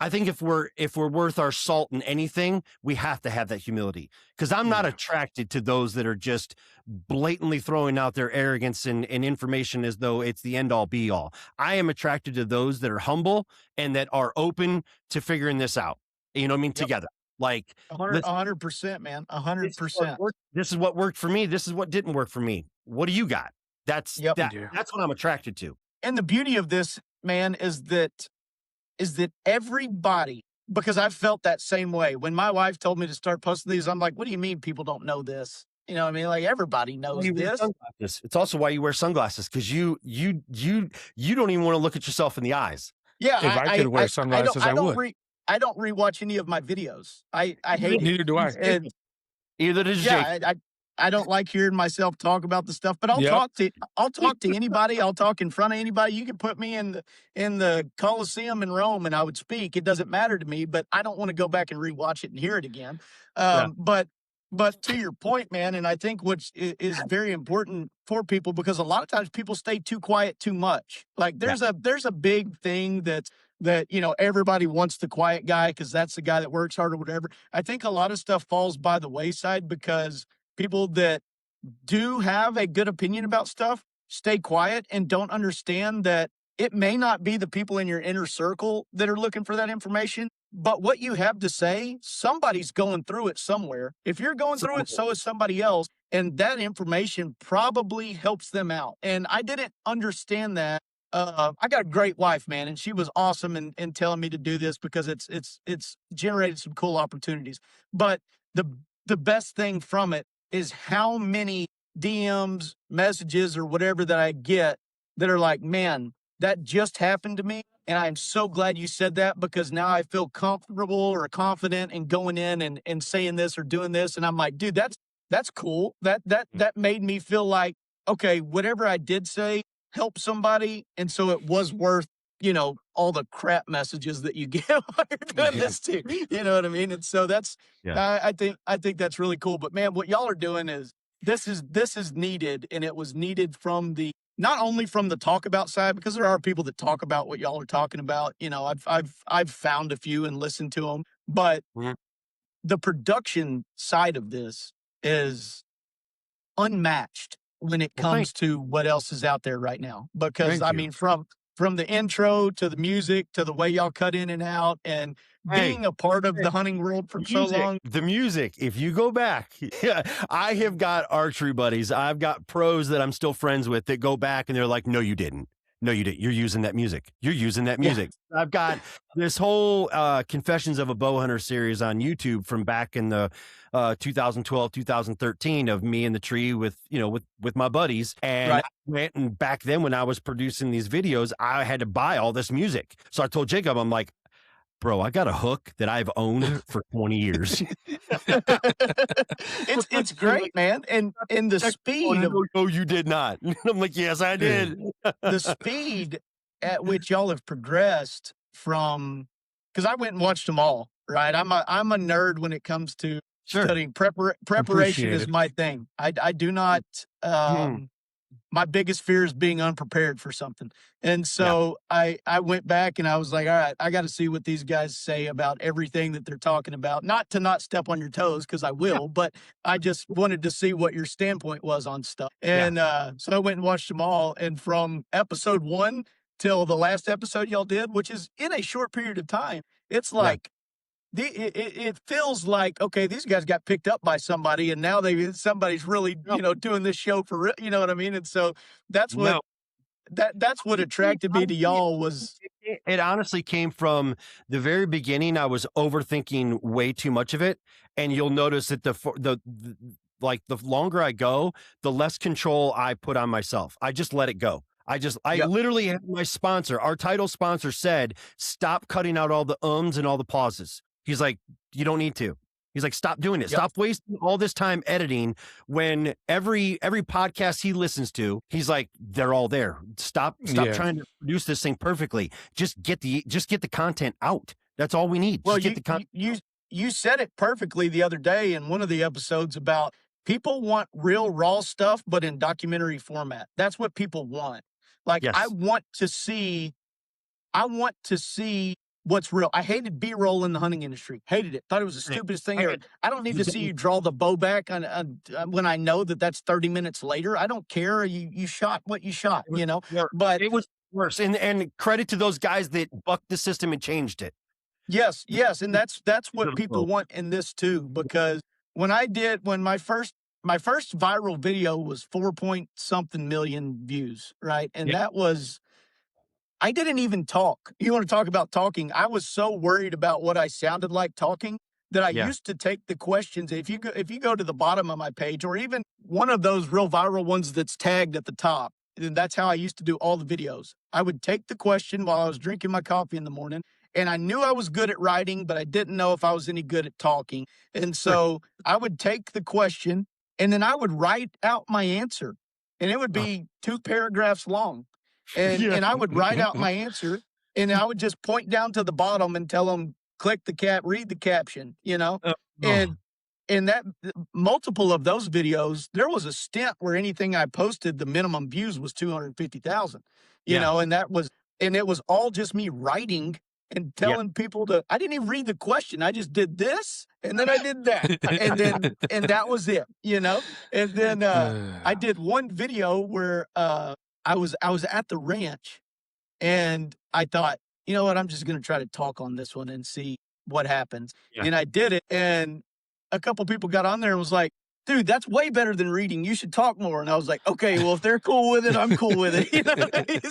if we're worth our salt in anything, we have to have that humility. Because I'm not attracted to those that are just blatantly throwing out their arrogance and information as though it's the end all be all. I am attracted to those that are humble and that are open to figuring this out. You know what I mean? Yep. Together. Like 100%, man. 100%. This is what worked for me. This is what didn't work for me. What do you got? That's what I'm attracted to. And the beauty of this, man, is that everybody, because I've felt that same way. When my wife told me to start posting these, I'm like, what do you mean people don't know this? You know what I mean? Like everybody knows this. It's also why you wear sunglasses, because you don't even want to look at yourself in the eyes. Yeah. If I could wear sunglasses, I would. I don't rewatch any of my videos. I hate it. Neither do I. And either does Jake. I don't like hearing myself talk about the stuff, but I'll talk to anybody. I'll talk in front of anybody. You can put me in the Colosseum in Rome and I would speak. It doesn't matter to me, but I don't want to go back and rewatch it and hear it again. But to your point, man, and I think what is very important for people, because a lot of times people stay too quiet too much. Like there's a big thing that everybody wants the quiet guy because that's the guy that works hard or whatever. I think a lot of stuff falls by the wayside because people that do have a good opinion about stuff stay quiet and don't understand that it may not be the people in your inner circle that are looking for that information, but what you have to say, somebody's going through it somewhere. If you're going through it, so is somebody else. And that information probably helps them out. And I didn't understand that. I got a great wife, man, and she was awesome in telling me to do this because it's generated some cool opportunities. But the best thing from it is how many DMs, messages, or whatever that I get that are like, man, that just happened to me. And I'm so glad you said that because now I feel comfortable or confident in going in and saying this or doing this. And I'm like, dude, that's cool. That made me feel like, okay, whatever I did say helped somebody. And so it was worth, all the crap messages that you get while you're doing this too. You know what I mean? And so that's, I think that's really cool. But man, what y'all are doing is this is needed, and it was needed from not only from the talk about side, because there are people that talk about what y'all are talking about. I've found a few and listened to them, but the production side of this is unmatched when it comes to what else is out there right now. Because I mean, from the intro to the music to the way y'all cut in and out and being a part of the hunting world for so long. The music, if you go back, I have got archery buddies. I've got pros that I'm still friends with that go back and they're like, no, you didn't. No, you didn't. You're using that music. Yeah. I've got this whole Confessions of a Bowhunter series on YouTube from back in the 2012, 2013 of me in the tree with my buddies. And I went, and back then when I was producing these videos, I had to buy all this music. So I told Jacob, I'm like, bro, I got a hook that I've owned for 20 years. It's great, man. And the speed. No, you did not. I'm like, yes, I did. The speed at which y'all have progressed from, because I went and watched them all, right? I'm a nerd when it comes to studying. Preparation is my thing. I do not, my biggest fear is being unprepared for something. And so I went back and I was like, all right, I got to see what these guys say about everything that they're talking about. Not to not step on your toes, because I will, but I just wanted to see what your standpoint was on stuff. And so I went and watched them all. And from episode 1 till the last episode y'all did, which is in a short period of time, it's like it feels like, okay, these guys got picked up by somebody, and now somebody's really, doing this show for real. You know what I mean? And so that's what that's what attracted me to y'all was. It honestly came from the very beginning. I was overthinking way too much of it, and you'll notice that the longer I go, the less control I put on myself. I just let it go. I literally had my sponsor, our title sponsor, said, "Stop cutting out all the ums and all the pauses." He's like, "You don't need to." He's like, "Stop doing it. Stop wasting all this time editing." When every podcast he listens to, he's like, "They're all there. Stop trying to produce this thing perfectly. Just get the content out. That's all we need." Well, you said it perfectly the other day in one of the episodes about people want real raw stuff, but in documentary format. That's what people want. Like, yes. I want to see what's real. I hated B-roll in the hunting industry. Hated it. Thought it was the stupidest thing ever. I don't need to see you draw the bow back when I know that that's 30 minutes later. I don't care. You shot what you shot, But it was worse. And credit to those guys that bucked the system and changed it. Yes. And that's what people want in this too, because when my first viral video was 4-point-something million views, right? And that was, I didn't even talk. You want to talk about talking? I was so worried about what I sounded like talking that I used to take the questions. If you go to the bottom of my page, or even one of those real viral ones that's tagged at the top, and that's how I used to do all the videos. I would take the question while I was drinking my coffee in the morning, and I knew I was good at writing, but I didn't know if I was any good at talking. And so I would take the question, and then I would write out my answer, and it would be 2 paragraphs long. And I would write out my answer, and I would just point down to the bottom and tell them, read the caption, And that multiple of those videos, there was a stint where anything I posted, the minimum views was 250,000, and it was all just me writing and telling people I didn't even read the question. I just did this, and then I did that, and that was it, And then I did one video where I was at the ranch, and I thought, you know what, I'm just going to try to talk on this one and see what happens. And I did it, and a couple people got on there and was like, "Dude, that's way better than reading. You should talk more." And I was like, "Okay, well, if they're cool with it, I'm cool with it." You know what I mean?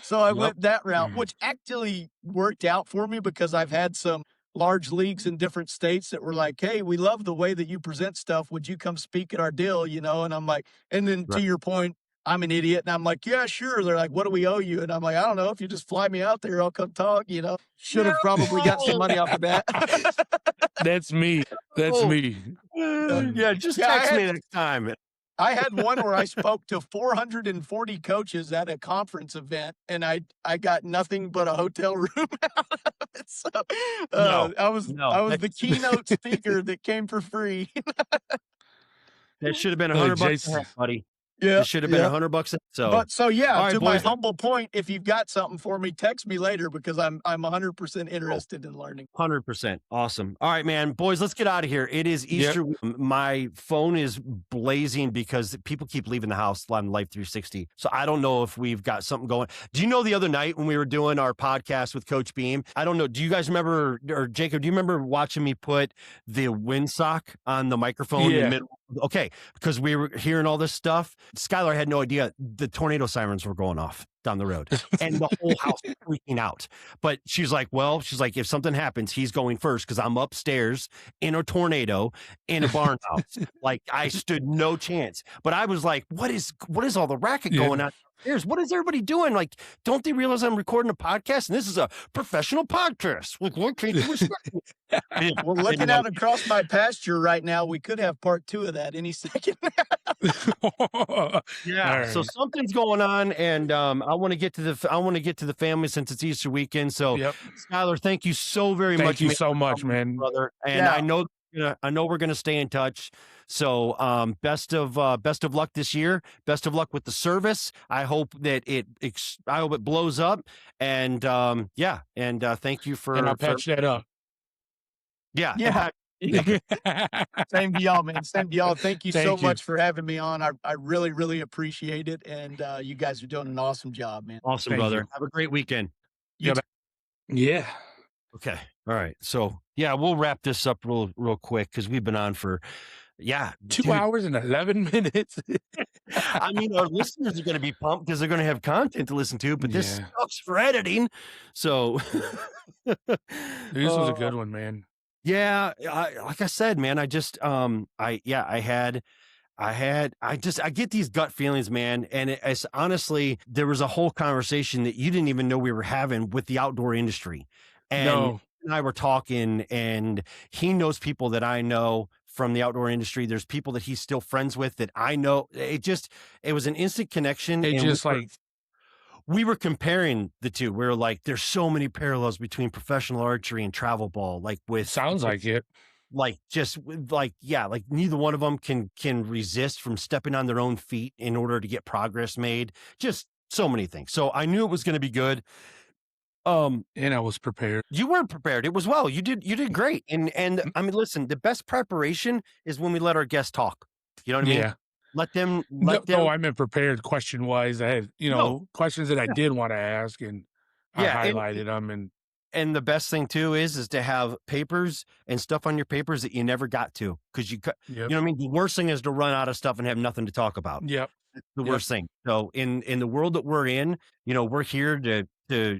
So I went that route, which actually worked out for me, because I've had some large leagues in different states that were like, "Hey, we love the way that you present stuff. Would you come speak at our deal?" And I'm like, and then to your point, I'm an idiot, and I'm like, "Yeah, sure." They're like, "What do we owe you?" And I'm like, "I don't know. If you just fly me out there, I'll come talk." Should have probably got some money off the bat. That's me. That's me. Just text me next time. I had one where I spoke to 440 coaches at a conference event, and I got nothing but a hotel room out of it. So I was the keynote speaker that came for free. That should have been $100, buddy. Yeah, it should have been $100. My humble point, if you've got something for me, text me later, because I'm 100% interested in learning. 100%. Awesome. All right, man. Boys, let's get out of here. It is Easter. My phone is blazing because people keep leaving the house on Life 360. So I don't know if we've got something going. Do you know the other night when we were doing our podcast with Coach Beam? I don't know. Do you guys remember, or Jacob, do you remember watching me put the windsock on the microphone in the middle? Okay, because we were hearing all this stuff. Skyler had no idea the tornado sirens were going off down the road, and the whole house was freaking out. But she's like, if something happens, he's going first, because I'm upstairs in a tornado in a barn house. Like, I stood no chance. But I was like, what is all the racket going on? What is everybody doing? Like, don't they realize I'm recording a podcast, and this is a professional podcast? Like, what can't you respect me? Well, looking out across my pasture right now, we could have part 2 of that any second. So something's going on, and I want to get to the family, since it's Easter weekend. So, Skyler, thank you so very much. Thank you so much, man, brother. And I know we're going to stay in touch. So, best of luck this year. Best of luck with the service. I hope that it blows up. And thank you for. And I'll patch that up. Yeah. Same to y'all, man. Same to y'all. Thank you so much for having me on. I really, really appreciate it. And you guys are doing an awesome job, man. Awesome, brother. Have a great weekend. Yeah. Okay. All right. So yeah, we'll wrap this up real quick because we've been on for 2 hours and 11 minutes. I mean, our listeners are going to be pumped because they're going to have content to listen to, but this sucks for editing. So this was a good one, man. Yeah, like I said, man, I get these gut feelings, man. And it's honestly, there was a whole conversation that you didn't even know we were having with the outdoor industry. And I were talking, and he knows people that I know from the outdoor industry. There's people that he's still friends with that I know. It was an instant connection. We were comparing the two. We were like, there's so many parallels between professional archery and travel ball. Like sounds like it. Like neither one of them can resist from stepping on their own feet in order to get progress made. Just so many things. So I knew it was going to be good. And I was prepared. You weren't prepared. It was you did great. And I mean, listen, the best preparation is when we let our guests talk. You know what I mean? Yeah. Let them. No, I meant prepared question wise. I had, questions that I did want to ask, and I highlighted them. And the best thing too is to have papers and stuff on your papers that you never got to, because you know what I mean. The worst thing is to run out of stuff and have nothing to talk about. Yep. The worst thing. So in the world that we're in, we're here to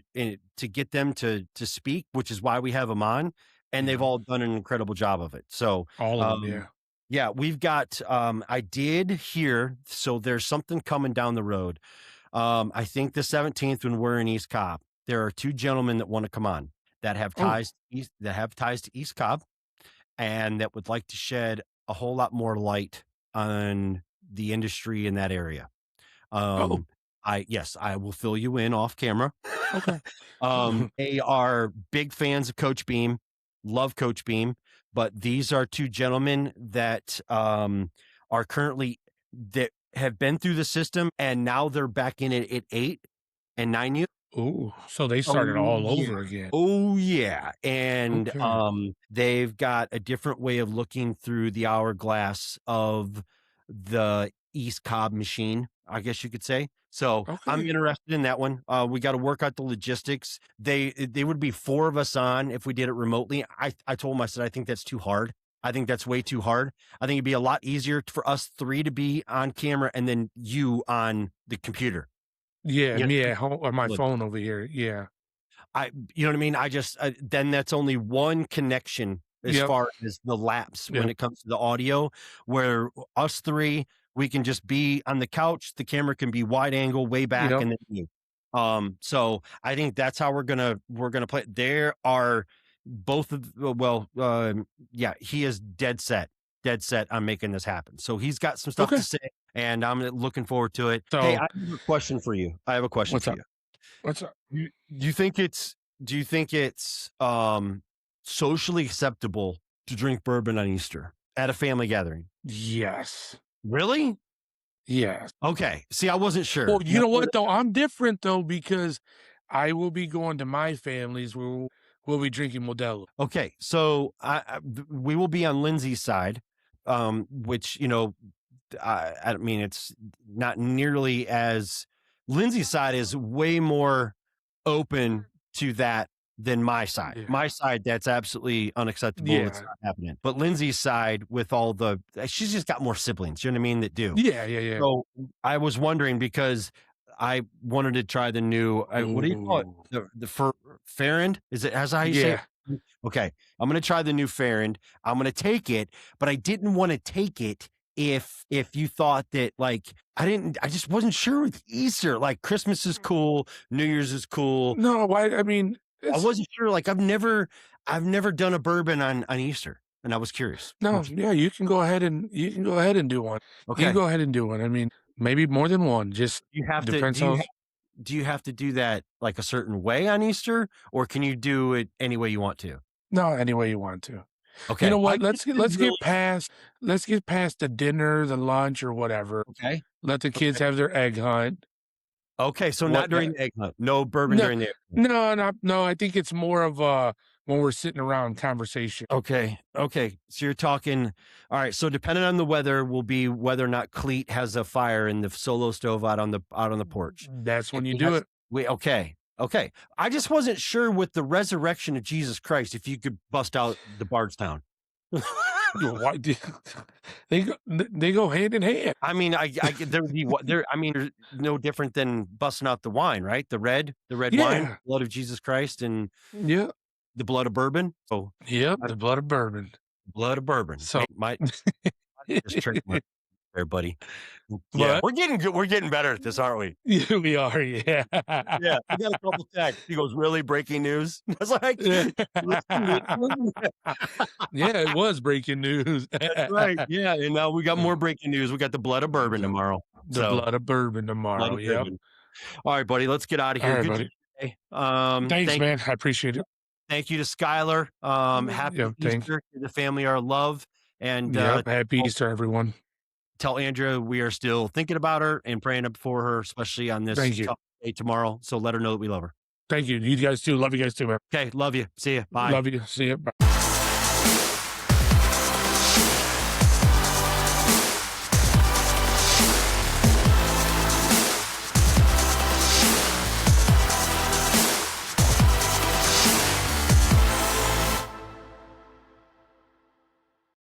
get them to speak, which is why we have them on, and they've all done an incredible job of it. So all of them, yeah, we've got. I did hear. So there's something coming down the road. I think the 17th when we're in East Cobb, there are two gentlemen that want to come on that have ties to East Cobb, and that would like to shed a whole lot more light on the industry in that area. I will fill you in off camera. Okay. They are big fans of Coach Beam, love Coach Beam, but these are two gentlemen that are currently that have been through the system, and now they're back in it at 8 and 9 years. Oh, so they started all over again. Oh yeah. And they've got a different way of looking through the hourglass of the East Cobb machine, I guess you could say. So I'm interested in that one. We got to work out the logistics. They would be 4 of us on if we did it remotely. I told them, I said, I think that's too hard. I think that's way too hard. I think it'd be a lot easier for us 3 to be on camera and then you on the computer. On my phone over here. Yeah. You know what I mean? I just, then that's only one connection as far as the lapse when it comes to the audio, where us 3, we can just be on the couch. The camera can be wide angle, way back. And then you. So I think that's how we're going to play. There are both of, he is dead set on making this happen. So he's got some stuff to say, and I'm looking forward to it. So, hey, I have a question for you. What's up? Do you think it's socially acceptable to drink bourbon on Easter at a family gathering? Yes. Really? Yes. Okay. See, I wasn't sure. Well, you know what though? I'm different though, because I will be going to my families where we'll be drinking Modelo. Okay. So we will be on Lindsay's side, which, I mean, it's not nearly as Lindsay's side is way more open to that than my side. Yeah. My side, that's absolutely unacceptable. Yeah. It's not happening. But Lindsay's side, with all she's just got more siblings, you know what I mean, that do. Yeah. So I was wondering, because I wanted to try the new, what do you call it? The Farrand? Is it, how you say it? Okay. I'm going to try the new Farrand. I'm going to take it, but I didn't want to take it if you thought that, like, I just wasn't sure with Easter. Like, Christmas is cool, New Year's is cool. No, I mean, I wasn't sure. Like, I've never done a bourbon on Easter, and I was curious. No, you can go ahead and do one. Okay, you can go ahead and do one. I mean, maybe more than one. Just do you have to do that like a certain way on Easter, or can you do it any way you want to? No, any way you want to. Okay. You know what? Let's get past the dinner, the lunch, or whatever. Okay. Let the kids have their egg hunt. Okay, so not during the egg hunt. No bourbon during the egg hunt. No. I think it's more of when we're sitting around conversation. Okay. So you're talking. All right. So depending on the weather, will be whether or not Cleet has a fire in the solo stove out on the porch. That's when you do it. Okay. Okay. I just wasn't sure with the resurrection of Jesus Christ if you could bust out the Bardstown. Why they go hand in hand? I mean, there's no different than busting out the wine, right? The red wine, blood of Jesus Christ, and Yeah, the blood of bourbon. So yep, the blood of bourbon. blood of bourbon. So Hey, just trademark there, buddy. What? We're getting good. We're getting better at this, aren't we? Yeah, we are. Yeah. Yeah, I got a couple texts. He goes, "Really breaking news?" I was like, Yeah, it was breaking news. "That's right." Yeah, and now we got more breaking news. We got the blood of bourbon tomorrow. The blood of bourbon tomorrow. Blood of Yep. bourbon. All right, buddy. Let's get out of here. All right, Good buddy. today. Thanks, man. I appreciate it. Thank you to Skyler. Happy Easter to the family, our love, and happy Easter, everyone. tell Andrea we are still thinking about her and praying for her, especially on this tough day tomorrow. So let her know that we love her. Thank you. You guys too. Love you guys too, man. Okay. Love you. See you. Bye. Love you. See you. Bye.